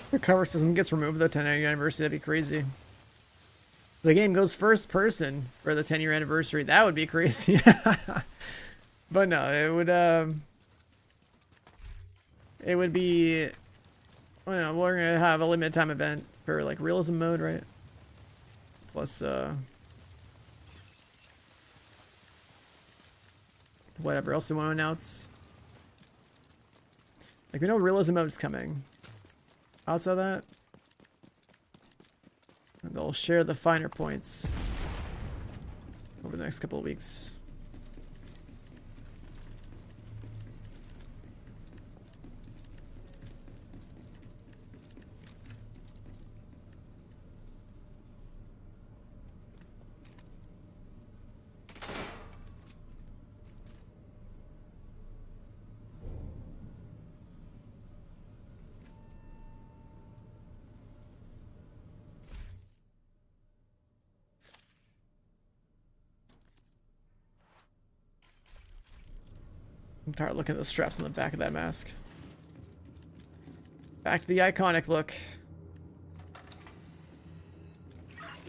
The cover system gets removed the 10-year anniversary. That'd be crazy. The game goes first person for the 10-year anniversary. That would be crazy. But no, it would be, you know, we're gonna have a limited time event for like realism mode, right? Plus whatever else we want to announce. Like, we know realism mode is coming. Outside of that, and they'll share the finer points over the next couple of weeks. I'm tired of looking at the straps on the back of that mask. Back to the iconic look.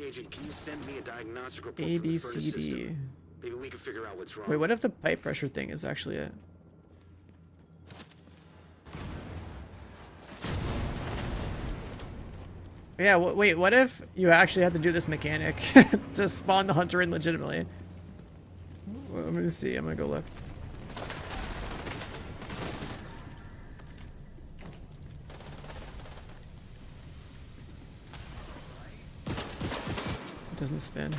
Agent, can you send me a diagnostic report A, from the B, furnace C, D. system? Maybe we can figure out what's wrong. Wait, what if the pipe pressure thing is actually it? Yeah, wait, what if you actually had to do this mechanic to spawn the hunter in legitimately? Well, I'm gonna see, I'm gonna go look. Doesn't spin.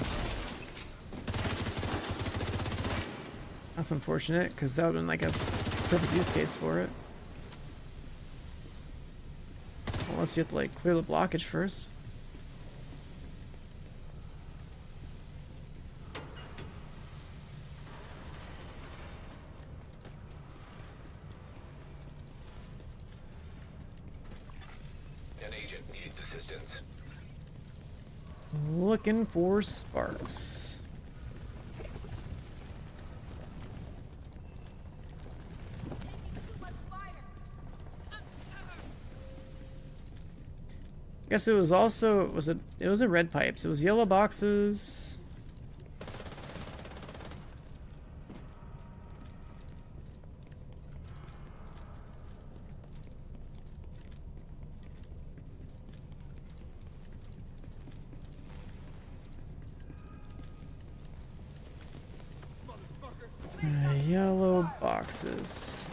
That's unfortunate, because that would have been like a perfect use case for it. Unless you have to like clear the blockage first. An agent needs assistance. Looking for sparks. Guess it was also it was red pipes. It was yellow boxes. Yellow boxes.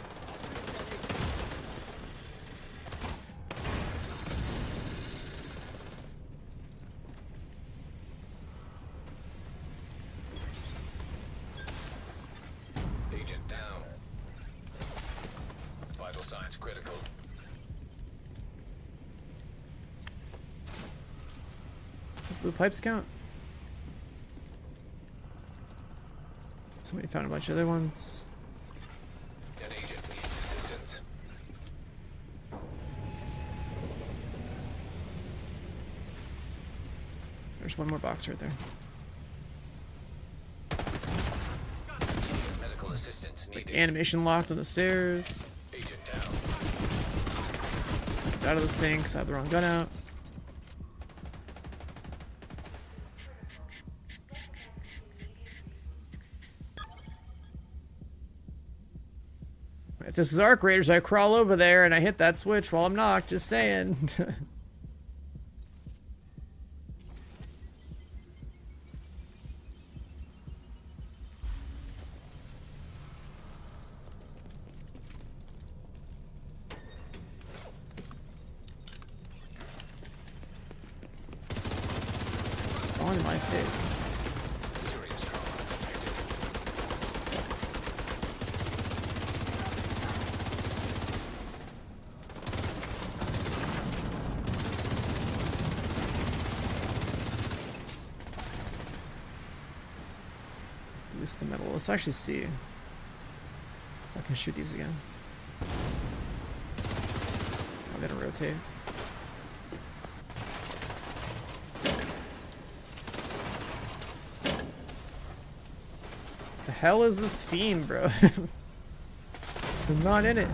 Agent down. Vital signs critical. Blue pipes count? Somebody found a bunch of other ones. An agent needs assistance. There's one more box right there. Medical assistance needed. Animation locked on the stairs. Agent down. Get out of this thing because I have the wrong gun out. If this is Arc Raiders, I crawl over there and I hit that switch while I'm knocked, just saying. on my face. Serious trauma detected. Use the metal. Let's actually see if I can shoot these again. I'm gonna rotate. The hell is this steam, bro? I'm not in it.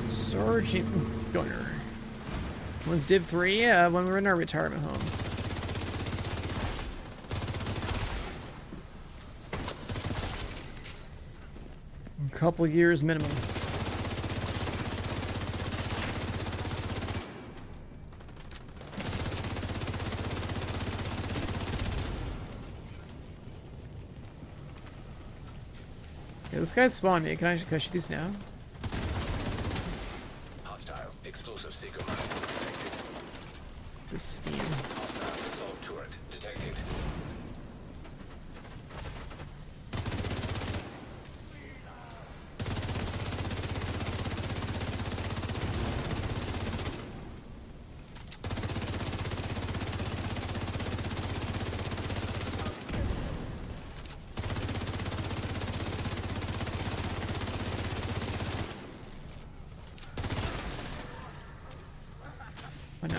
Sergeant Gunner. When's Div 3? Yeah, when we're in our retirement homes. A couple years minimum. Yeah, this guy's spawned me. Can I shoot these now? Hostile explosive seeker mine detected. The steam. Hostile assault turret detected. Oh no.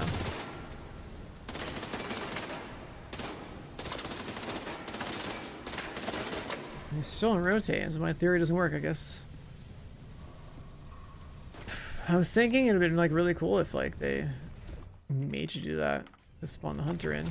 He's still in rotate, so my theory doesn't work, I guess. I was thinking it would have been like really cool if like they made you do that to spawn the hunter in.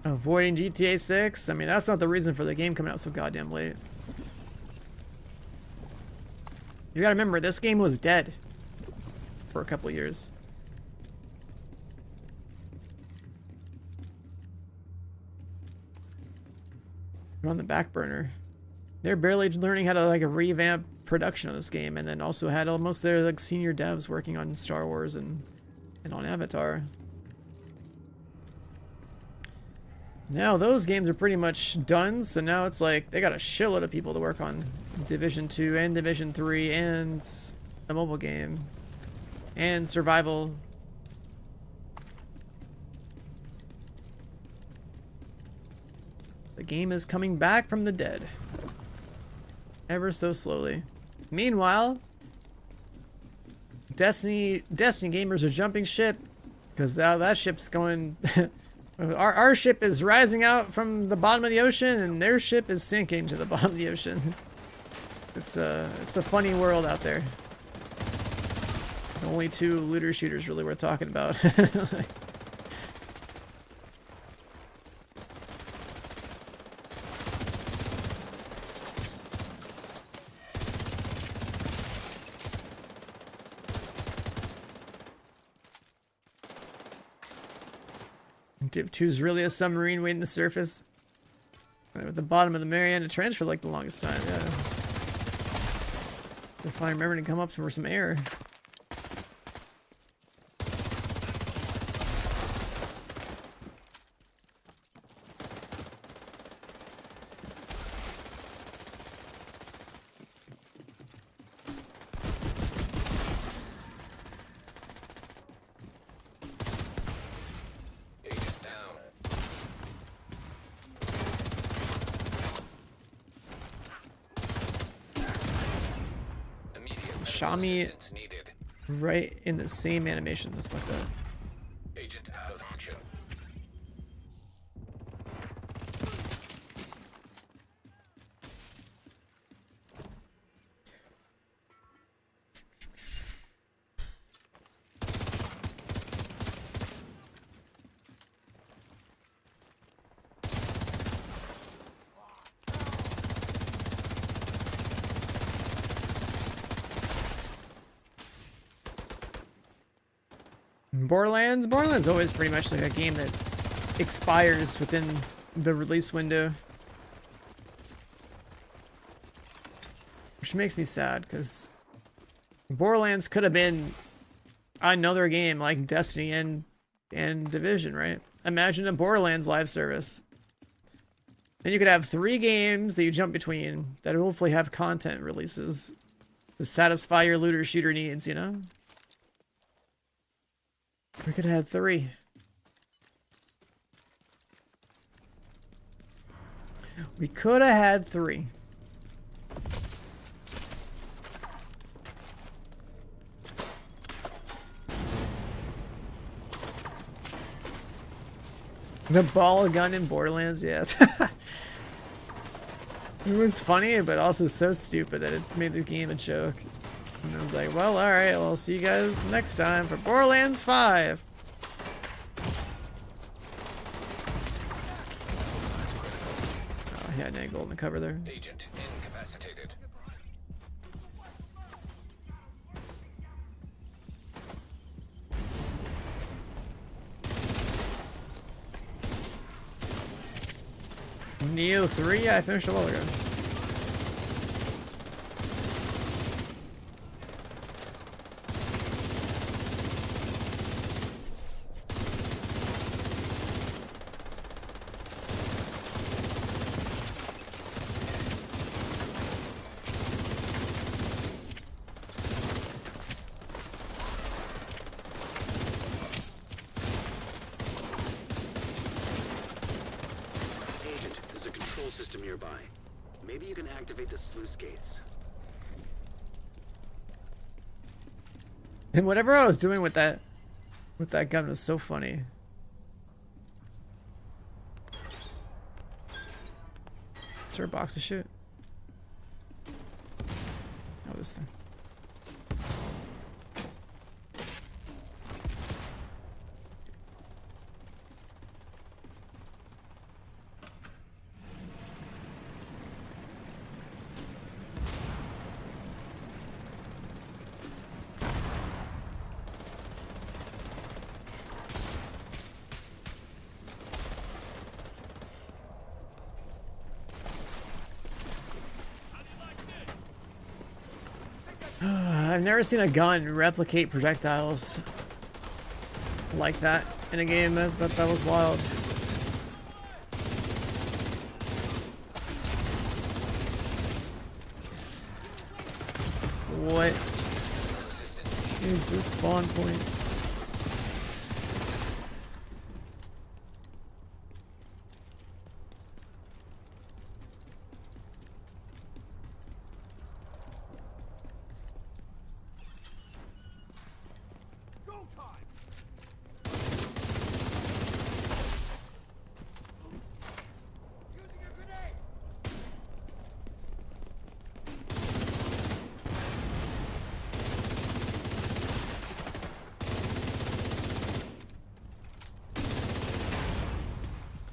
Avoiding GTA 6? I mean, that's not the reason for the game coming out so goddamn late. You gotta remember, this game was dead for a couple of years. They're on the back burner. They're barely learning how to like revamp production of this game, and then also had almost their like senior devs working on Star Wars and on Avatar. Now those games are pretty much done, so now it's like they got a shitload of people to work on Division 2 and Division 3 and the mobile game and survival. The game is coming back from the dead. Ever so slowly. Meanwhile, Destiny gamers are jumping ship because now that ship's going our ship is rising out from the bottom of the ocean, and their ship is sinking to the bottom of the ocean. It's a funny world out there. Only two looter shooters really worth talking about. Div 2 is really a submarine waiting to surface. At the bottom of the Mariana Trench for like the longest time, yeah. If I remember to come up for some air. Shot me right in the same animation. That's fucked up. Agent out of action. Borderlands always pretty much like a game that expires within the release window. Which makes me sad, because Borderlands could have been another game like Destiny and Division, right? Imagine a Borderlands live service. Then you could have 3 games that you jump between that hopefully have content releases to satisfy your looter shooter needs, you know? We could have had 3. We could have had 3. The ball gun in Borderlands, yeah. It was funny, but also so stupid that it made the game a joke. And I was like, well, alright, well, I'll see you guys next time for Borderlands 5. Oh, he had an angle in the cover there. Agent incapacitated. Neo 3? Yeah, I finished a while ago. Agent, there's a control system nearby. Maybe you can activate the sluice gates. And whatever I was doing with that gun was so funny. Is there a box of shit? Oh, this thing. I've never seen a gun replicate projectiles like that in a game. That was wild. What is this spawn point?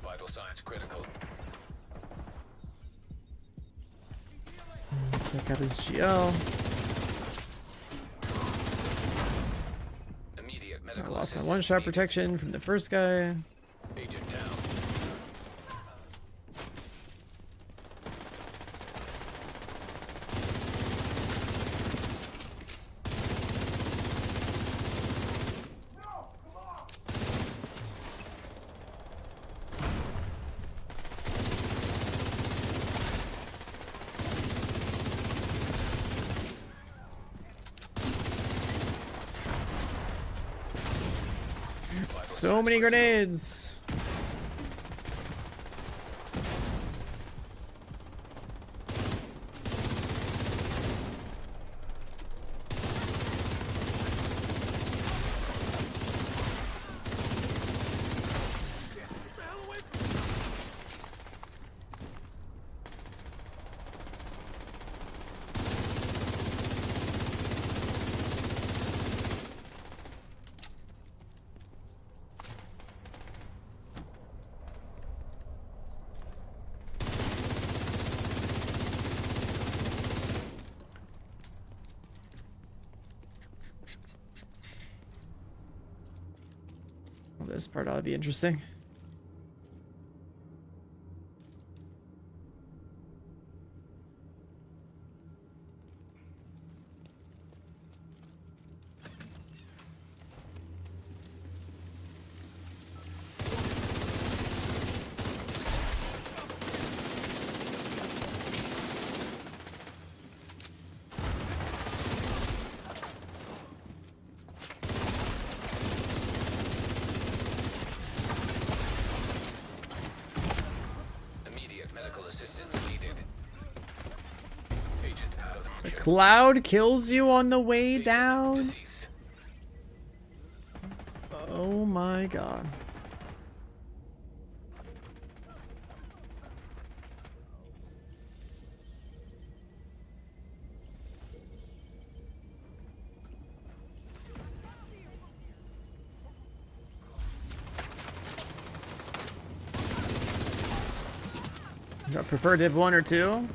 Vital signs critical. Check out his GL. Immediate I medical lost my assistance one-shot needed. protection from the first guy. Agent down. So many grenades. This part ought to be interesting. Immediate medical assistance needed. Agent out of The action. cloud kills you on the way down. Deceased. Oh my god. Do I prefer Div 1 or 2?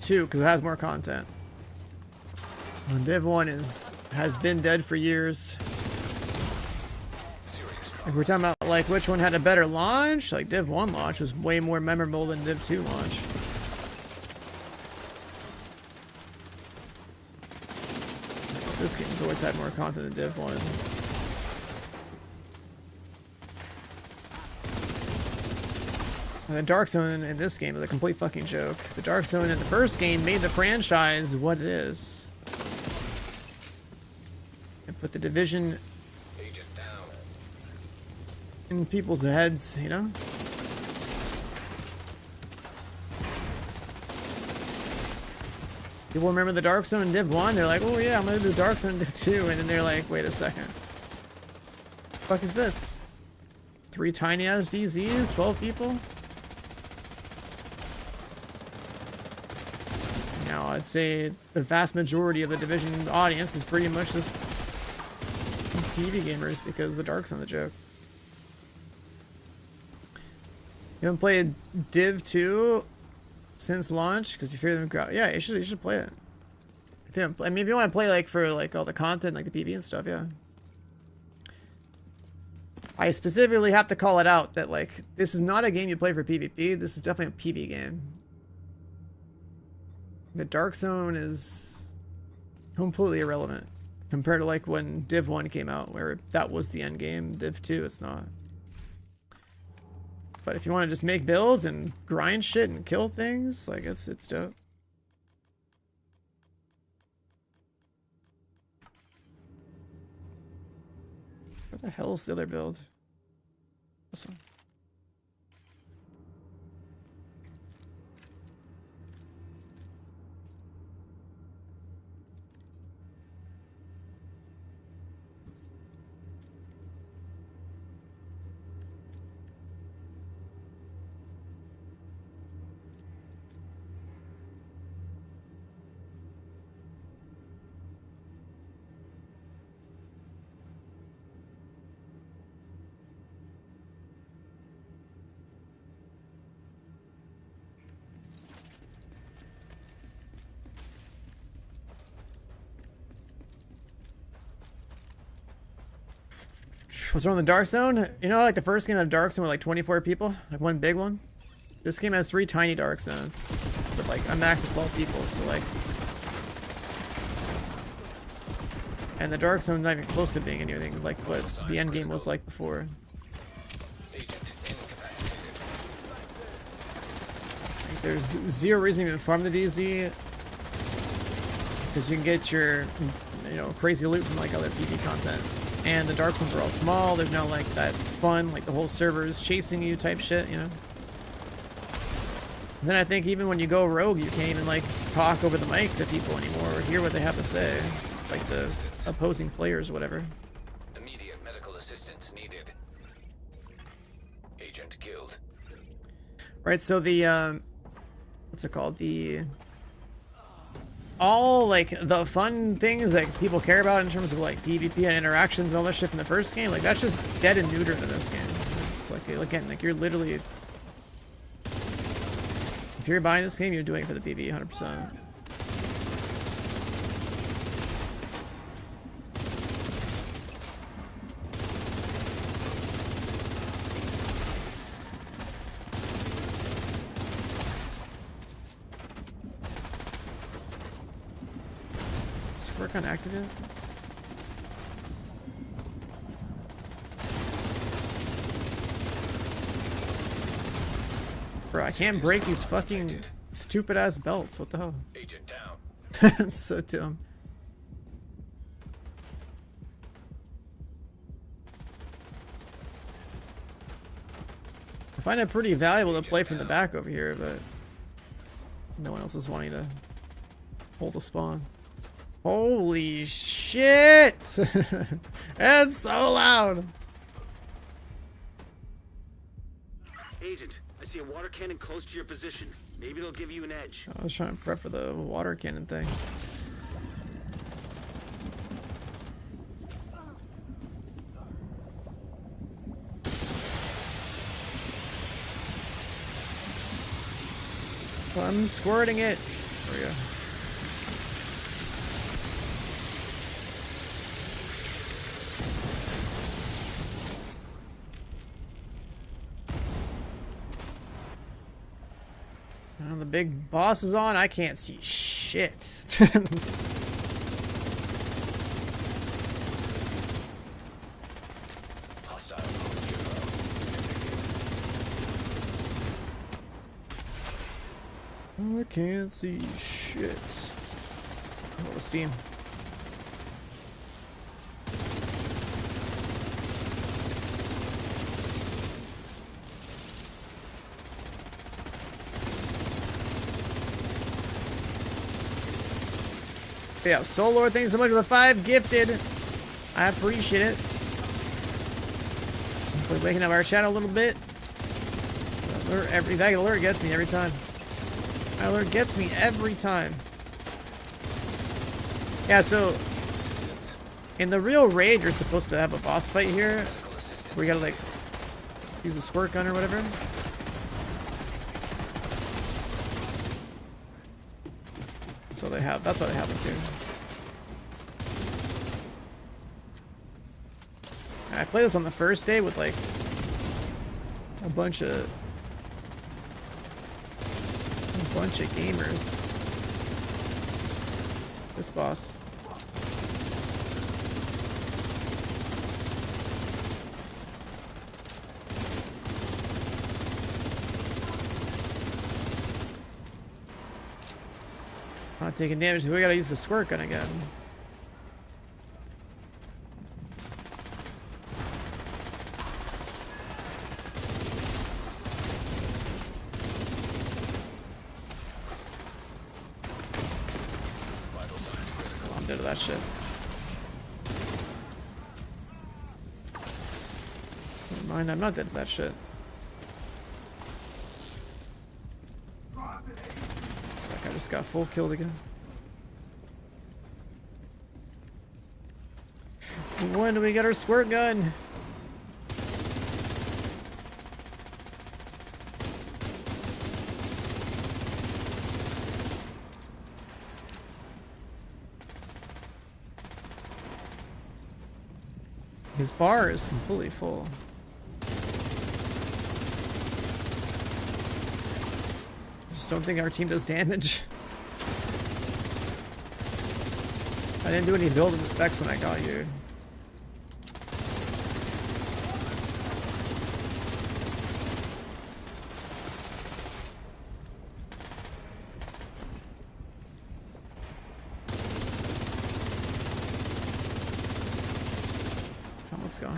2, because it has more content. Div 1 has been dead for years. If we're talking about like which one had a better launch, like Div 1 launch was way more memorable than Div 2 launch. This game's always had more content than Div 1. And the Dark Zone in this game is a complete fucking joke. The Dark Zone in the first game made the franchise what it is. And put the Division Agent down. in people's heads, you know? People remember the Dark Zone in Div 1, they're like, oh yeah, I'm gonna do Dark Zone in Div 2, and then they're like, wait a second. The fuck is this? 3 tiny ass DZs, 12 people? Now, I'd say the vast majority of the Division audience is pretty much just TV gamers because the Dark Zone's a joke. You haven't played Div 2 since launch because you fear them crowd? Yeah, you should play it. If you don't, I mean, if you want to play like for like all the content, like the PvP and stuff, yeah. I specifically have to call it out that like this is not a game you play for PvP. This is definitely a PvP game. The Dark Zone is completely irrelevant compared to like when Div 1 came out, where that was the end game. Div 2, it's not. But if you want to just make builds and grind shit and kill things, like it's dope. What the hell is the other build? This one. What's wrong with the Dark Zone? You know, like the first game of Dark Zone with like 24 people, like one big one. This game has 3 tiny Dark Zones with like a max of 12 people. So like, and the Dark Zone's not even close to being anything like what the end game was like before. Agent incapacitated. Like, there's zero reason to even farm the DZ because you can get your, you know, crazy loot from like other PvP content. And the Dark Zones are all small. There's no like that fun, like the whole server is chasing you type shit, you know. And then I think even when you go rogue, you can't even like talk over the mic to people anymore or hear what they have to say, like the opposing players or whatever. Immediate medical assistance needed. Agent killed. Right. So the what's it called? The all like the fun things that people care about in terms of like PvP and interactions and all that shit from the first game, like that's just dead and neutered in this game. It's like, again, like you're literally, if you're buying this game, you're doing it for the PvP 100%. Squirt gun active? Bro, I can't break these fucking stupid ass belts. What the hell? Agent down. It's so dumb. I find it pretty valuable to play from the back over here, but no one else is wanting to hold the spawn. Holy shit! That's so loud. Agent, I see a water cannon close to your position. Maybe it'll give you an edge. I was trying to prep for the water cannon thing. I'm squirting it. There we go. Now the big boss is on. I can't see shit. Hostile I can't see shit. Oh, the steam. Yeah, Soul Lord, thanks so much for the 5 gifted. I appreciate it. Hopefully waking up our channel a little bit. That alert gets me every time. That alert gets me every time. Yeah, so in the real raid, you're supposed to have a boss fight here where you gotta like use a squirt gun or whatever. So they have, that's what they have us here. I played this on the first day with like a bunch of gamers. This boss. Not taking damage. We gotta use the squirt gun again. I'm dead to that shit. Never mind, I'm not dead to that shit. I just got full killed again. When do we get our squirt gun? His bar is completely full. Just don't think our team does damage. I didn't do any building specs when I got you. Oh, let's go.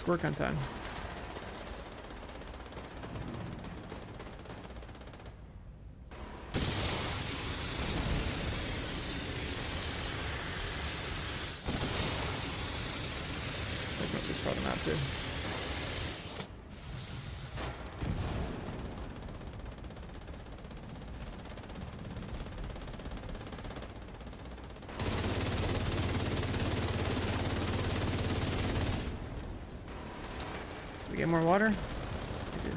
Work on time. Open up this part of the map too. We get more water? We do.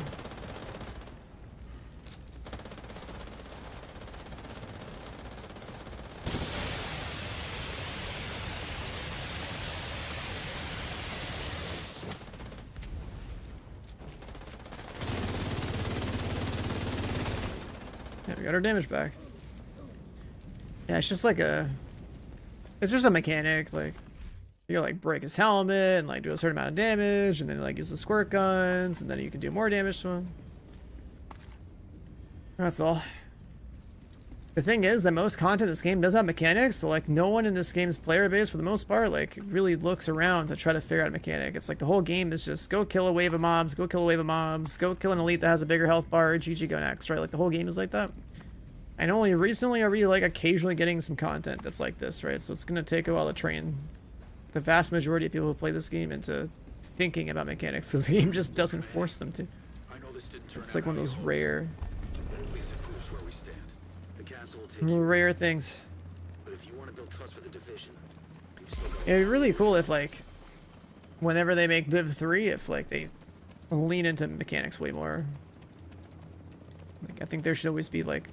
Yeah, we got our damage back. Yeah, it's just like a... It's just a mechanic, like... You gotta like break his helmet and like do a certain amount of damage and then like use the squirt guns and then you can do more damage to him. That's all. The thing is that most content in this game does have mechanics, so like no one in this game's player base for the most part like really looks around to try to figure out a mechanic. It's like the whole game is just go kill a wave of mobs, go kill a wave of mobs, go kill an elite that has a bigger health bar, GG go next, right? Like the whole game is like that. And only recently are we like occasionally getting some content that's like this, right? So it's gonna take a while to train the vast majority of people who play this game into thinking about mechanics, because the game just doesn't force them to. It's like one of those rare things. It'd be really cool if like whenever they make Div 3, if like they lean into mechanics way more. Like I think there should always be like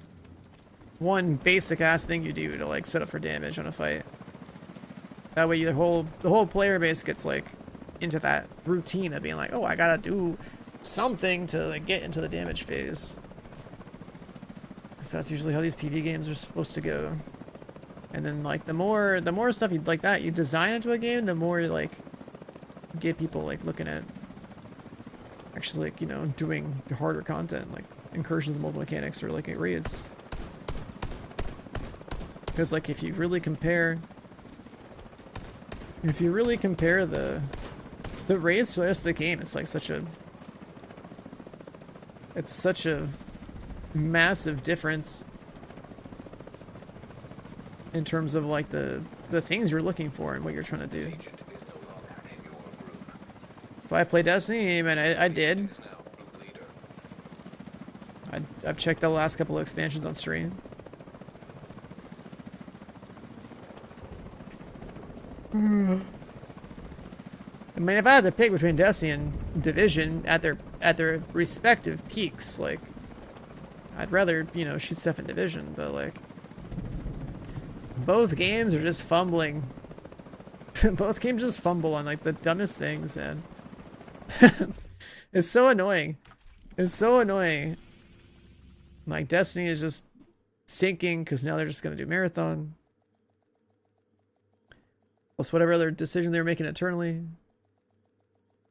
one basic ass thing you do to like set up for damage on a fight. That way the whole player base gets like into that routine of being like, oh, I gotta do something to like get into the damage phase. Because that's usually how these PvE games are supposed to go. And then like the more stuff you like that you design into a game, the more like you get people like looking at actually like, you know, doing the harder content, like incursions, mobile mechanics, or like raids. Because like if you really compare the raids to the rest of the game, it's like such a massive difference in terms of like the things you're looking for and what you're trying to do. If I play Destiny, man, I did. I've checked the last couple of expansions on stream. I mean, if I had to pick between Destiny and Division at their respective peaks, like, I'd rather, you know, shoot stuff in Division, but like, both games are just fumbling. Both games just fumble on like the dumbest things, man. It's so annoying. It's so annoying. Like, Destiny is just sinking because now they're just gonna do Marathon. Plus whatever other decision they were making internally.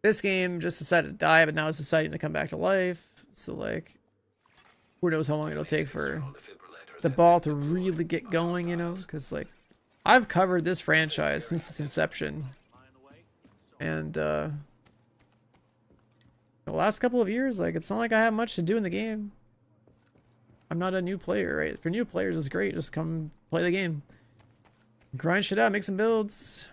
This game just decided to die, but now it's deciding to come back to life. So like, who knows how long it'll take for the ball to really get going, you know? Because like, I've covered this franchise since its inception. And the last couple of years, like, it's not like I have much to do in the game. I'm not a new player, right? For new players, it's great. Just come play the game. Grind shit out, make some builds.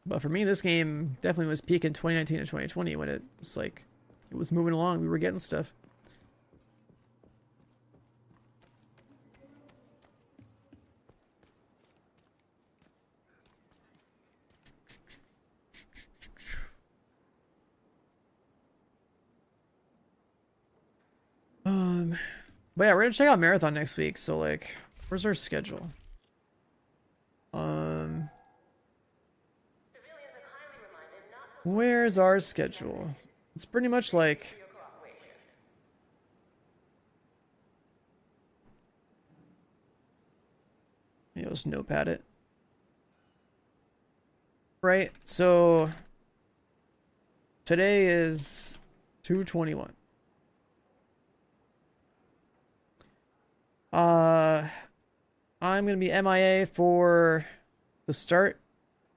But for me, this game definitely was peak in 2019 and 2020 when it was like, it was moving along. We were getting stuff. But yeah, we're gonna check out Marathon next week. So like, where's our schedule? Where's our schedule? It's pretty much like, yeah, just notepad it. Right, so today is 2/21. I'm gonna be MIA for the start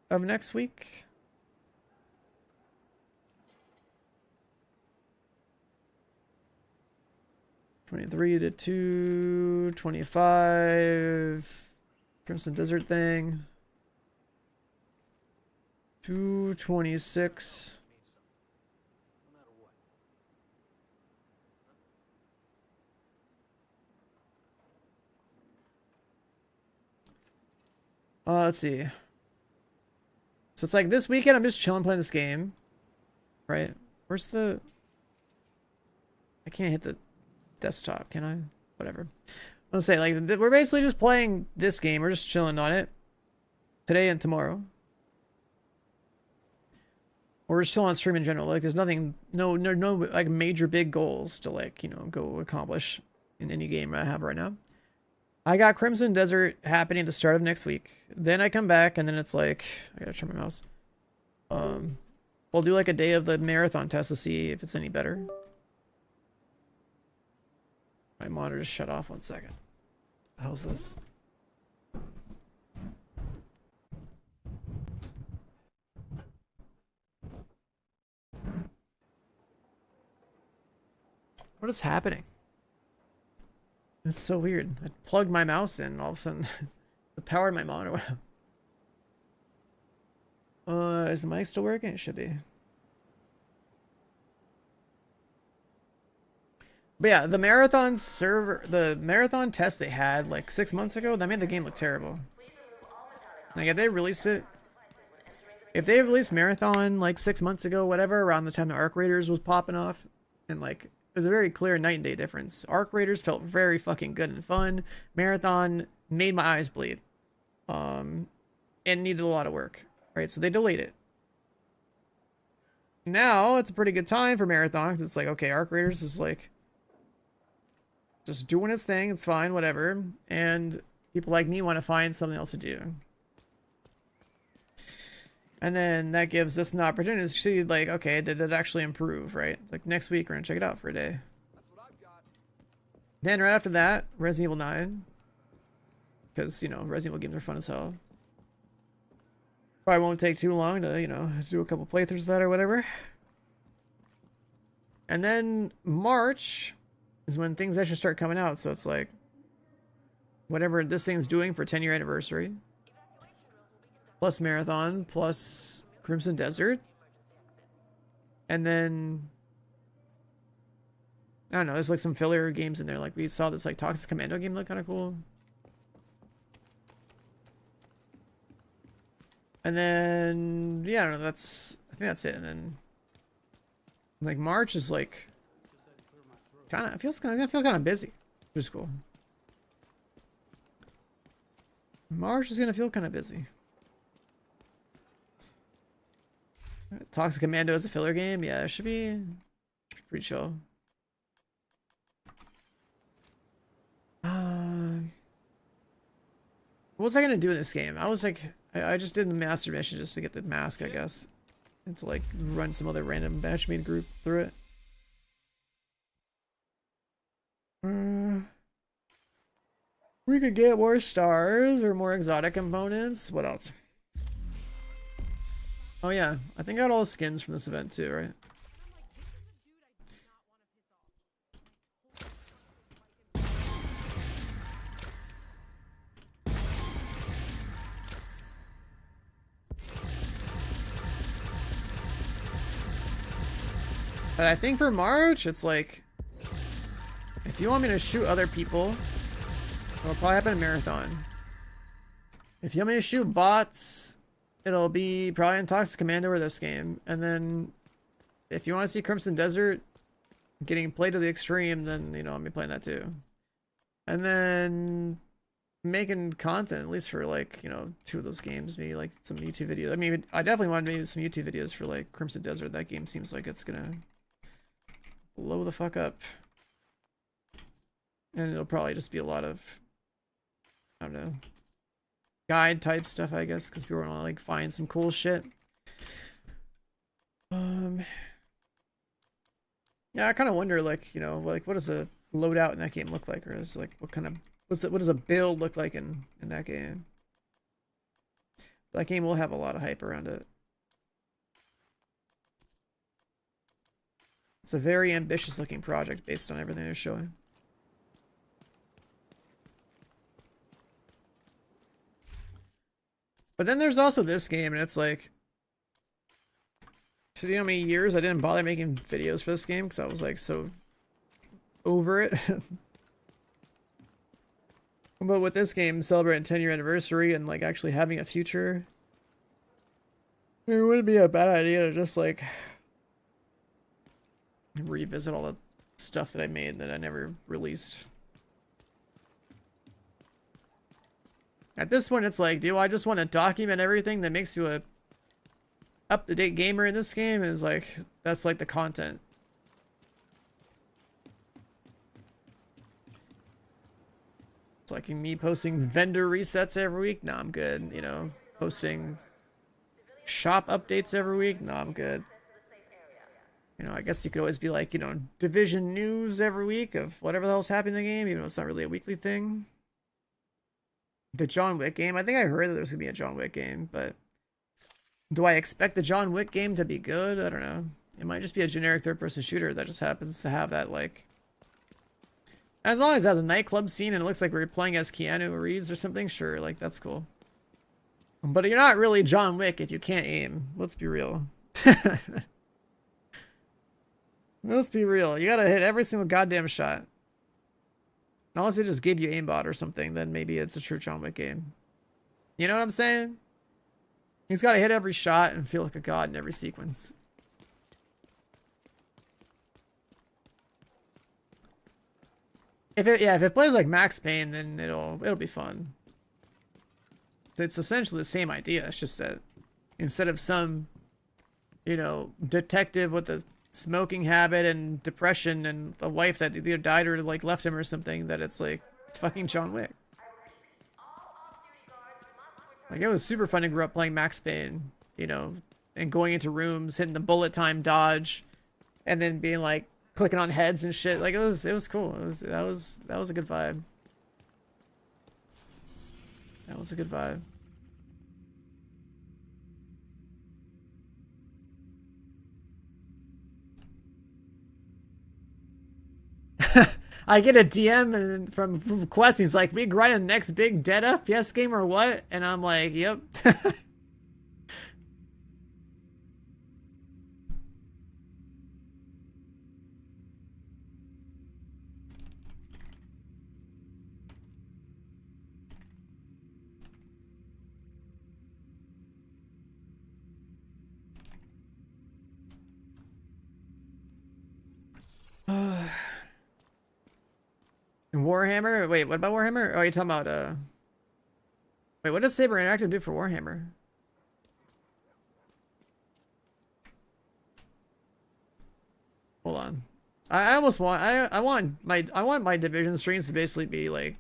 of next week. '23 to 2/25. Crimson Desert thing. 2/26. Let's see. So it's like this weekend I'm just chilling playing this game. right? Where's the... I can't hit the desktop, can I? Whatever. I'll say, like, we're basically just playing this game. We're just chilling on it. Today and tomorrow. Or we're still on stream in general. Like, there's nothing, no, like, major big goals to, like, you know, go accomplish in any game I have right now. I got Crimson Desert happening at the start of next week. Then I come back, and then it's like, I gotta turn my mouse. We'll do, like, a day of the marathon test to see if it's any better. My monitor just shut off 1 second. How's this? What is happening? It's so weird. I plugged my mouse in, and all of a sudden, the power in my monitor went out. Is the mic still working? It should be. But yeah, the marathon server, the marathon test they had like 6 months ago, that made the game look terrible. Like if they released it, if they released marathon like 6 months ago, whatever, around the time the Arc Raiders was popping off, and like it was a very clear night and day difference. Arc Raiders felt very fucking good and fun. Marathon made my eyes bleed, and needed a lot of work, right? So they delayed it. Now it's a pretty good time for marathon. 'Cause it's like, okay, Arc Raiders is like just doing its thing, it's fine, whatever, and people like me want to find something else to do. And then that gives us an opportunity to see, like, okay, did it actually improve, right? Like next week we're gonna check it out for a day. Then right after that, Resident Evil 9, because you know Resident Evil games are fun as hell. Probably won't take too long to, you know, do a couple playthroughs of that or whatever. And then March is when things actually start coming out. So it's like whatever this thing's doing for 10-year anniversary, plus marathon, plus Crimson Desert, and then I don't know, there's like some filler games in there. Like we saw this like Toxic Commando game look kind of cool. And then yeah, I don't know, I think that's it. And then like March is like I feel kind of busy, which is cool. March is gonna feel kind of busy. Toxic Commando is a filler game. Yeah, it should be pretty chill. What was I gonna do in this game? I was like, I just did the master mission just to get the mask, I guess, and to like run some other random matchmade group through it. We could get more stars or more exotic components. What else? Oh yeah, I think I got all the skins from this event too, right? But I think for March, it's like, if you want me to shoot other people, it'll probably happen in Marathon. If you want me to shoot bots, it'll be probably in Toxic Commando or this game. And then if you want to see Crimson Desert getting played to the extreme, then, you know, I'll be playing that too. And then making content, at least for like, you know, 2 of those games, maybe like some YouTube videos. I mean, I definitely want to make some YouTube videos for like Crimson Desert. That game seems like it's gonna blow the fuck up. And it'll probably just be a lot of, I don't know, guide type stuff, I guess, because people want to like find some cool shit. Yeah, I kind of wonder, like, you know, like what does a loadout in that game look like, or is like what does a build look like in that game? That game will have a lot of hype around it. It's a very ambitious looking project based on everything they're showing. But then there's also this game, and it's like, so you know how many years I didn't bother making videos for this game because I was like so over it. But with this game celebrating 10-year anniversary and like actually having a future, it wouldn't be a bad idea to just like revisit all the stuff that I made that I never released. At this point, it's like, do I just want to document everything that makes you a up-to-date gamer in this game? Is like, that's like the content. It's like me posting vendor resets every week. Nah, I'm good. You know, posting shop updates every week. Nah, I'm good. You know, I guess you could always be like, you know, Division news every week of whatever the hell's happening in the game, even though it's not really a weekly thing. The John Wick game. I think I heard that there's going to be a John Wick game, but do I expect the John Wick game to be good? I don't know. It might just be a generic third-person shooter that just happens to have that, like... As long as it has a nightclub scene and it looks like we're playing as Keanu Reeves or something, sure, like, that's cool. But you're not really John Wick if you can't aim. Let's be real. Let's be real. You gotta hit every single goddamn shot. Unless they just give you aimbot or something, then maybe it's a true John Wick game. You know what I'm saying? He's gotta hit every shot and feel like a god in every sequence. If it plays like Max Payne, then it'll be fun. It's essentially the same idea. It's just that instead of some, you know, detective with a smoking habit and depression and a wife that either died or like left him or something, that it's like, it's fucking John Wick. Like, it was super fun to grow up playing Max Payne, you know, and going into rooms, hitting the bullet time dodge, and then being like clicking on heads and shit. Like, it was cool. That was a good vibe. That was a good vibe. I get a DM and from Quest, he's like, we grind the next big dead FPS game or what? And I'm like, yep. Warhammer? Wait, what about Warhammer? Oh, you're talking about, wait, what does Saber Interactive do for Warhammer? Hold on. I almost want, I want my Division streams to basically be like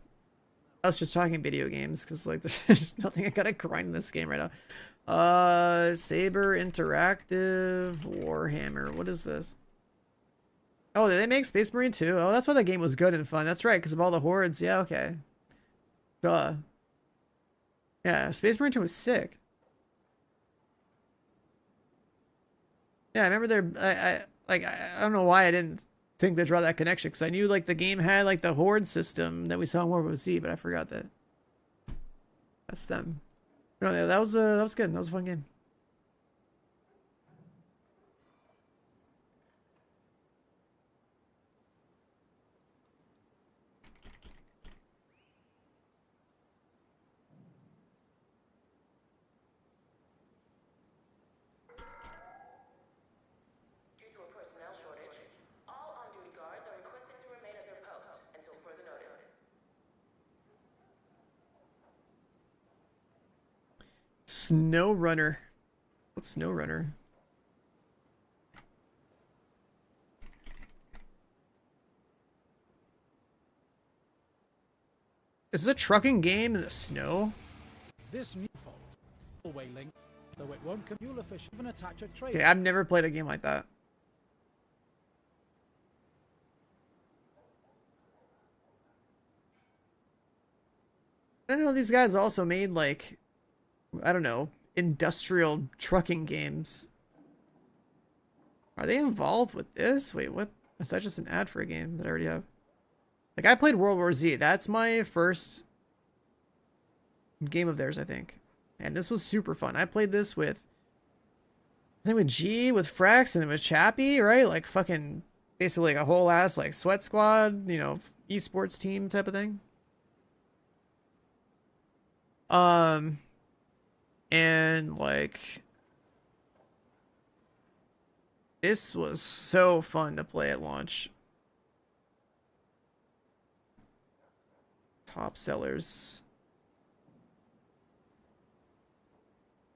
us just talking video games, because like there's nothing I gotta grind in this game right now. Saber Interactive Warhammer. What is this? Oh, did they make Space Marine 2? Oh, that's why that game was good and fun. That's right, because of all the hordes. Yeah, okay. Duh. Yeah, Space Marine 2 was sick. Yeah, I remember I don't know why I didn't think to draw that connection, because I knew like the game had like the horde system that we saw in World War Z, but I forgot that. That's them. No, yeah, that was good. That was a fun game. Snow Runner. What's Snow Runner? Is this a trucking game in the snow? This new fold link, though it won't mule fish even attach a trade. Okay, I've never played a game like that. I don't know, these guys also made like, I don't know, industrial trucking games. Are they involved with this? Wait, what? Is that just an ad for a game that I already have? Like, I played World War Z. That's my first game of theirs, I think. And this was super fun. I played this with, I think with G, with Frex, and it was Chappie, right? Like, fucking, basically like a whole ass, like, sweat squad, you know, esports team type of thing. And like, This was so fun to play at launch. Top sellers.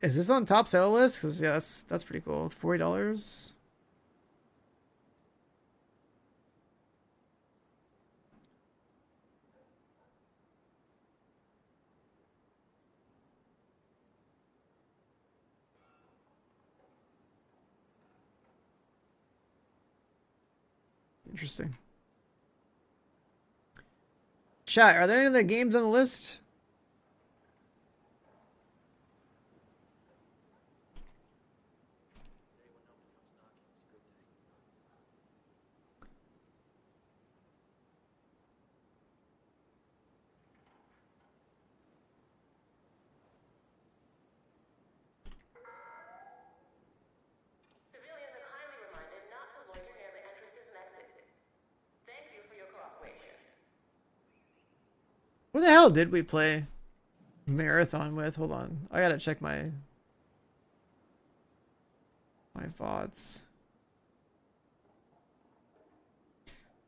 Is this on top seller list? Cause yeah, that's pretty cool. $40. Interesting. Chat, are there any other games on the list? Civilians are kindly reminded not to loiter near the entrances and exits. Thank you for your cooperation. What the hell did we play Marathon with? Hold on. I gotta check my VODs.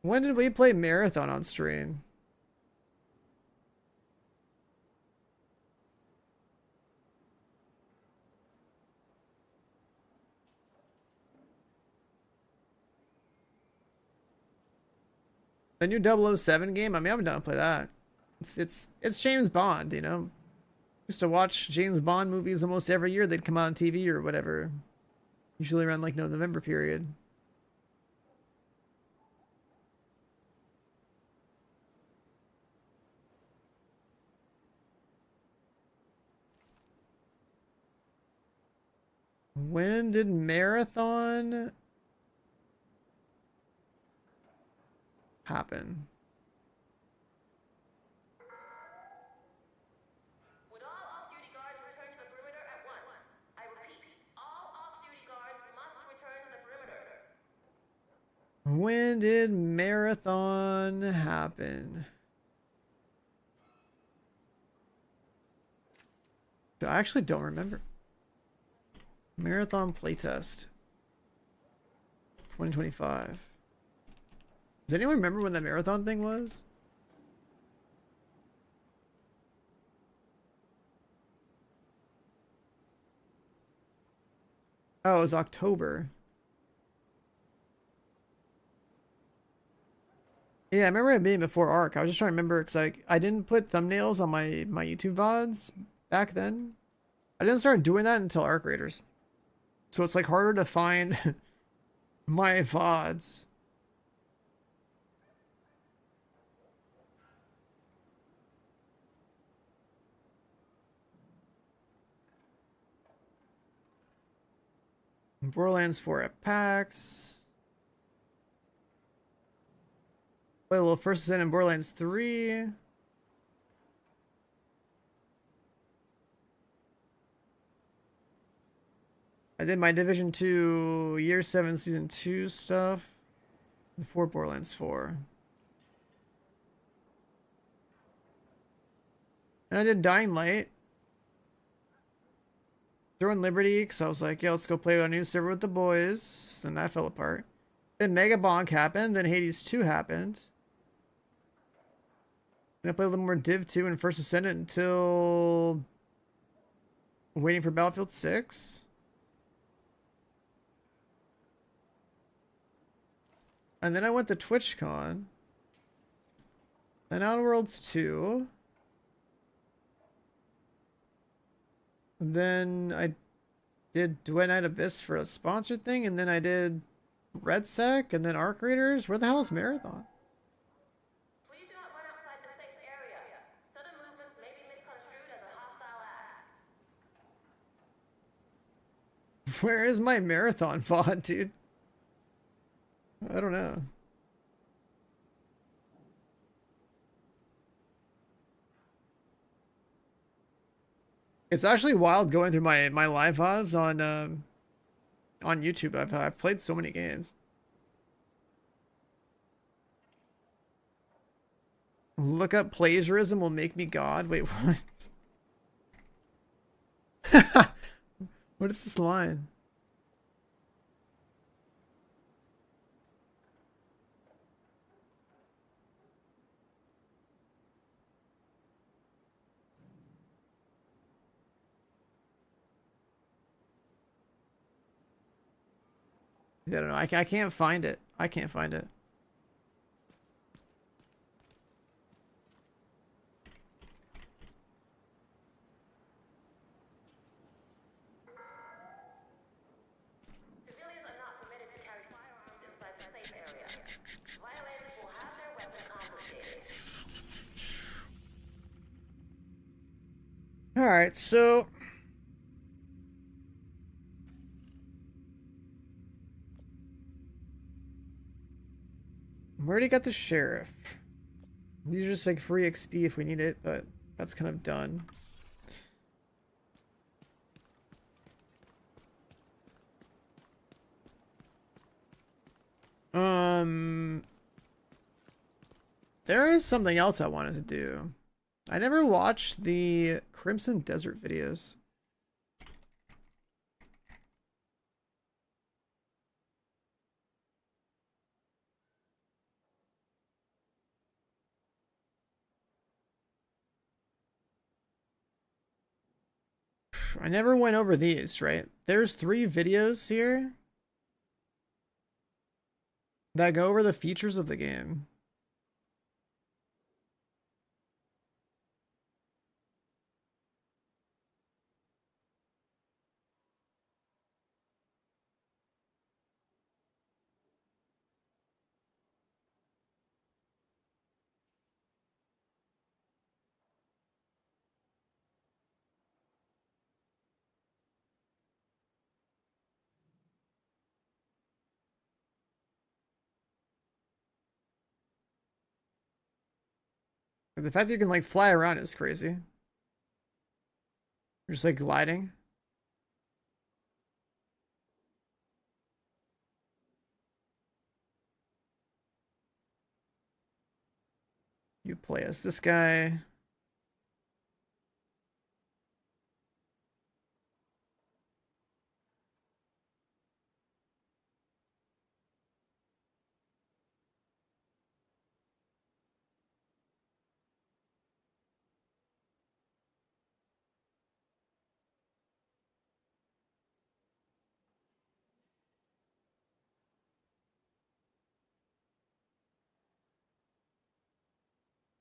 When did we play Marathon on stream? The new 007 game? I mean, I haven't done to play that. It's James Bond, you know. Used to watch James Bond movies almost every year. They'd come out on TV or whatever. Usually around like November period. When did Marathon happen? Would all off-duty guards return to the perimeter at once? I repeat, all off-duty guards must return to the perimeter. When did Marathon happen? I actually don't remember. Marathon playtest 2025. Does anyone remember when the Marathon thing was? Oh, it was October. Yeah, I remember it being before ARC. I was just trying to remember because I didn't put thumbnails on my YouTube VODs back then. I didn't start doing that until ARC Raiders. So it's like harder to find my VODs. Borderlands 4 at PAX. Play a little First Ascent in Borderlands 3. I did my Division 2 Year 7 Season 2 stuff before Borderlands 4. And I did Dying Light. Throwing Liberty, because I was like, yeah, let's go play a new server with the boys. And that fell apart. Then Mega Bonk happened, then Hades 2 happened. And I played a little more Div 2 and First Ascendant until waiting for Battlefield 6. And then I went to TwitchCon. Then Outer Worlds 2. Then I did Duet Night Abyss for a sponsored thing, and then I did RedSec, and then Arc Raiders. Where the hell is Marathon? Please do not run outside the safe area. Sudden movements may be misconstrued as a hostile act. Where is my Marathon VOD, dude? I don't know. It's actually wild going through my live VODs on YouTube. I've played so many games. Look up plagiarism will make me God. Wait, what? What is this line? I don't know. I can't find it. I can't find it. Civilians are not permitted to carry firearms inside the safe area. Violators will have their weapons confiscated. All right, so we already got the sheriff. These are just like free XP if we need it, but that's kind of done. There is something else I wanted to do. I never watched the Crimson Desert videos. I never went over these, right? There's 3 videos here that go over the features of the game. The fact that you can like fly around is crazy. You're just like gliding. You play as this guy.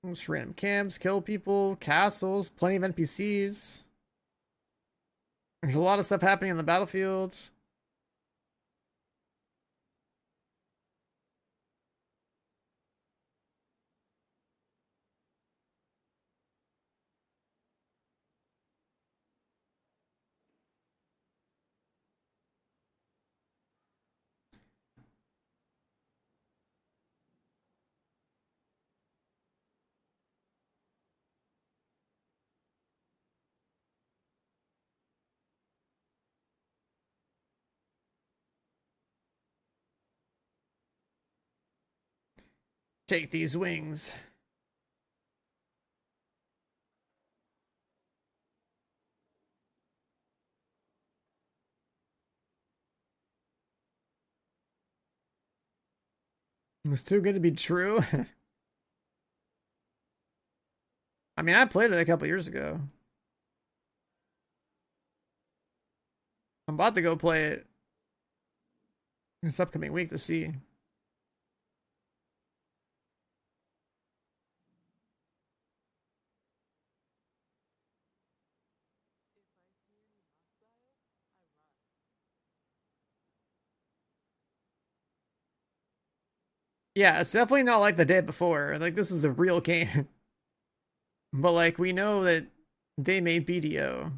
Just random camps, kill people, castles, plenty of NPCs. There's a lot of stuff happening on the battlefield. Take these wings. It's too good to be true. I mean, I played it a couple years ago. I'm about to go play it this upcoming week to see. Yeah, it's definitely not like the day before. Like, this is a real game. But, like, we know that they made BDO.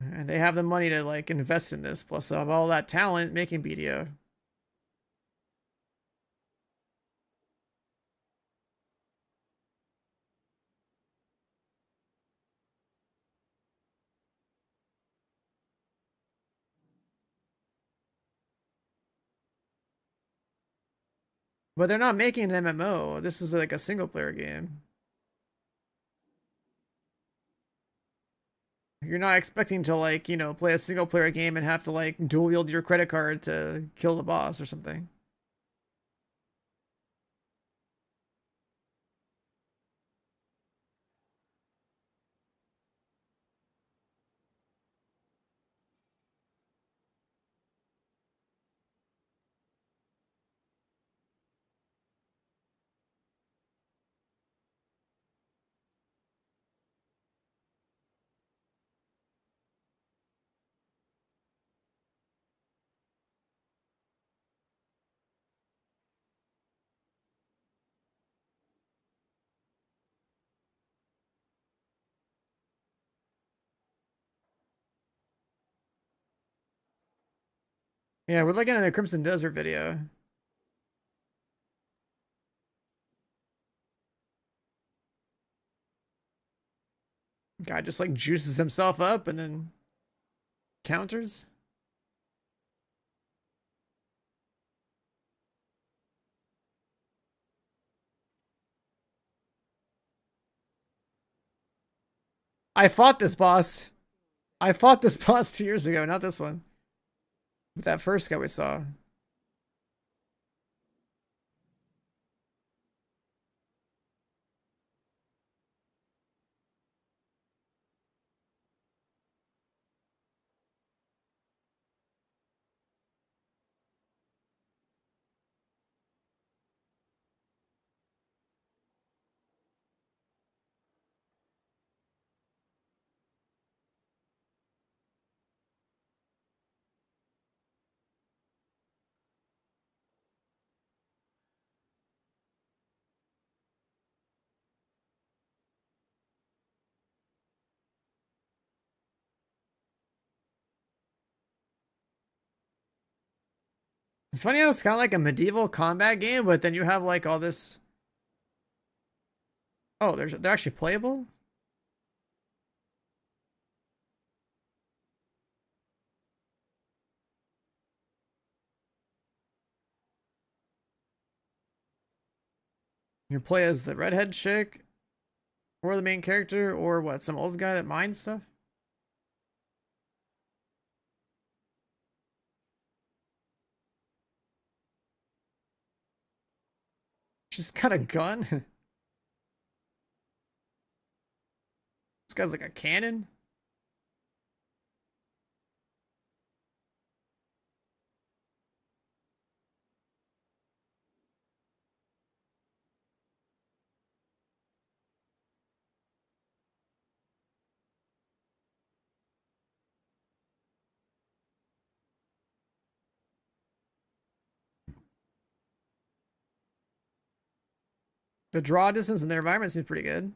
And they have the money to, like, invest in this. Plus, they have all that talent making BDO. But they're not making an MMO. This is, like, a single-player game. You're not expecting to, like, you know, play a single-player game and have to, like, dual-wield your credit card to kill the boss or something. Yeah, we're looking at a Crimson Desert video. Guy just like juices himself up and then counters. I fought this boss. I fought this boss 2 years ago, not this one. But that first guy we saw. It's funny how it's kind of like a medieval combat game, but then you have like all this. Oh, they're actually playable? You play as the redhead chick, or the main character, or what, some old guy that mines stuff? She's got a gun? This guy's like a cannon? The draw distance in their environment seems pretty good.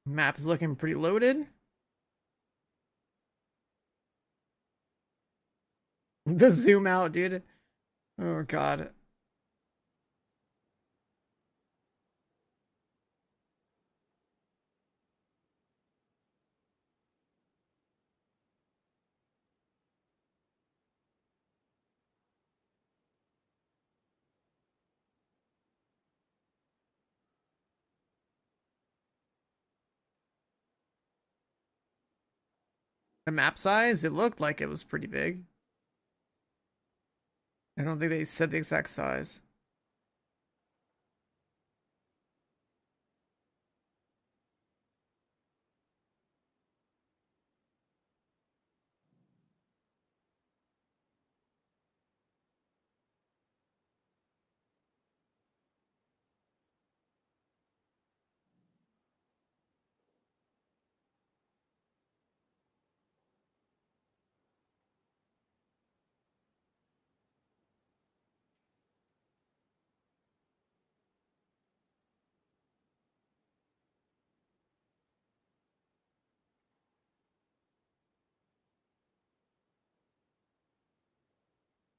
Map is looking pretty loaded. The zoom out, dude. Oh god. The map size, it looked like it was pretty big. I don't think they said the exact size.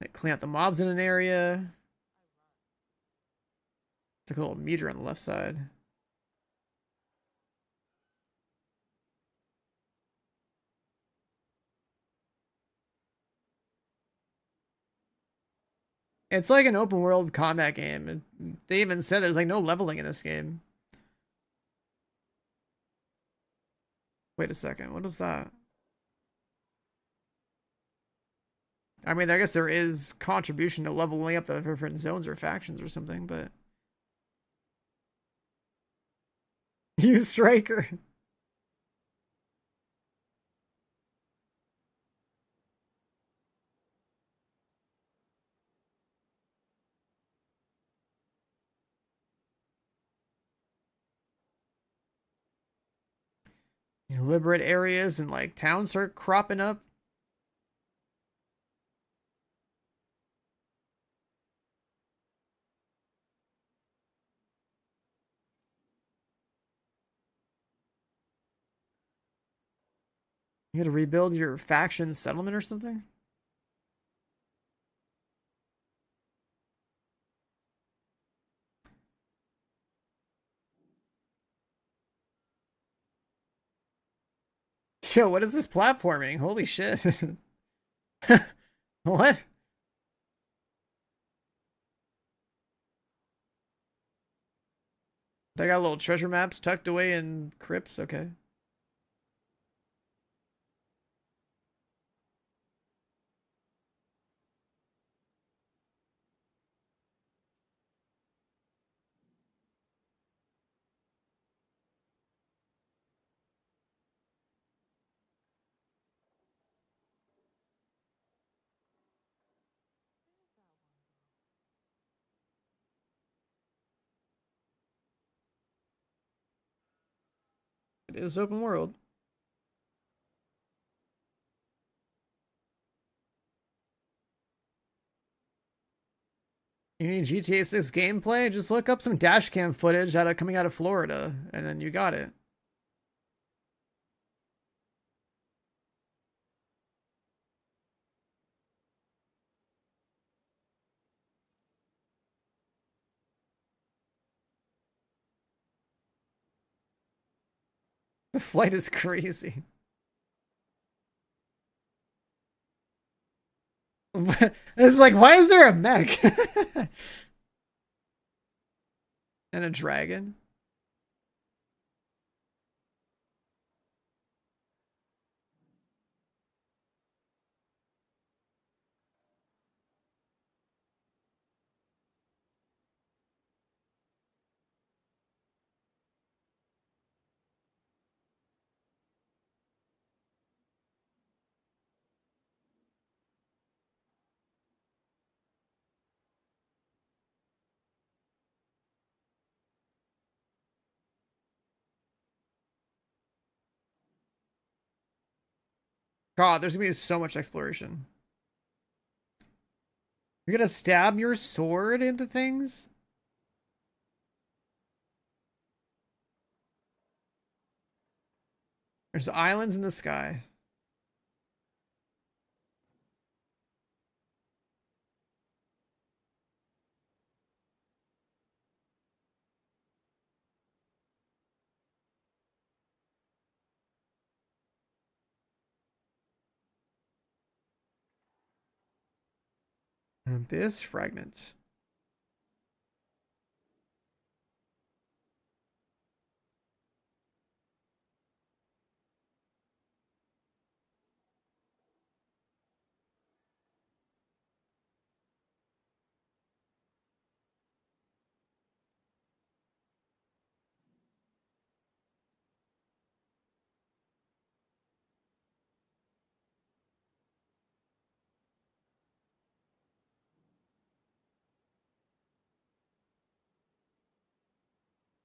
They clean out the mobs in an area. It's like a little meter on the left side. It's like an open world combat game. They even said there's like no leveling in this game. Wait a second, what is that? I mean, I guess there is contribution to leveling up the different zones or factions or something, but You striker. You liberate areas and like towns start cropping up. You gotta rebuild your faction settlement or something? Yo, what is this platforming? Holy shit. What? They got little treasure maps tucked away in crypts? Okay. It is open world. You need GTA 6 gameplay? Just look up some dashcam footage coming out of Florida, and then you got it. The flight is crazy. It's like, why is there a mech? And a dragon? God, there's gonna be so much exploration. You're gonna stab your sword into things? There's islands in the sky. Abyss fragment.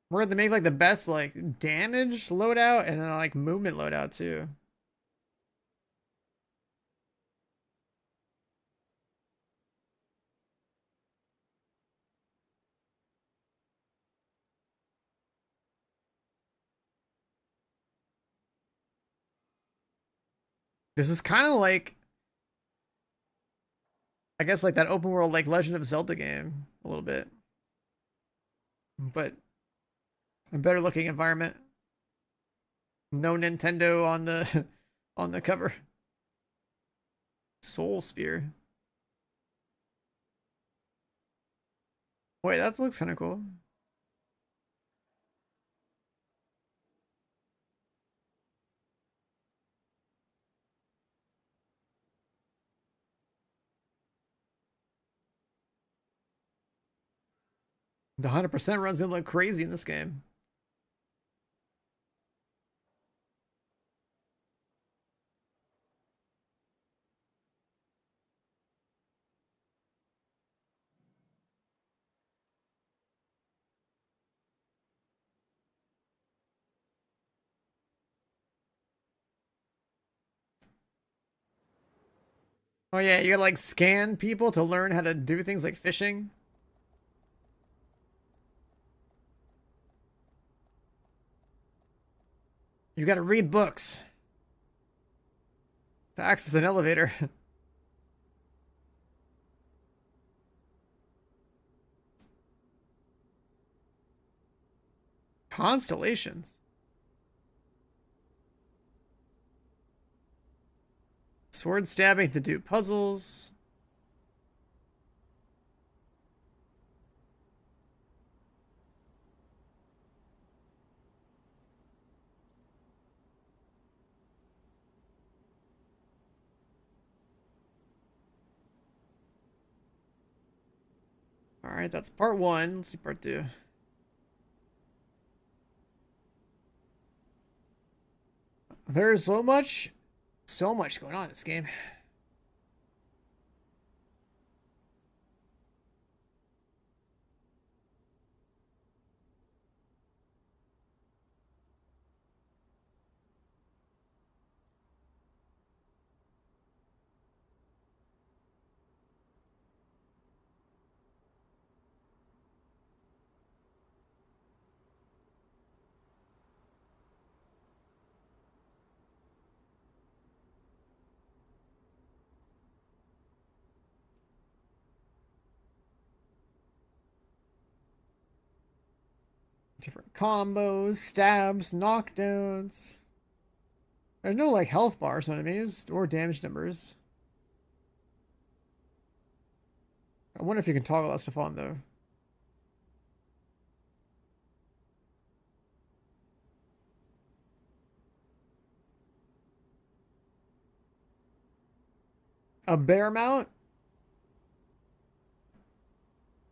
Where they make like the best like damage loadout and then like movement loadout too. This is kind of like, I guess, like that open world like Legend of Zelda game a little bit, but a better looking environment. No Nintendo on the on the cover. Soul Spear. Wait, that looks kind of cool. The 100% runs gonna look crazy in this game. Oh yeah, you gotta like scan people to learn how to do things like fishing. You gotta read books to access an elevator. Constellations. Sword stabbing to do puzzles. Alright, that's part one. Let's see part two. There's so much going on in this game. Different combos, stabs, knockdowns. There's no like health bars on enemies or damage numbers. I wonder if you can toggle that stuff on though. A bear mount?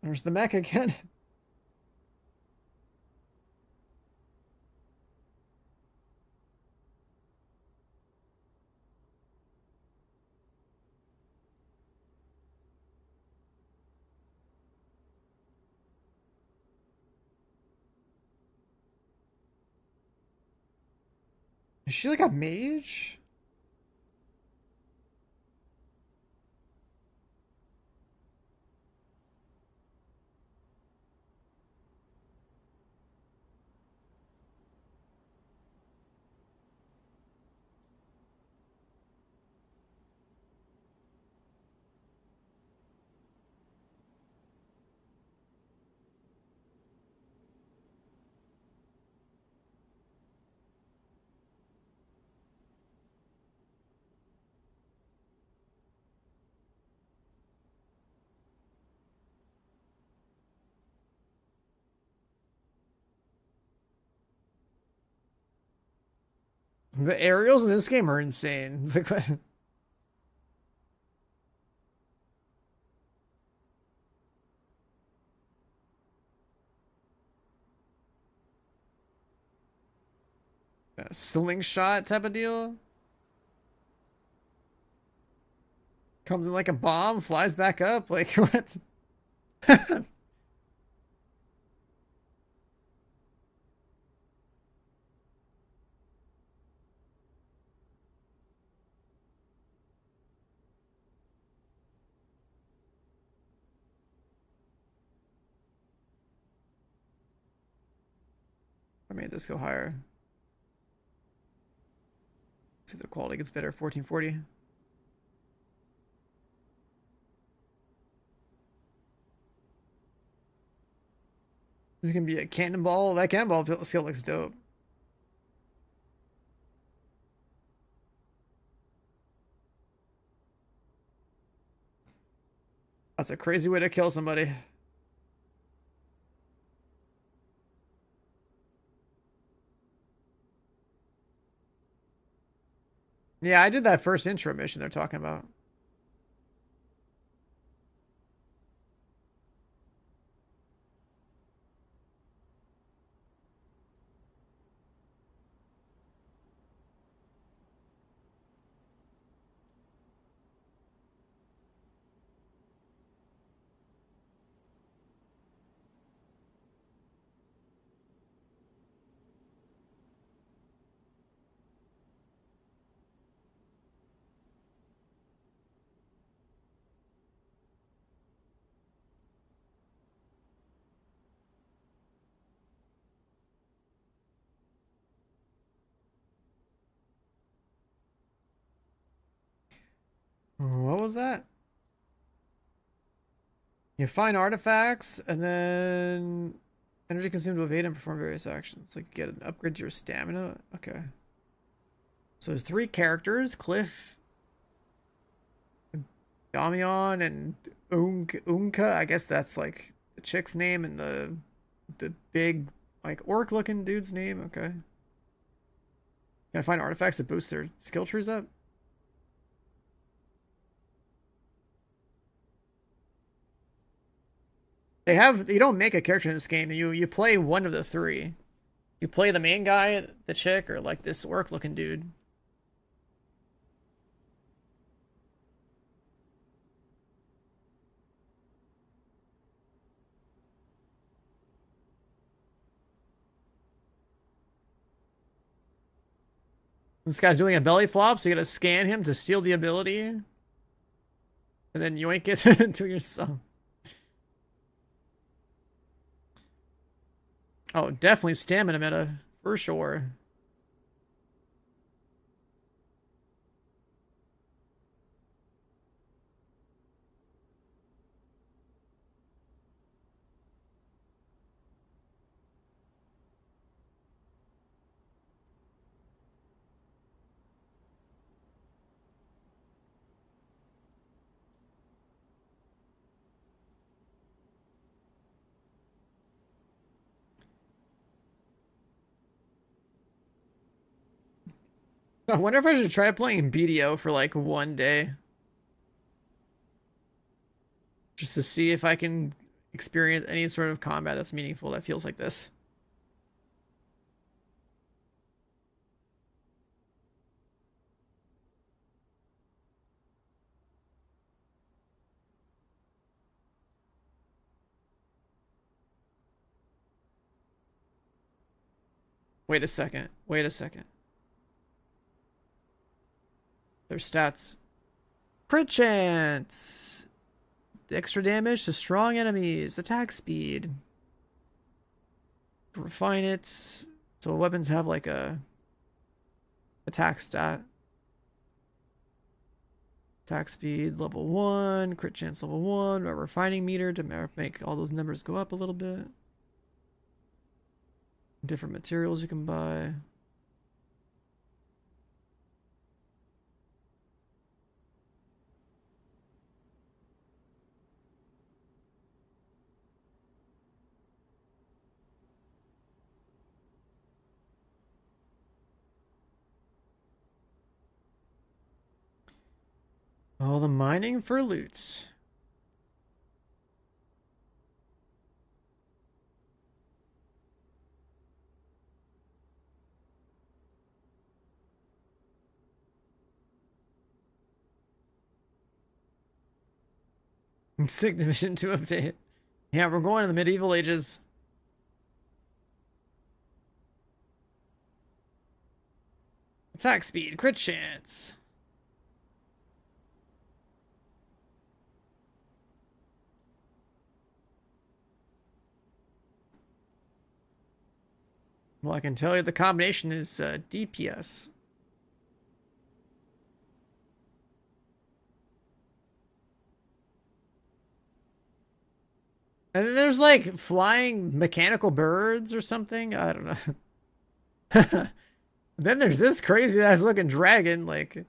There's the mech again. Is she like a mage? The aerials in this game are insane. A slingshot type of deal. Comes in like a bomb, flies back up. Like, what? I made this go higher. See if the quality gets better. 1440. There can be a cannonball. That cannonball skill looks dope. That's a crazy way to kill somebody. Yeah, I did that first intro mission they're talking about. What was that? You find artifacts and then energy consumed to evade and perform various actions. Like you get an upgrade to your stamina. Okay. So there's 3 characters: Cliff, Damian, and Unka. I guess that's like the chick's name and the big like orc looking dude's name. Okay. Gotta find artifacts that boost their skill trees up. You don't make a character in this game. You play one of the 3. You play the main guy, the chick, or like this orc looking dude. This guy's doing a belly flop, so you gotta scan him to steal the ability. And then yoink it to yourself. Oh, definitely stamina meta, for sure. I wonder if I should try playing BDO for like one day. Just to see if I can experience any sort of combat that's meaningful that feels like this. Wait a second. Wait a second. Their stats. Crit chance. Extra damage to strong enemies. Attack speed. Refine it. So weapons have like a attack stat. Attack speed level 1. Crit chance level 1. A refining meter to make all those numbers go up a little bit. Different materials you can buy. All the mining for loot. Sick Division 2 update. Yeah, we're going to the medieval ages. Attack speed, crit chance. Well, I can tell you the combination is DPS. And then there's like flying mechanical birds or something. I don't know. Then there's this crazy ass looking dragon. Like,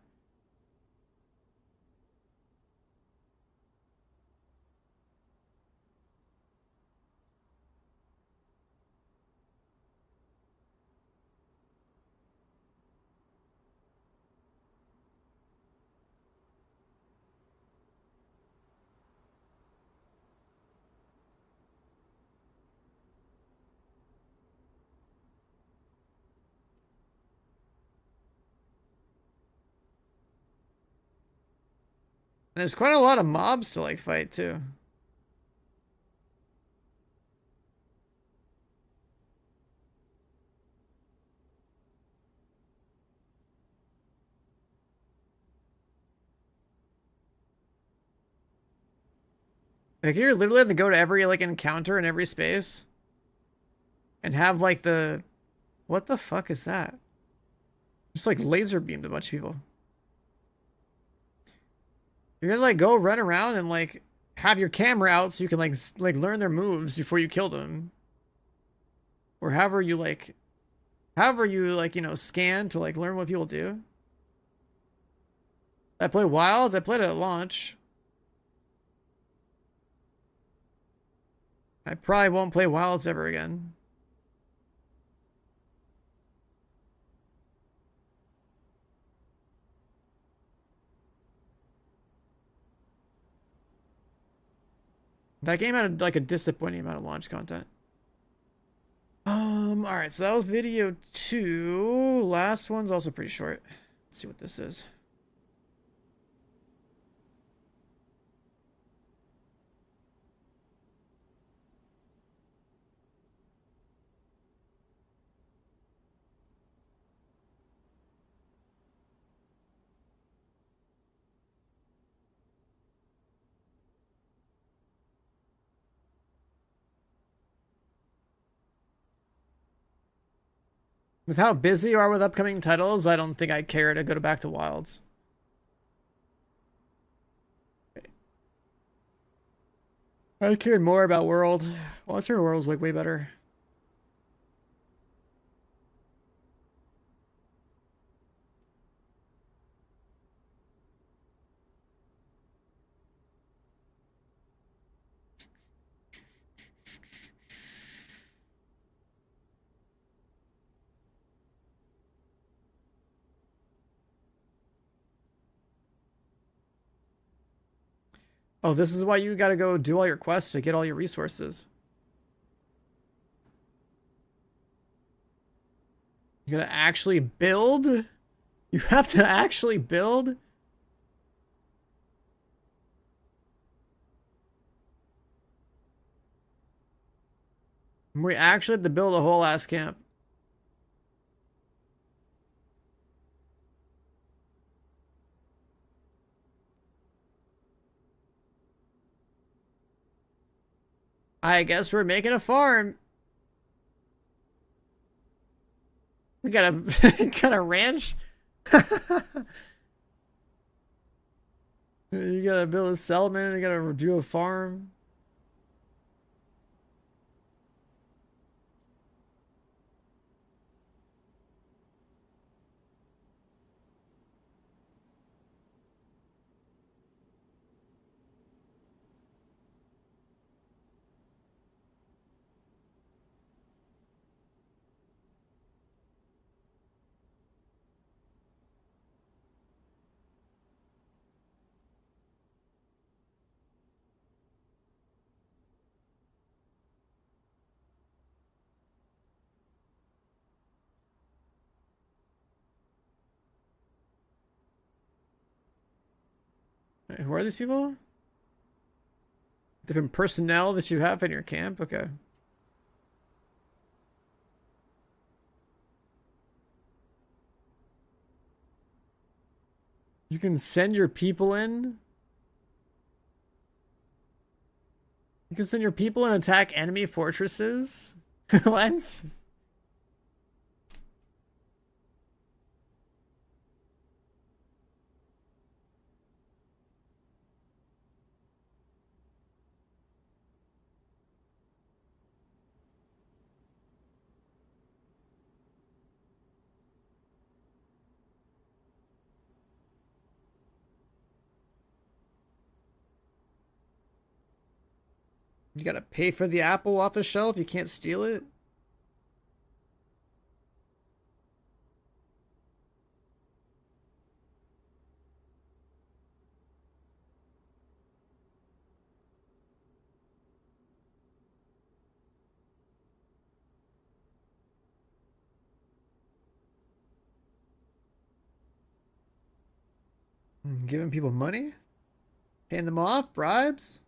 there's quite a lot of mobs to like fight too. Like you literally have to go to every like encounter in every space and have like the, what the fuck is that? Just like laser beamed a bunch of people. You're gonna like go run around and like have your camera out so you can like learn their moves before you kill them. Or however you like, you know, scan to like learn what people do. I play Wilds, I played it at launch. I probably won't play Wilds ever again. That game had like a disappointing amount of launch content. All right, so that was video 2. Last one's also pretty short. Let's see what this is. With how busy you are with upcoming titles, I don't think I care to go back to Wilds. I cared more about World. Monster World's like way better. Oh, this is why you gotta go do all your quests to get all your resources. You gotta actually build? You have to actually build? We actually have to build a whole ass camp. I guess we're making a farm. We got a got a ranch. You gotta build a settlement. You gotta do a farm. Wait, who are these people? Different personnel that you have in your camp? Okay. You can send your people in? You can send your people and attack enemy fortresses? What? You gotta pay for the apple off the shelf? You can't steal it? Giving people money? Paying them off? Bribes?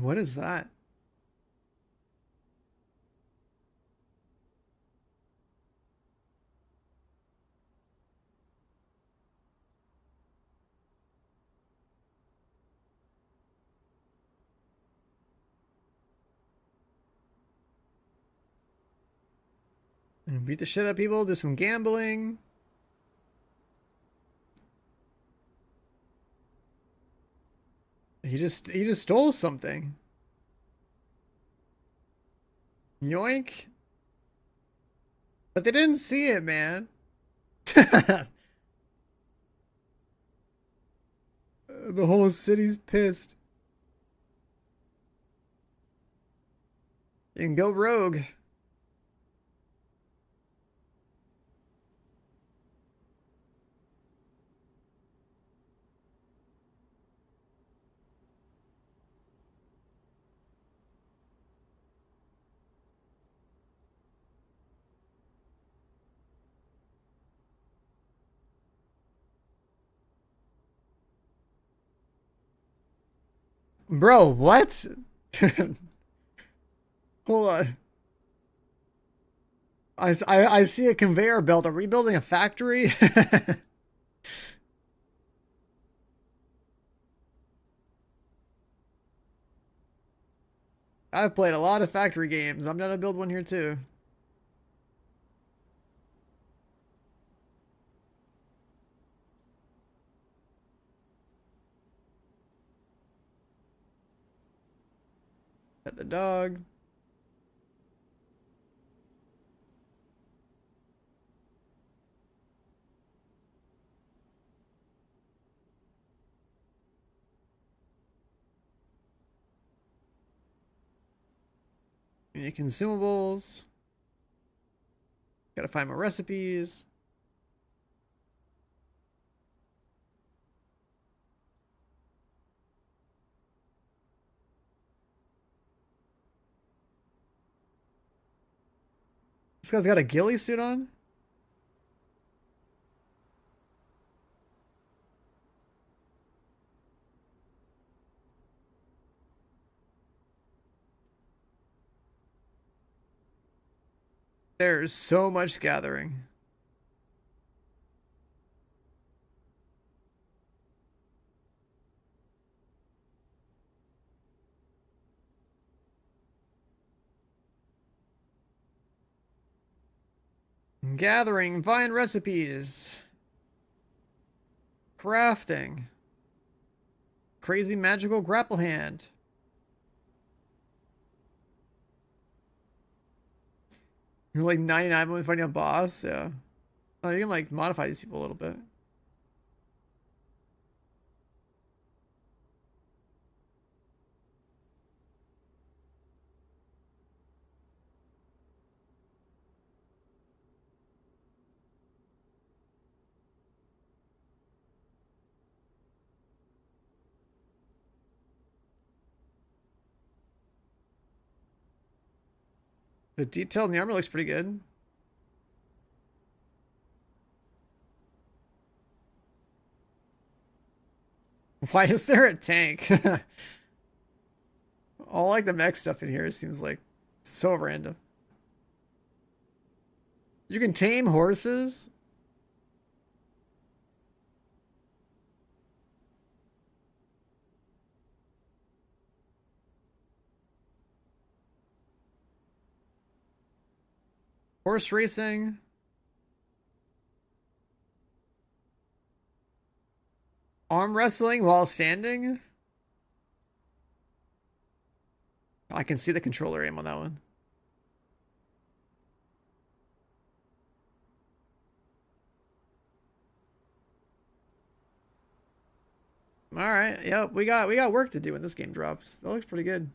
What is that? And beat the shit out of people, do some gambling. He just stole something. Yoink. But they didn't see it, man. The whole city's pissed. You can go rogue. Bro, what? Hold on. I see a conveyor belt. Are we building a factory? I've played a lot of factory games. I'm gonna build one here too. Pet the dog. Any consumables. Gotta find more recipes. This guy's got a ghillie suit on? There's so much gathering. Gathering, find recipes. Crafting. Crazy magical grapple hand. You're like 99 when fighting a boss, yeah. Oh, you can like modify these people a little bit. The detail in the armor looks pretty good. Why is there a tank? All like the mech stuff in here seems like so random. You can tame horses? Horse racing? Arm wrestling while standing? I can see the controller aim on that one. All right. Yep, we got work to do when this game drops. That looks pretty good.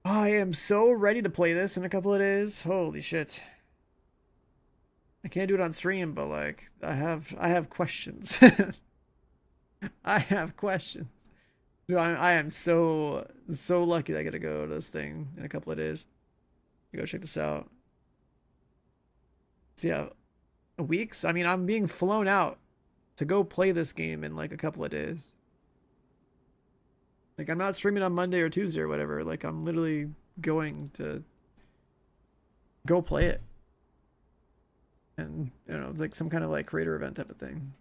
I am so ready to play this in a couple of days. Holy shit. I can't do it on stream, but like I have questions. I have questions. Dude, I am so lucky that I get to go to this thing in a couple of days. Go check this out. So yeah, weeks. I mean, I'm being flown out to go play this game in like a couple of days. Like, I'm not streaming on Monday or Tuesday or whatever. Like, I'm literally going to go play it. And, you know, like some kind of like creator event type of thing.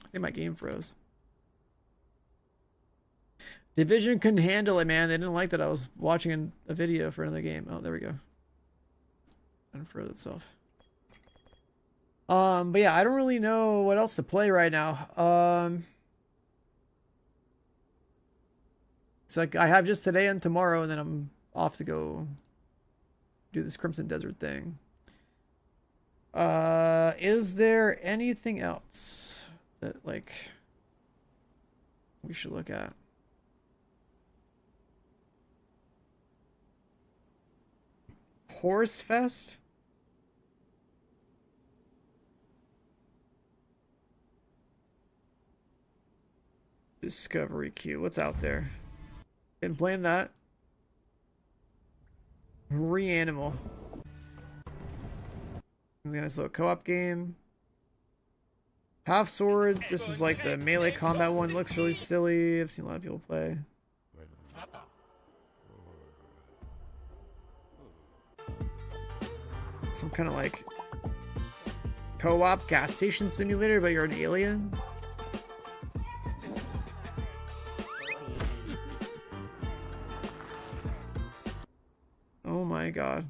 I think my game froze. Division couldn't handle it, man. They didn't like that I was watching a video for another game. Oh, there we go. Unfroze itself. But yeah, I don't really know what else to play right now. It's like I have just today and tomorrow, and then I'm off to go do this Crimson Desert thing. Is there anything else that like we should look at? Horse Fest? Discovery Queue. What's out there? Been playing that. Reanimal. It's a nice little co-op game. Half Sword. This is like the melee combat one. Looks really silly. I've seen a lot of people play. Some kind of like co-op gas station simulator, but you're an alien. Oh my god.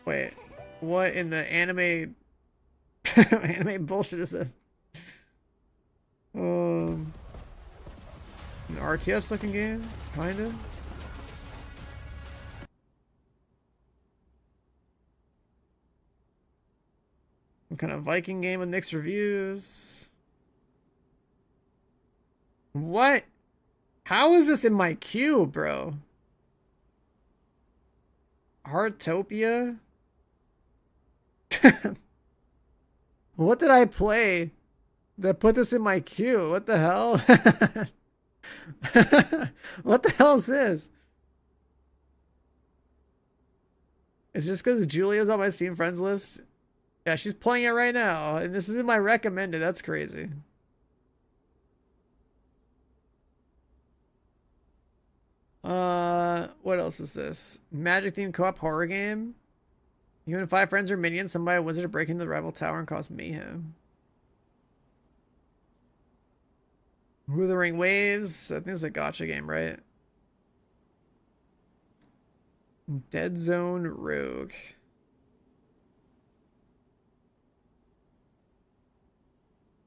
Wait, what in the anime anime bullshit is this? An RTS looking game, kind of. Some kind of Viking game with mixed reviews. What? How is this in my queue, bro? Heartopia? What did I play that put this in my queue? What the hell? What the hell is this? It's just because Julia's on my Steam friends list. Yeah, she's playing it right now, and this is in my recommended. That's crazy. What else is this? Magic themed co-op horror game. You and 5 friends or minions, somebody a wizard to break into the rival tower and cause mayhem. Wuthering Waves. I think it's a gacha game, right? Dead Zone Rogue.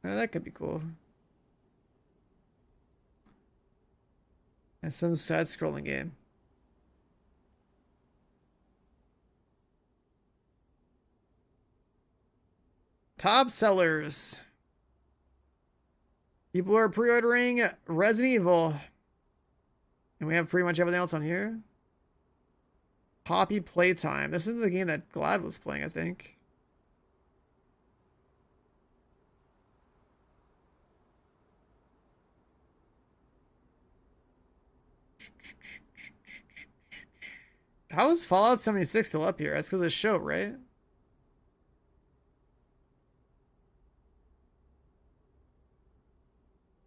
That could be cool. And some side-scrolling game. Top sellers. People are pre-ordering Resident Evil. And we have pretty much everything else on here. Poppy Playtime. This is the game that Glad was playing, I think. How is Fallout 76 still up here? That's because of the show, right?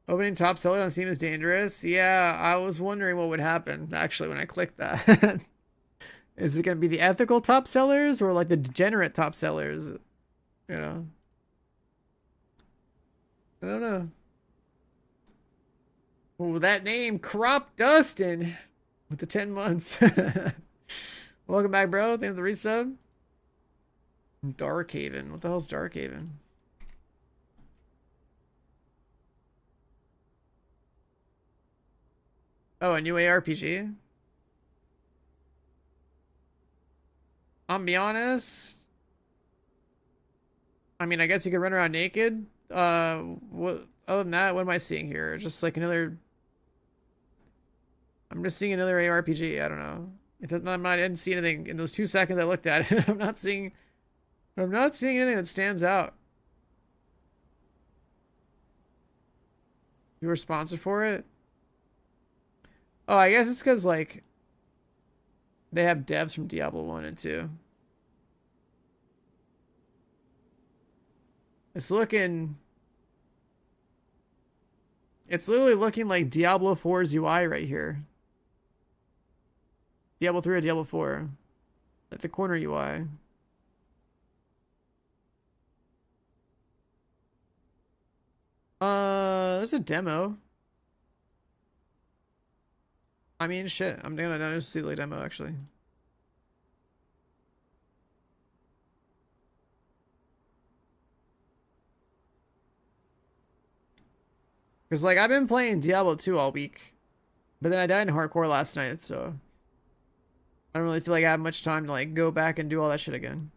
Opening top seller on Steam is dangerous. Yeah, I was wondering what would happen, actually, when I clicked that. Is it going to be the ethical top sellers or like the degenerate top sellers? You know? I don't know. Oh, that name, Crop Dustin, with the 10 months. Welcome back, bro. Thank you for the resub. Darkhaven. What the hell's Darkhaven? Oh, a new ARPG? I'll be honest. I mean, I guess you could run around naked. What other than that, what am I seeing here? Just like another... I'm just seeing another ARPG. I don't know. I didn't see anything in those 2 seconds I looked at it. I'm not seeing anything that stands out. You were sponsored for it? Oh, I guess it's because, like, they have devs from Diablo 1 and 2. It's looking It's literally looking like Diablo 4's UI right here. Diablo 3 or Diablo 4. At the corner UI. There's a demo. I mean, shit. I'm gonna just see the demo actually. Because, like, I've been playing Diablo 2 all week. But then I died in hardcore last night, so I don't really feel like I have much time to, like, go back and do all that shit again.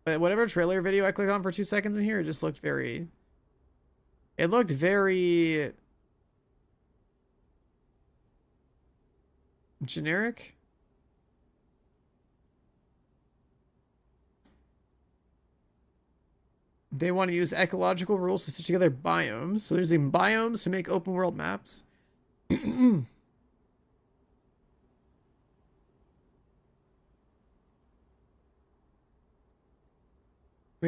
But whatever trailer video I clicked on for 2 seconds in here, it just looked very... It looked very... generic? They want to use ecological rules to stitch together biomes. So they're using biomes to make open world maps. We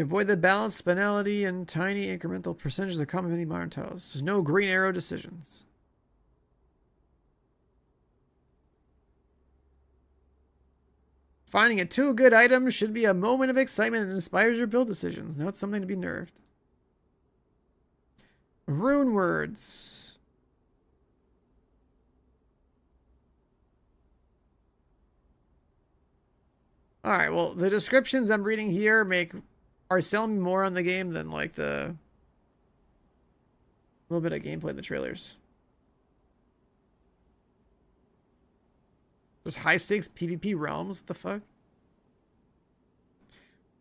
avoid the balance, banality, and tiny incremental percentages of common many modern tiles. There's no green arrow decisions. Finding a 2 good items should be a moment of excitement and inspires your build decisions. Now it's something to be nerfed. Rune words. Alright, well, the descriptions I'm reading here are selling me more on the game than, like, the little bit of gameplay in the trailers. There's high stakes PvP realms. What the fuck?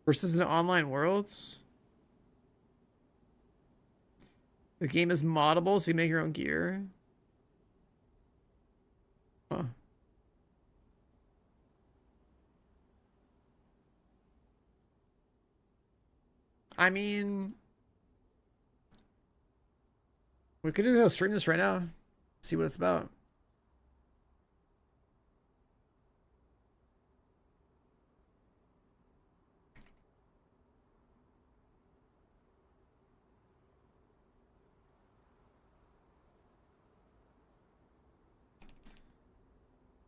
Versus in online worlds. The game is moddable, so you make your own gear. Huh. I mean, we could just go stream this right now. See what it's about.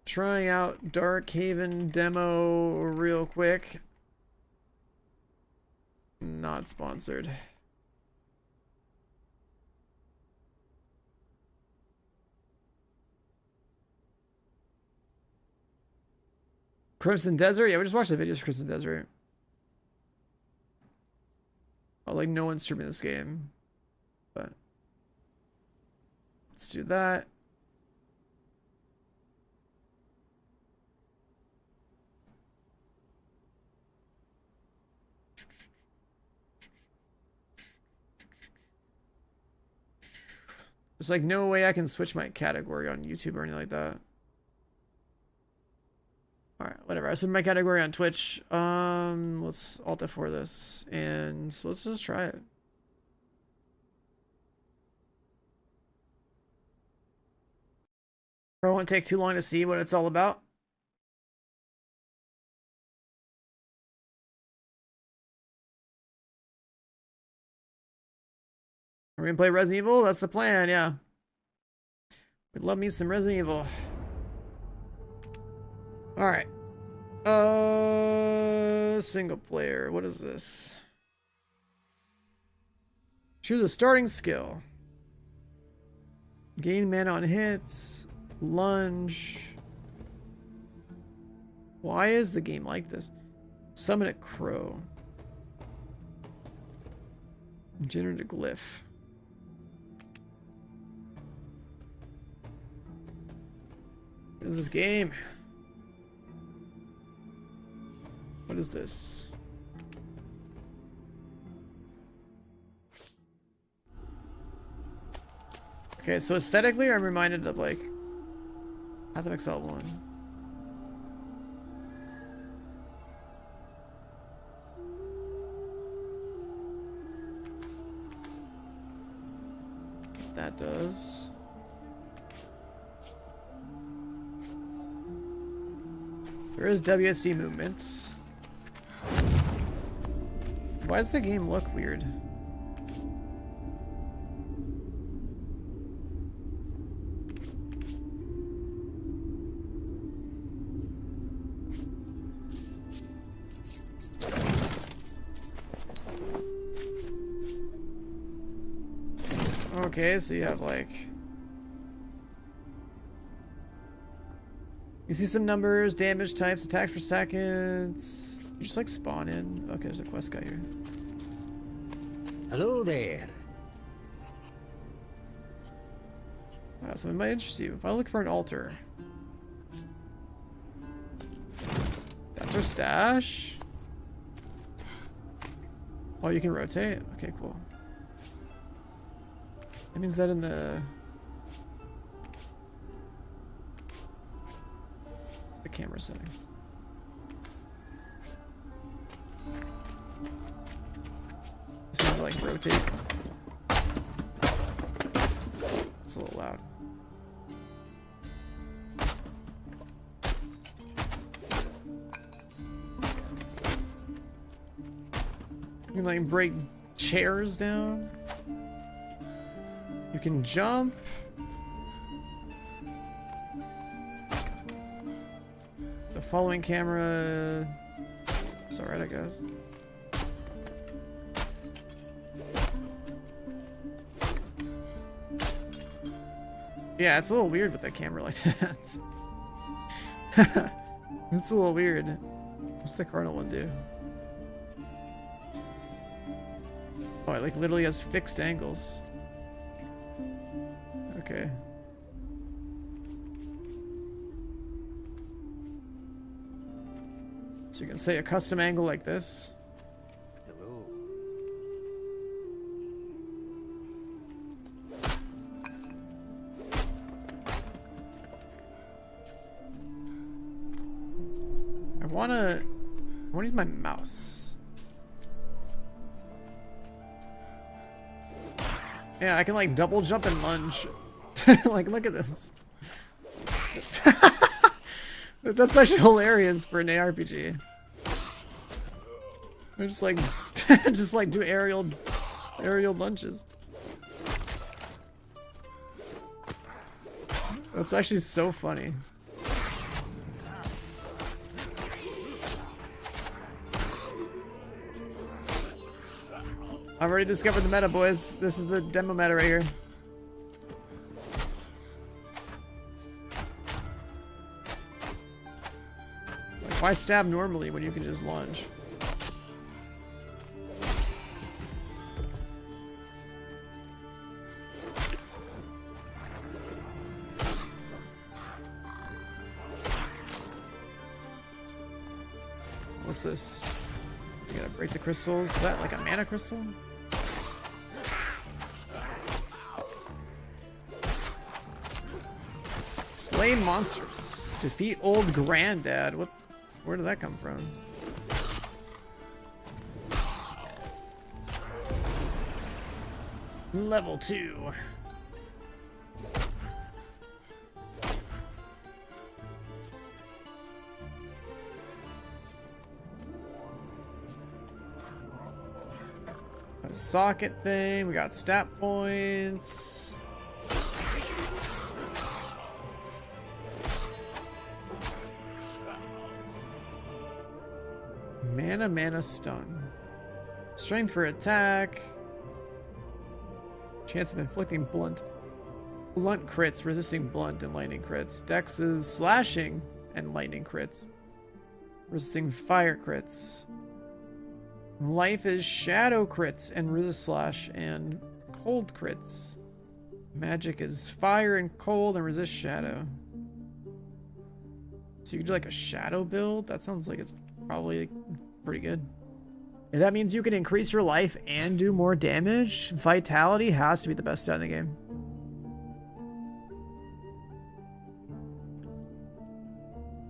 Trying out Dark Haven demo real quick. Not sponsored. Crimson Desert? Yeah, we just watched the videos for Crimson Desert. Oh, like no one's streaming this game. But let's do that. There's like no way I can switch my category on YouTube or anything like that. Alright, whatever. I switched my category on Twitch. Let's Alt F4 this. And so let's just try it. Probably won't take too long to see what it's all about. We're gonna play Resident Evil? That's the plan, yeah. We'd love me some Resident Evil. Alright. Single player. What is this? Choose a starting skill. Gain mana on hits. Lunge. Why is the game like this? Summon a crow. Generate a glyph. What is this game? What is this? Okay, so aesthetically I'm reminded of like Path of Exile 1. That does. There is WSD movements. Why does the game look weird? Okay, so you have like... You see some numbers, damage types, attacks per second. You just like spawn in. Okay, there's a quest guy here. Hello there. Wow, something might interest you. If I look for an altar. That's our stash. Oh, you can rotate? Okay, cool. That means that in the camera settings. Just have to like rotate. It's a little loud. You can like break chairs down. You can jump. The following camera. It's alright, I guess. Yeah, it's a little weird with that camera like that. It's a little weird. What's the Cardinal one do? Oh, it like literally has fixed angles. Okay. So you can say a custom angle like this. Hello. I wanna use my mouse. Yeah, I can like double jump and lunge. Like, look at this. That's actually hilarious for an ARPG. I just like, just like do aerial lunges. That's actually so funny. I've already discovered the meta, boys. This is the demo meta right here. Like, why stab normally when you can just lunge? What's this? You gotta break the crystals. Is that like a mana crystal? Slay monsters. Defeat old granddad. What? Where did that come from? Level 2. A socket thing. We got stat points. Mana stun. Strength for attack. Chance of inflicting blunt crits, resisting blunt and lightning crits. Dex is slashing and lightning crits. Resisting fire crits. Life is shadow crits and resist slash and cold crits. Magic is fire and cold and resist shadow. So you can do like a shadow build? That sounds like it's probably pretty good. If that means you can increase your life and do more damage, vitality has to be the best stat in the game.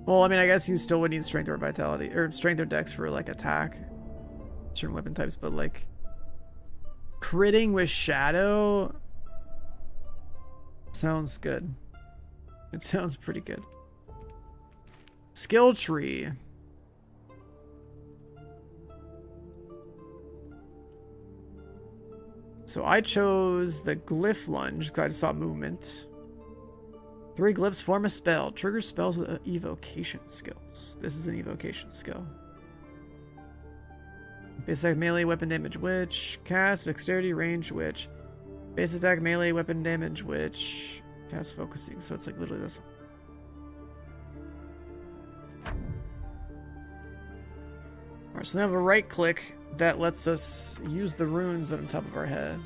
Well, I mean, I guess you still would need strength or vitality, or strength or dex for like attack, certain weapon types, but like critting with shadow sounds good. It sounds pretty good. Skill tree. So I chose the glyph lunge because I just saw movement. 3 glyphs form a spell. Trigger spells with evocation skills. This is an evocation skill. Basic melee weapon damage witch. Cast dexterity range witch. Base attack, melee weapon damage, which cast focusing. So it's like literally this. Alright, so now we have a right click that lets us use the runes that are on top of our head.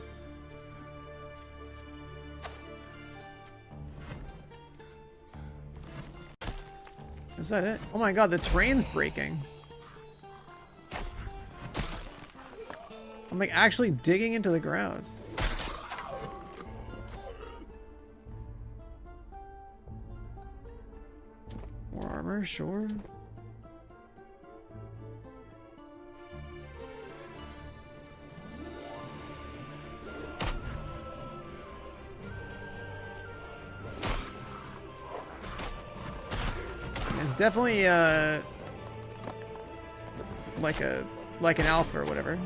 Is that it? Oh my god, the train's breaking. I'm like actually digging into the ground. More armor, sure. It's definitely like an alpha or whatever.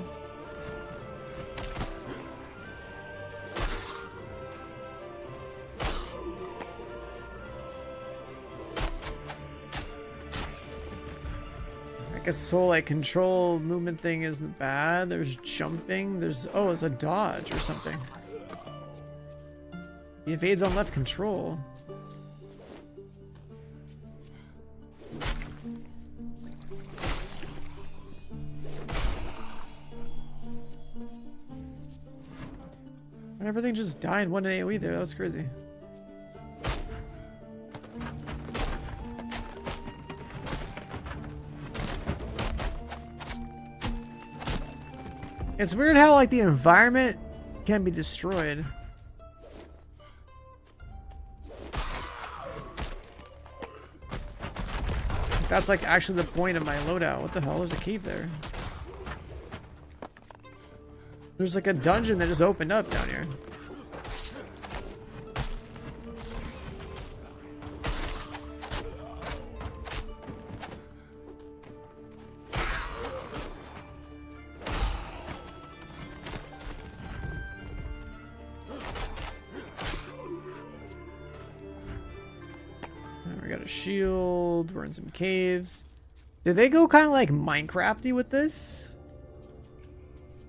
I guess this whole like control movement thing isn't bad. There's jumping. There's it's a dodge or something. He evades on left control. Everything just died one AoE there. That was crazy. It's weird how like the environment can be destroyed. That's like actually the point of my loadout. What the hell? There's a cave there. There's like a dungeon that just opened up down here. We got a shield. We're in some caves. Did they go kind of like Minecraft-y with this?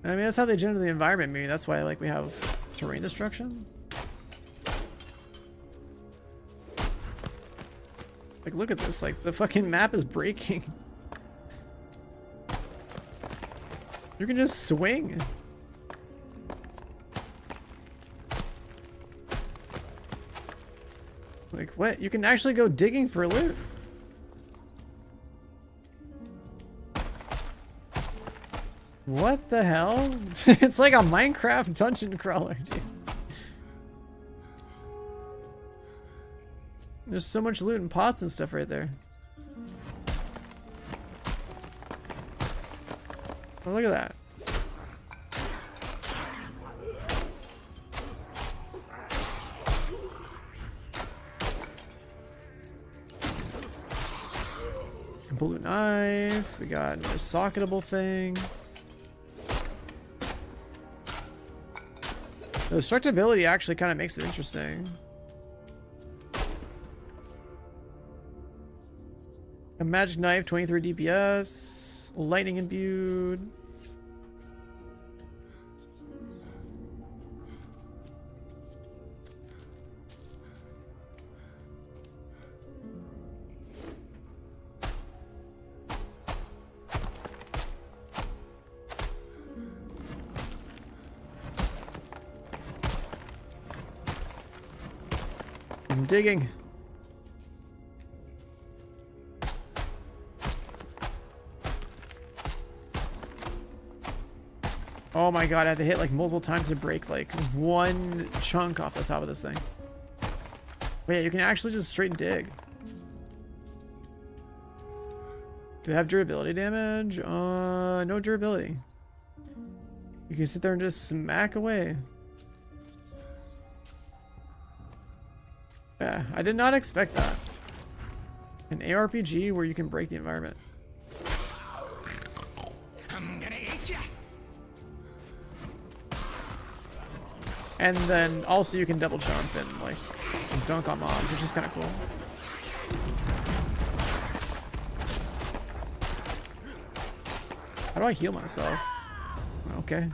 I mean, that's how they generate the environment. Maybe that's why like we have terrain destruction. Like, look at this. Like, the fucking map is breaking. You can just swing. Like, what? You can actually go digging for loot. What the hell? It's like a Minecraft dungeon crawler, dude. There's so much loot and pots and stuff right there. Oh, look at that. Blue knife. We got a socketable thing. The destructibility actually kind of makes it interesting. A magic knife, 23 DPS, lightning imbued. I'm digging. Oh my god, I had to hit like multiple times to break like one chunk off the top of this thing. But yeah, you can actually just straight dig. Do they have durability damage? No durability. You can sit there and just smack away. Yeah, I did not expect that. An ARPG where you can break the environment. I'm gonna eat ya. And then also you can double jump and like dunk on mobs, which is kind of cool. How do I heal myself? Okay.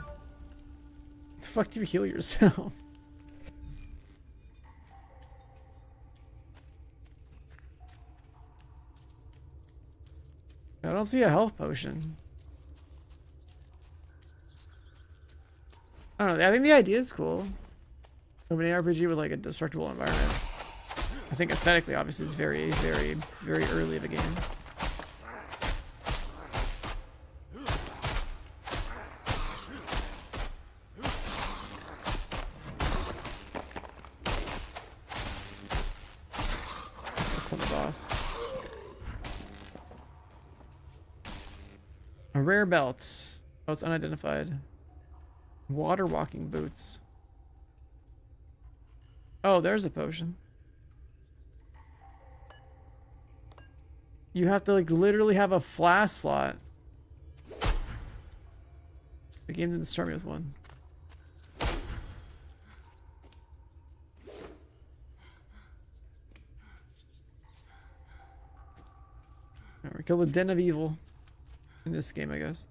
The fuck do you heal yourself? I don't see a health potion. I don't know. I think the idea is cool. Of an ARPG with like a destructible environment. I think aesthetically, obviously, it's very, very, very early of a game. That's not the boss. A rare belt. Oh, it's unidentified. Water walking boots. Oh, there's a potion. You have to like literally have a flask slot. The game didn't start me with one. Alright, we kill the Den of Evil in this game, I guess.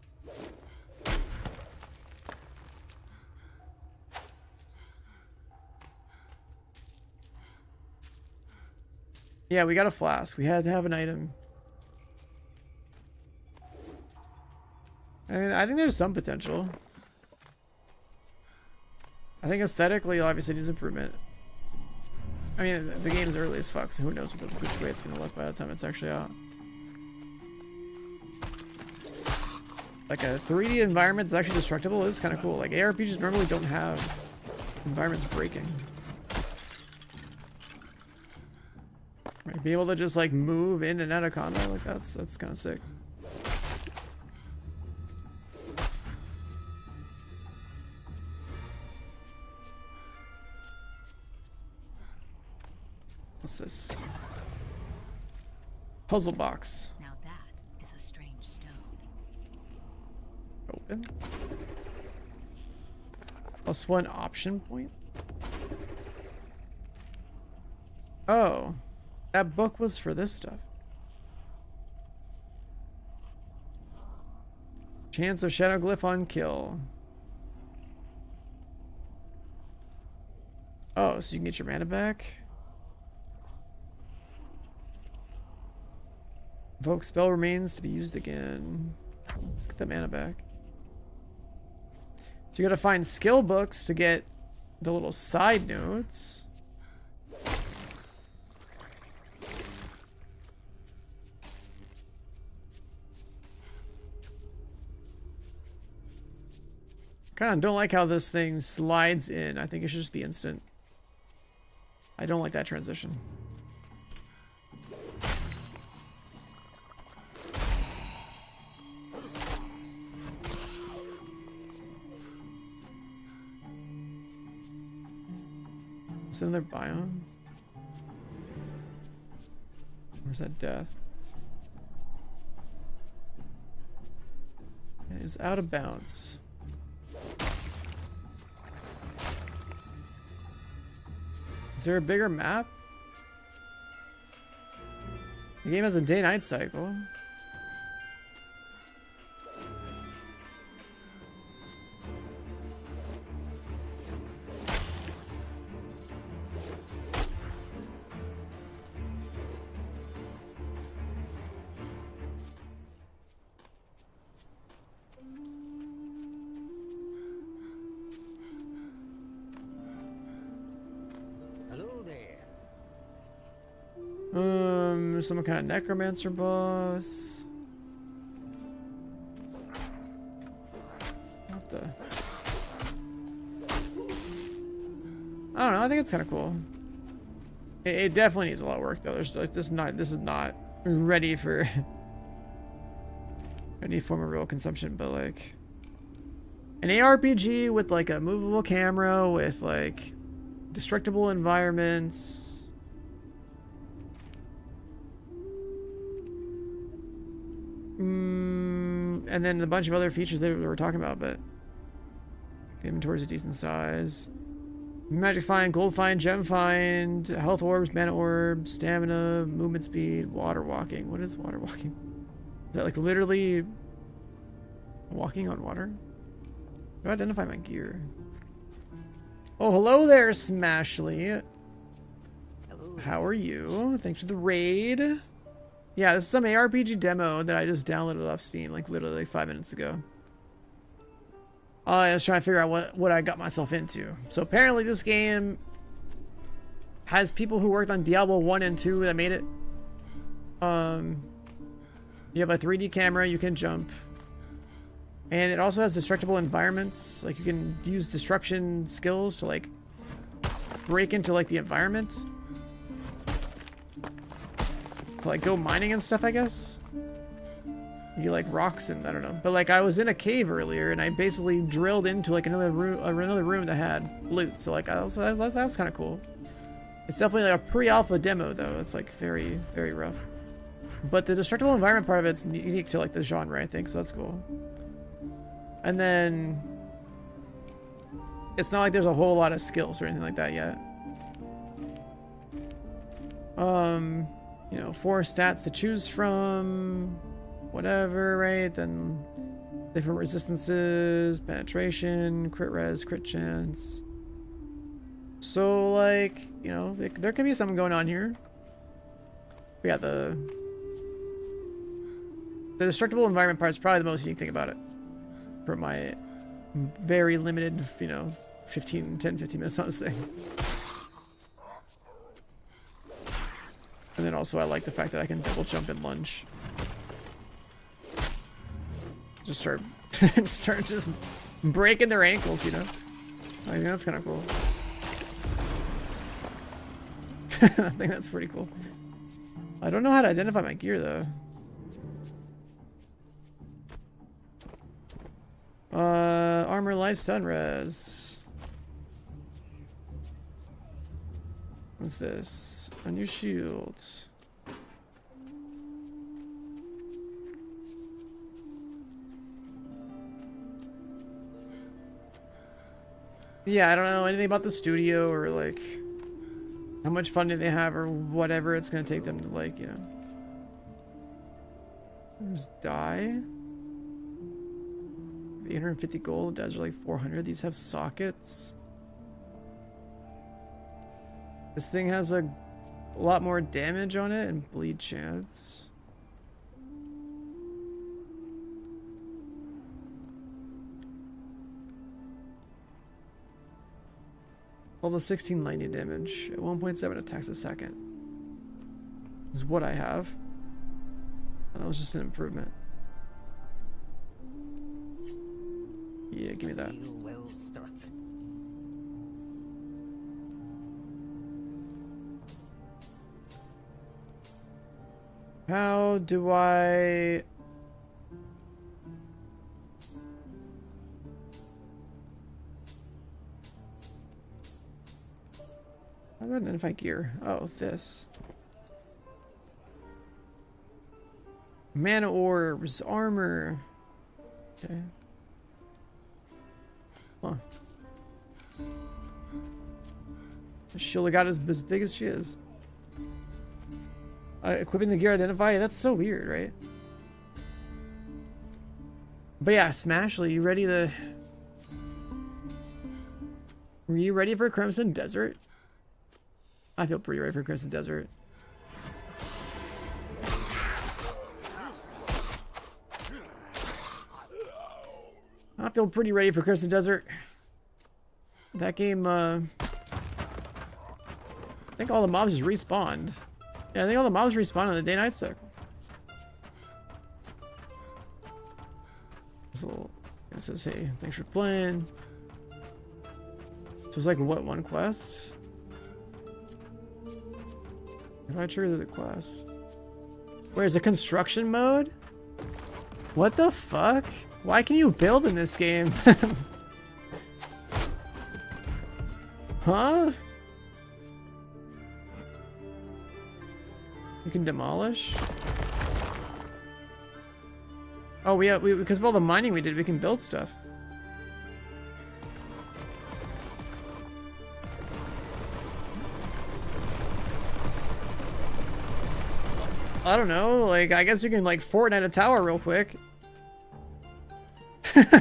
Yeah, we got a flask. We had to have an item. I mean, I think there's some potential. I think aesthetically, obviously, needs improvement. I mean, the game's early as fuck, so who knows which way it's gonna look by the time it's actually out. Like a 3D environment that's actually destructible is kind of cool. Like ARPGs normally don't have environments breaking. Right, be able to just like move in and out of combat, like that's kind of sick. What's this? Puzzle box. Now that is a strange stone. Open. +1 option point. Oh. That book was for this stuff. Chance of shadow glyph on kill. Oh, so you can get your mana back. Invoke spell remains to be used again. Let's get the mana back. So you gotta find skill books to get the little side notes. Kind of don't like how this thing slides in. I think it should just be instant. I don't like that transition. Is it another biome? Where's that death? It is out of bounds. Is there a bigger map? The game has a day-night cycle. Some kind of necromancer boss. What the? I don't know. I think it's kind of cool. It definitely needs a lot of work though. There's like this is not ready for any form of real consumption. But like an ARPG with like a movable camera with like destructible environments. And then a bunch of other features that we were talking about, but the inventory is a decent size. Magic find, gold find, gem find, health orbs, mana orbs, stamina, movement speed, water walking. What is water walking? Is that like literally walking on water? Do I identify my gear? Oh, hello there, Smashly. Hello. How are you? Thanks for the raid. Yeah, this is some ARPG demo that I just downloaded off Steam, like literally like 5 minutes ago. I was trying to figure out what I got myself into. So apparently this game has people who worked on Diablo 1 and 2 that made it. You have a 3D camera, you can jump. And it also has destructible environments. Like you can use destruction skills to like break into like the environment. To like go mining and stuff, I guess. You get like rocks and I don't know. But like I was in a cave earlier and I basically drilled into like another room that had loot. So like that was kind of cool. It's definitely like a pre-alpha demo though. It's like very, very rough. But the destructible environment part of it's unique to like the genre, I think, so that's cool. And then it's not like there's a whole lot of skills or anything like that yet. You know, 4 stats to choose from, whatever, right? Then different resistances, penetration, crit res, crit chance. So like, you know, there could be something going on here. We got the destructible environment part is probably the most unique thing about it. For my very limited, you know, 10, 15 minutes on this thing. And then also I like the fact that I can double jump and lunge. Just start just breaking their ankles, you know? I think that's kind of cool. I think that's pretty cool. I don't know how to identify my gear though. Armor, life, stun res. What's this? A new shield. Yeah, I don't know anything about the studio or like how much funding they have or whatever it's gonna take them to like, you know. Just die. 850 gold, dies are like 400. These have sockets. This thing has a lot more damage on it and bleed chance. Level 16 lightning damage at 1.7 attacks a second. Is what I have. That was just an improvement. Yeah, give me that. Well started. How do I... How do I identify gear? Oh, this. Mana orbs, armor. Okay. Huh. She only got as big as she is. Equipping the gear identify? That's so weird, right? But yeah, Smashly, you ready to... Were you ready for Crimson Desert? I feel pretty ready for Crimson Desert. I feel pretty ready for Crimson Desert. That game, I think all the mobs just respawned. Yeah, I think all the mobs respawn on the day-night cycle. So, it says, hey, thanks for playing. So it's like, what, one quest? If I trigger the quest. Wait, is it construction mode? What the fuck? Why can you build in this game? Huh? You can demolish? Oh, because of all the mining we did, we can build stuff. I don't know, like, I guess you can, like, Fortnite a tower real quick.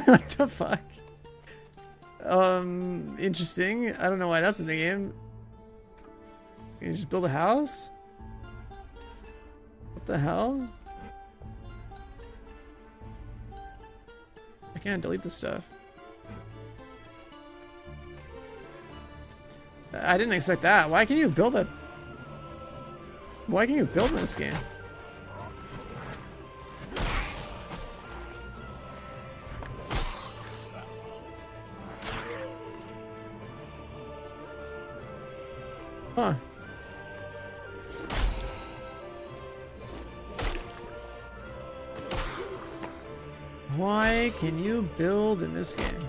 What the fuck? Interesting. I don't know why that's in the game. Can you just build a house? What What the hell? I can't delete this stuff. I didn't expect that. Why can you build a... Why can you build in this game? Huh. Why can you build in this game?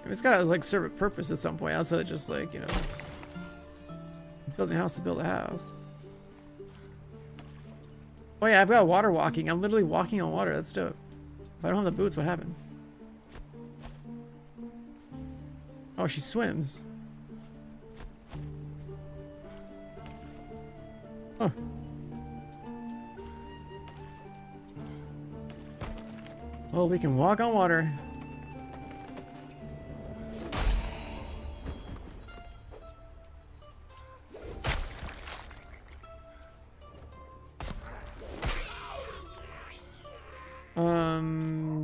It's gotta like serve a purpose at some point outside of just like, you know, building a house to build a house. Oh yeah, I've got water walking. I'm literally walking on water. That's dope. If I don't have the boots, what happened? Oh, she swims. Huh. Oh, we can walk on water.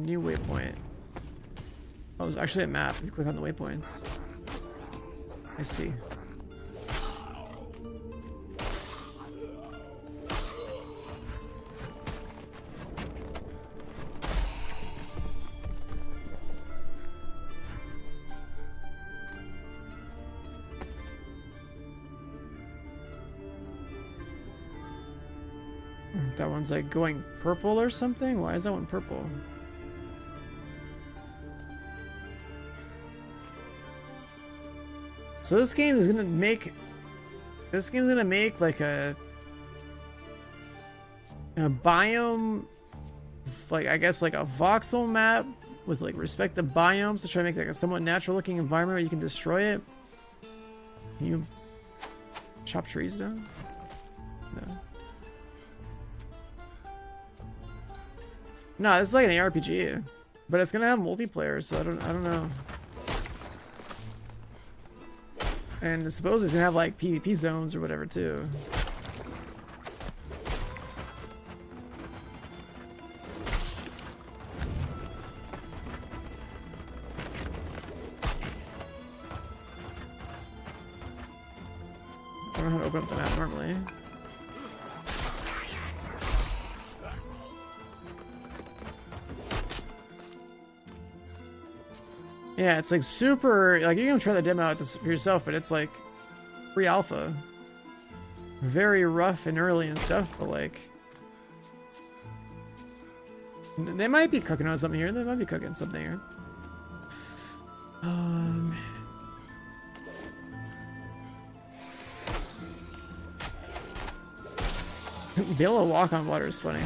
New waypoint. Oh, there's actually a map. You click on the waypoints. I see. That one's like going purple or something? Why is that one purple? So this game is gonna make... This game's gonna make like a biome... Like, I guess like a voxel map with like respect to biomes to try to make like a somewhat natural looking environment where you can destroy it. Can you chop trees down? No. No, this is like an ARPG, but it's gonna have multiplayer, so I don't know. And I suppose it's gonna have like PvP zones or whatever too. I don't know how to open up the map normally. Yeah, it's like super, like you can try the demo out for yourself, but it's like pre-alpha. Very rough and early and stuff, but like... They might be cooking on something here, they might be cooking something here. Be able to walk on water is funny.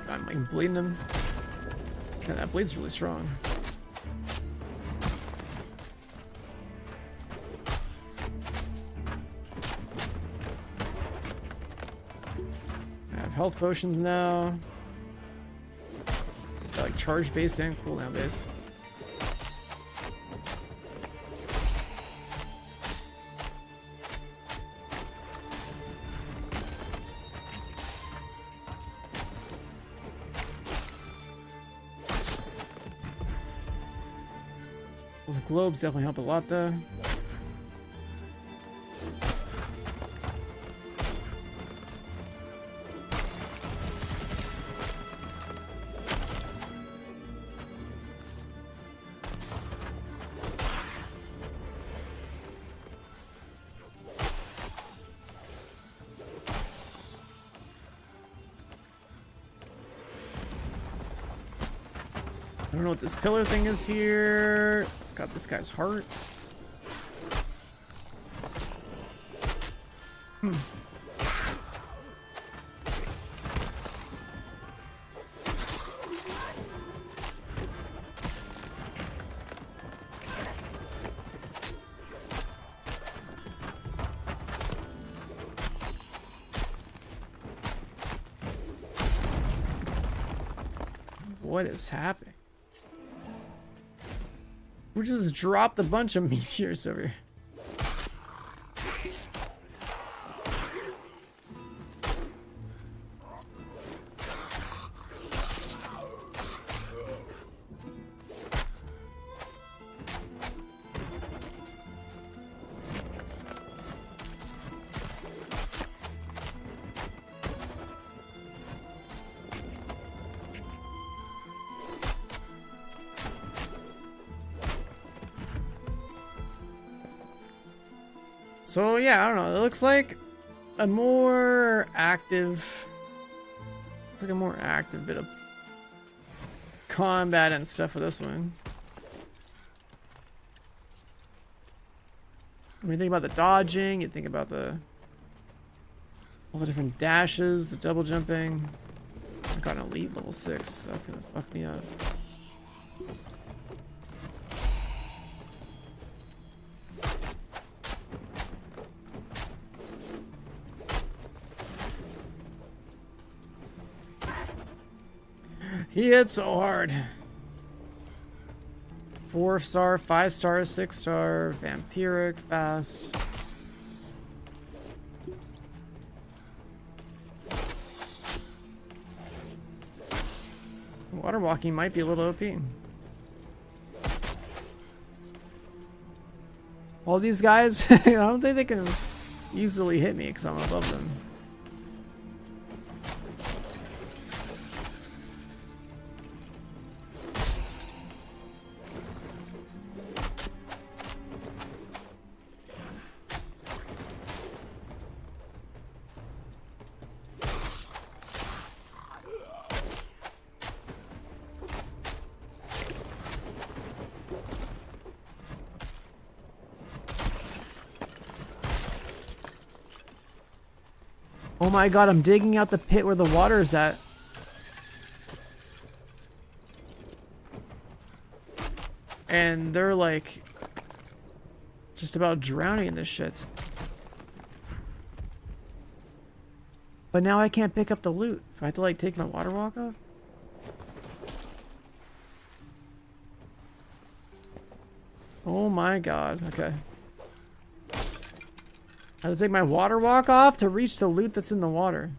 I'm like bleeding him. Yeah, that blade's really strong. I have health potions now. Got like charge base and cooldown base. Those globes definitely help a lot though. I don't know what this pillar thing is here. Got this guy's heart. What is happening? We just dropped a bunch of meteors over here. So yeah, I don't know. It looks like a more active, bit of combat and stuff for this one. When you think about the dodging, you think about all the different dashes, the double jumping. I got an elite level 6. That's gonna fuck me up. He hit so hard. 4-star, 5-star, 6-star, vampiric, fast. Water walking might be a little OP. All these guys, I don't think they can easily hit me because I'm above them. Oh my god, I'm digging out the pit where the water is at. And they're like just about drowning in this shit. But now I can't pick up the loot. I have to like take my water walk off. Oh my god, okay. I have to take my water walk off to reach the loot that's in the water.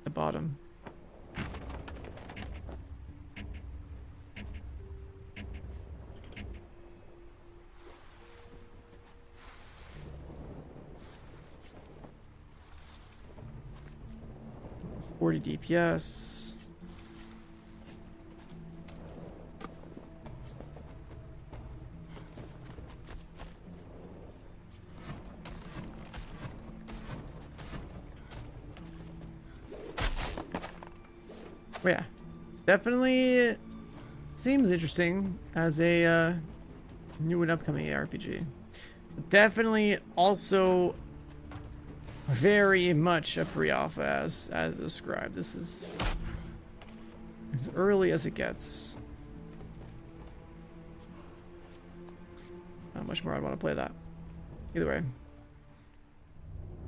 At the bottom. $40 DPS. But yeah, definitely seems interesting as a new and upcoming ARPG. Definitely also very much a pre-alpha as described. This is as early as it gets. Not much more I'd want to play that. Either way.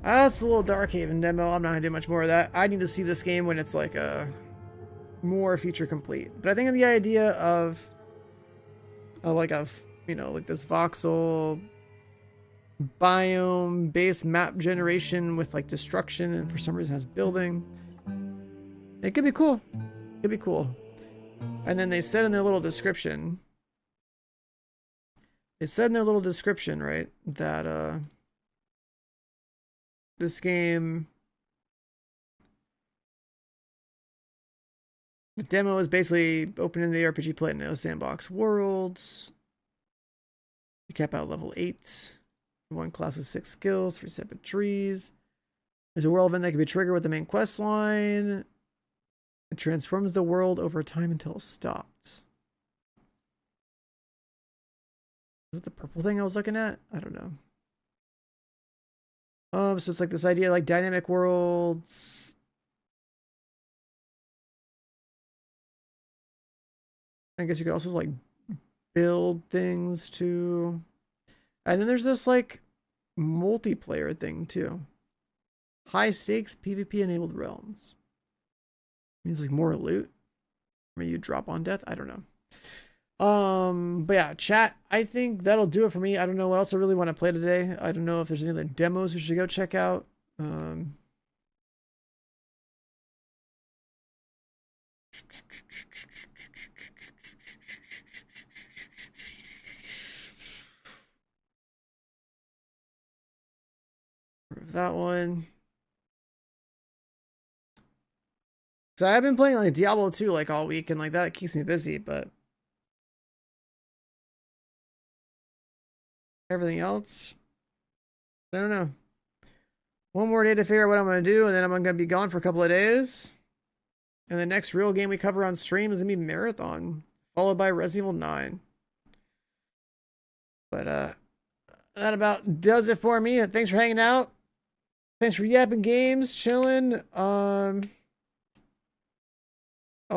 That's a little Darkhaven demo. I'm not gonna do much more of that. I need to see this game when it's like a more feature complete. But I think the idea of like this voxel biome based map generation with like destruction and for some reason has building, it could be cool. It could be cool. And then they said in their little description, right, that this game, the demo is basically opening the RPG play in sandbox worlds. You cap out level 8. One class with 6 skills, 3 separate trees. There's a world event that can be triggered with the main quest line. It transforms the world over time until it stops. Is that the purple thing I was looking at? I don't know. So it's like this idea like dynamic worlds. I guess you could also like build things too. And then there's this like multiplayer thing too. High stakes PvP enabled realms. Means like more loot. Maybe you drop on death. I don't know. But yeah, chat. I think that'll do it for me. I don't know what else I really want to play today. I don't know if there's any other demos we should go check out. That one. So I've been playing like Diablo 2 like all week, and like that keeps me busy, but everything else, I don't know. One more day to figure out what I'm gonna do, and then I'm gonna be gone for a couple of days. And the next real game we cover on stream is gonna be Marathon, followed by Resident Evil 9. But that about does it for me. Thanks for hanging out. Thanks for yapping games, chilling. I'll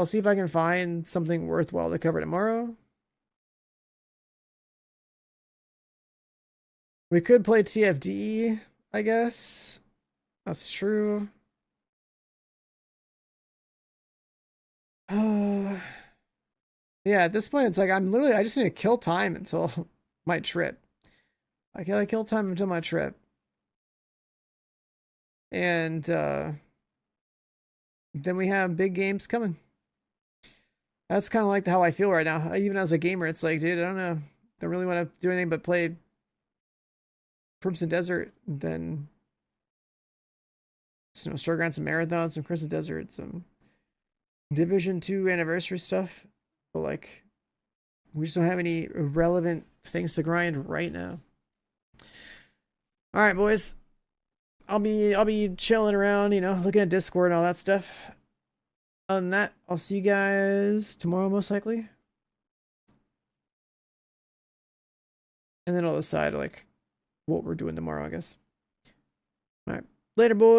see if I can find something worthwhile to cover tomorrow. We could play TFD, I guess. That's true. Yeah, at this point, it's like I just need to kill time until my trip. I gotta kill time until my trip. And then we have big games coming. That's kind of like how I feel right now. Even as a gamer, it's like, dude, I don't know. Don't really want to do anything but play Crimson Desert, then start grinding some marathons, some Crimson Desert, some Division 2 anniversary stuff. But like, we just don't have any relevant things to grind right now. All right, boys. I'll be chilling around, looking at Discord and all that stuff. Other than that, I'll see you guys tomorrow, most likely. And then I'll decide like what we're doing tomorrow, I guess. All right. Later, boys.